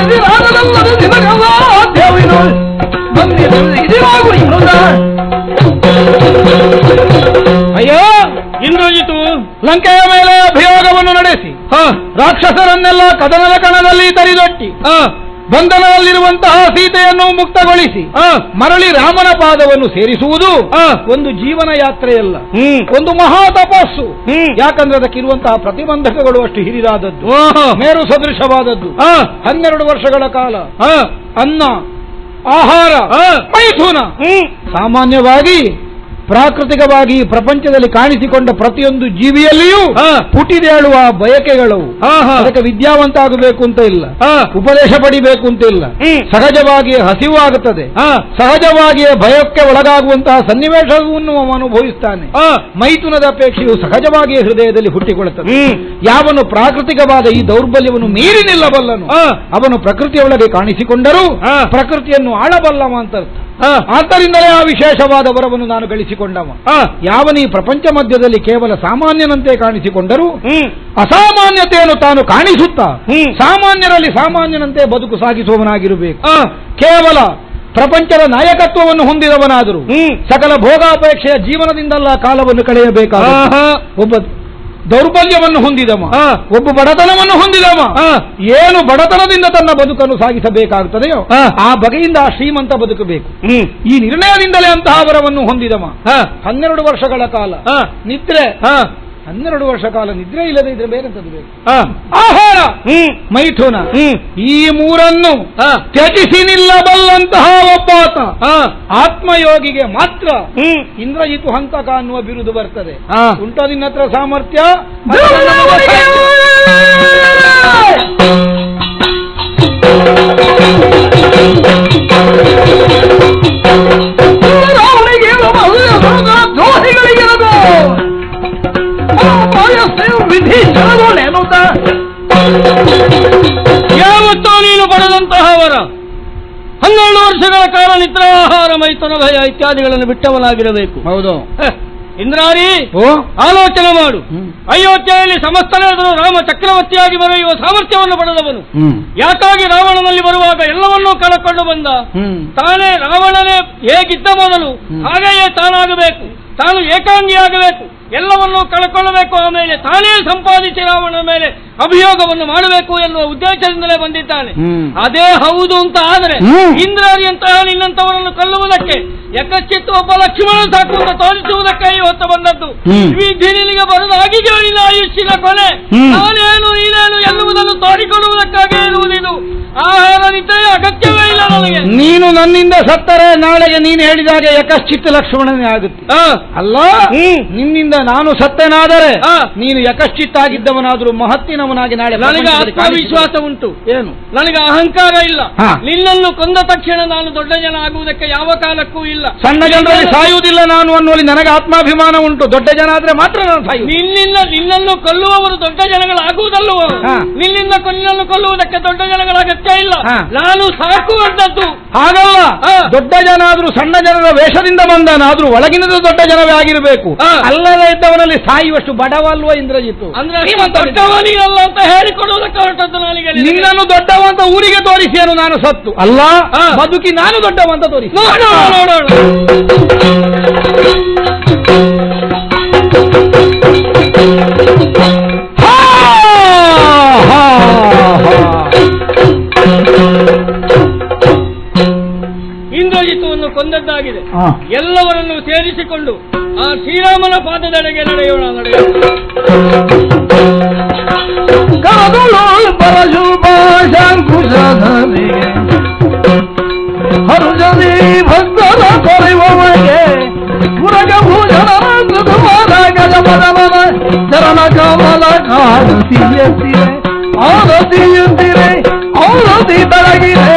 A: ಅಯ್ಯೋ, ಇಂದ್ರಜಿತು ಲಂಕೆಯ ಮೇಲೆ ಅಭಿಯೋಗವನ್ನು ನಡೆಸಿ ರಾಕ್ಷಸರನ್ನೆಲ್ಲ ಕದನದ ಕಣದಲ್ಲಿ ತರಿದೊಟ್ಟಿ ಬಂಧನದಲ್ಲಿರುವಂತಹ ಸೀತೆಯನ್ನು ಮುಕ್ತಗೊಳಿಸಿ ಮರಳಿ ರಾಮನ ಪಾದವನ್ನು ಸೇರಿಸುವುದು ಒಂದು ಜೀವನ ಯಾತ್ರೆಯಲ್ಲ, ಒಂದು ಮಹಾ ತಪಸ್ಸು. ಯಾಕಂದ್ರೆ ಅದಕ್ಕಿರುವಂತಹ ಪ್ರತಿಬಂಧಕಗಳು ಅಷ್ಟು ಹಿರಿದಾದದ್ದು, ಮೇರು ಸದೃಶವಾದದ್ದು. 12 ವರ್ಷಗಳ ಕಾಲ ಅನ್ನ, ಆಹಾರ, ಮೈಥುನ. ಸಾಮಾನ್ಯವಾಗಿ ಪ್ರಾಕೃತಿಕವಾಗಿ ಪ್ರಪಂಚದಲ್ಲಿ ಕಾಣಿಸಿಕೊಂಡ ಪ್ರತಿಯೊಂದು ಜೀವಿಯಲ್ಲಿಯೂ ಪುಟಿದೇಳುವ ಬಯಕೆಗಳು. ಅದಕ್ಕೆ ವಿದ್ಯಾವಂತ ಆಗಬೇಕು ಅಂತ ಇಲ್ಲ, ಉಪದೇಶ ಪಡಿಬೇಕು ಅಂತ ಇಲ್ಲ. ಸಹಜವಾಗಿಯೇ ಹಸಿವು ಆಗುತ್ತದೆ, ಸಹಜವಾಗಿಯೇ ಭಯಕ್ಕೆ ಒಳಗಾಗುವಂತಹ ಸನ್ನಿವೇಶವನ್ನು ಅನುಭವಿಸ್ತಾನೆ. ಮೈಥುನದ ಅಪೇಕ್ಷೆಯು ಸಹಜವಾಗಿಯೇ ಹೃದಯದಲ್ಲಿ ಹುಟ್ಟಿಕೊಳ್ಳುತ್ತದೆ. ಯಾವನು ಪ್ರಾಕೃತಿಕವಾದ ಈ ದೌರ್ಬಲ್ಯವನ್ನು ಮೀರಿ ನಿಲ್ಲಬಲ್ಲನು ಅವನು ಪ್ರಕೃತಿಯೊಳಗೆ ಕಾಣಿಸಿಕೊಂಡರೂ ಪ್ರಕೃತಿಯನ್ನು ಆಳಬಲ್ಲವ ಅಂತ ಅರ್ಥ. ಆದ್ದರಿಂದಲೇ ಆ ವಿಶೇಷವಾದ ವರವನ್ನು ನಾನು ಗಳಿಸಿಕೊಂಡವ. ಯಾವನ ಈ ಪ್ರಪಂಚ ಮಧ್ಯದಲ್ಲಿ ಕೇವಲ ಸಾಮಾನ್ಯನಂತೆ ಕಾಣಿಸಿಕೊಂಡರೂ ಅಸಾಮಾನ್ಯತೆಯನ್ನು ತಾನು ಕಾಣಿಸುತ್ತಾ ಸಾಮಾನ್ಯರಲ್ಲಿ ಸಾಮಾನ್ಯನಂತೆ ಬದುಕು ಸಾಗಿಸುವವನಾಗಿರಬೇಕು. ಕೇವಲ ಪ್ರಪಂಚದ ನಾಯಕತ್ವವನ್ನು ಹೊಂದಿದವನಾದರೂ ಸಕಲ ಭೋಗಾಪೇಕ್ಷೆಯ ಜೀವನದಿಂದಲ್ಲ ಕಾಲವನ್ನು ಕಳೆಯಬೇಕಾದ ಒಬ್ಬ ದೌರ್ಬಲ್ಯವನ್ನು ಹೊಂದಿದವ, ಒಬ್ಬ ಬಡತನವನ್ನು ಹೊಂದಿದವ ಏನು ಬಡತನದಿಂದ ತನ್ನ ಬದುಕನ್ನು ಸಾಗಿಸಬೇಕಾಗುತ್ತದೆಯೋ ಆ ಬಗೆಯಿಂದ ಆ ಶ್ರೀಮಂತ ಬದುಕಬೇಕು. ಈ ನಿರ್ಣಯದಿಂದಲೇ ಅಂತಹ ವರವನ್ನು ಹೊಂದಿದವ. 12 ವರ್ಷಗಳ ಕಾಲ ನಿದ್ರೆ, 12 ವರ್ಷ ಕಾಲ ನಿದ್ರೆ ಇಲ್ಲದೆ ಇದ್ರೆ ಬೇರೆಂತದ್ದು ಬೇಕು? ಆಹಾರ, ಮೈಥುನ, ಈ ಮೂರನ್ನು ತ್ಯಜಿಸಿ ನಿಲ್ಲಬಲ್ಲಂತಹ ಒಬ್ಬಾತ ಆತ್ಮಯೋಗಿಗೆ ಮಾತ್ರ ಇಂದ್ರಜಿತು ಹಂತಕ ಅನ್ನುವ ಬಿರುದು ಬರ್ತದೆ. ಉಂಟ ನಿನ್ನ ಹತ್ರ ಸಾಮರ್ಥ್ಯ?
C: ಯಾವತ್ತೋ ನೀನು ಪಡೆದಂತಹ ವರ 12 ವರ್ಷಗಳ ಕಾಲ ನಿದ್ರಾಹಾರ ಮೈಥುನ ಭಯ ಇತ್ಯಾದಿಗಳನ್ನು ಬಿಟ್ಟವನಾಗಿರಬೇಕು.
A: ಹೌದು
C: ಇಂದ್ರಾರಿ, ಆಲೋಚನೆ ಮಾಡು. ಅಯೋಧ್ಯೆಯಲ್ಲಿ ಸಮಸ್ತನಾದರೂ ರಾಮ ಚಕ್ರವರ್ತಿಯಾಗಿ ಬರೆಯುವ ಸಾಮರ್ಥ್ಯವನ್ನು ಪಡೆದವನು ಯಾಕಾಗಿ ರಾವಣನಲ್ಲಿ ಬರುವಾಗ ಎಲ್ಲವನ್ನೂ ಕಳಕೊಂಡು ಬಂದ? ತಾನೇ ರಾವಣನೇ ಹೇಗಿದ್ದ ಮೊದಲು ಹಾಗೆಯೇ ತಾನಾಗಬೇಕು, ತಾನು ಏಕಾಂಗಿಯಾಗಬೇಕು, ಎಲ್ಲವನ್ನೂ ಕಳ್ಕೊಳ್ಳಬೇಕು, ಆಮೇಲೆ ತಾನೇ ಸಂಪಾದಿಸಿ ರಾವಣನ ಮೇಲೆ ಅಭಿಯೋಗವನ್ನು ಮಾಡಬೇಕು ಎನ್ನುವ ಉದ್ದೇಶದಿಂದಲೇ ಬಂದಿದ್ದಾನೆ. ಅದೇ ಹೌದು ಅಂತ ಆದರೆ ಇಂದ್ರಾರಿಯಂತಹ ನಿನ್ನಂತವರನ್ನು ಕೊಲ್ಲುವುದಕ್ಕೆ ಯಕಶ್ಚಿತ್ ಒಬ್ಬ ಲಕ್ಷ್ಮಣ ಸಾಕು ಅಂತ ತೋರಿಸುವುದಕ್ಕೆ ಇವತ್ತು ಬಂದದ್ದು. ವಿಧಿ ನಿನಗೆ ಬರದಾಗಿದೆಯೋ ನಿನ್ನ ಆಯುಷ್ಯನ ಕೊನೆ. ನಾನೇನು ನೀನೇನು ಎನ್ನುವುದನ್ನು ತೋರಿಕೊಡುವುದಕ್ಕಾಗಿ ಇರುವುದಿದು. ಆಹಾರ ನಿದ್ರೆಯ ಅಗತ್ಯವೇ ಇಲ್ಲ ನನಗೆ.
A: ನೀನು ನನ್ನಿಂದ ಸತ್ತರೆ ನಾಳೆಗೆ ನೀನು ಹೇಳಿದಾಗ ಯಕಶ್ಚಿತ್ತ ಲಕ್ಷ್ಮಣನೇ ಆಗುತ್ತೆ ಅಲ್ಲ. ನಿನ್ನಿಂದ ನಾನು ಸತ್ತೇನಾದರೆ ನೀನು ಯಕಶ್ಚಿತ್ತಾಗಿದ್ದವನಾದರೂ ಮಹತ್ತಿನವನಾಗಿ ನಾಳೆ
C: ನನಗೆ ಆತ್ಮವಿಶ್ವಾಸ ಉಂಟು.
A: ಏನು?
C: ನನಗೆ ಅಹಂಕಾರ ಇಲ್ಲ. ನಿನ್ನನ್ನು ಕೊಂದ ತಕ್ಷಣ ನಾನು ದೊಡ್ಡ ಜನ ಆಗುವುದಕ್ಕೆ ಯಾವ ಕಾಲಕ್ಕೂ ಇಲ್ಲ.
A: ಸಣ್ಣ ಜನರಲ್ಲಿ ಸಾಯುವುದಿಲ್ಲ ನಾನು ಅನ್ನುವಲ್ಲಿ ನನಗೆ ಆತ್ಮಾಭಿಮಾನ ಉಂಟು. ದೊಡ್ಡ ಜನ ಆದ್ರೆ ಮಾತ್ರ ನಾನು ಸಾಯು.
C: ನಿನ್ನನ್ನು ಕೊಲ್ಲುವವರು ದೊಡ್ಡ ಜನಗಳಾಗುವುದಲ್ಲವೋ? ನಿನ್ನಿಂದ ನಿನ್ನನ್ನು ಕೊಲ್ಲುವುದಕ್ಕೆ ದೊಡ್ಡ ಜನಗಳ ಅಗತ್ಯ ಇಲ್ಲ. ನಾನು ಸಾಕುವಂತದ್ದು
A: ಹಾಗಲ್ಲ. ದೊಡ್ಡ ಜನ ಆದ್ರೂ ಸಣ್ಣ ಜನರ ವೇಷದಿಂದ ಬಂದನಾದ್ರೂ ಒಳಗಿನದು ದೊಡ್ಡ ಜನವೇ ಆಗಿರಬೇಕು. ಅಲ್ಲದೇ ಇದ್ದವನಲ್ಲಿ ಸಾಯುವಷ್ಟು ಬಡವಲ್ವ ಇಂದ್ರಜಿತ್ತು.
C: ಅಂದ್ರೆ ದೊಡ್ಡವನಿಗಲ್ಲ ಅಂತ ಹೇಳಿಕೊಡುವುದಕ್ಕೆ ಹೊರಟದ್ದು ನನಗೆ.
A: ನಿನ್ನನ್ನು ದೊಡ್ಡವಂತ ಊರಿಗೆ ತೋರಿಸಿಯನು ನಾನು ಸತ್ತು ಅಲ್ಲ, ಬದುಕಿ ನಾನು ದೊಡ್ಡವಂತ ತೋರಿಸಿ
C: ನೋಡೋಣ. ಇಂದ್ರಜಿತುವನ್ನು ಕೊಂದದ್ದಾಗಿದೆ. ಎಲ್ಲವರನ್ನು ಸೇರಿಸಿಕೊಂಡು ಆ ಶ್ರೀರಾಮನ ಪಾದದೆಡೆಗೆ ನಡೆಯೋಣ.
A: ಹರುಜನಿ ಭಕ್ತರ ಕೊರೆಯುವವಗೆ ಮುರಗ ಭೂಜನ ಚರಣ ಕಮಲ ಕಾಣುತ್ತಿಯತ್ತಿರೆ ಆರತಿಯುತ್ತಿರೆ ಆರತಿ ಬೆಳಗಿದೆ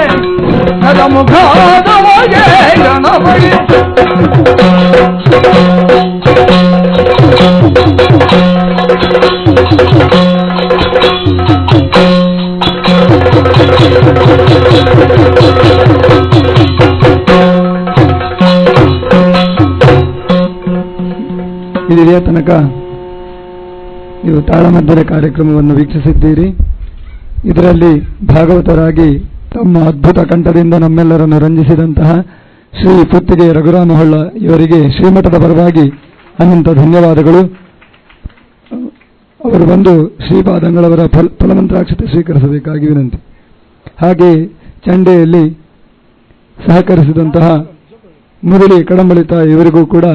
A: ಮುಖಾದವಗೆ ಗಣಪಗೆ ಇಲ್ಲಿಯ ತನಕ ನೀವು ತಾಳಮದ್ದಲೆ ಕಾರ್ಯಕ್ರಮವನ್ನು ವೀಕ್ಷಿಸಿದ್ದೀರಿ. ಇದರಲ್ಲಿ ಭಾಗವತರಾಗಿ ತಮ್ಮ ಅದ್ಭುತ ಕಂಠದಿಂದ ನಮ್ಮೆಲ್ಲರನ್ನು ರಂಜಿಸಿದಂತಹ ಶ್ರೀ ಪುತ್ತಿಗೆ ರಘುರಾಮ ಹೊಳ್ಳ ಇವರಿಗೆ ಶ್ರೀಮಠದ ಪರವಾಗಿ ಅನಂತ ಧನ್ಯವಾದಗಳು. ಅವರು ಬಂದು ಶ್ರೀಪಾದಂಗಳವರ ಫಲಮಂತ್ರಾಕ್ಷತೆ ಸ್ವೀಕರಿಸಬೇಕಾಗಿ ವಿನಂತಿ. ಹಾಗೆ ಚಂಡೆಯಲ್ಲಿ ಸಹಕರಿಸಿದಂತಹ ಮುರಳಿ ಕಡಂಬಳಿತ ಇವರಿಗೂ ಕೂಡ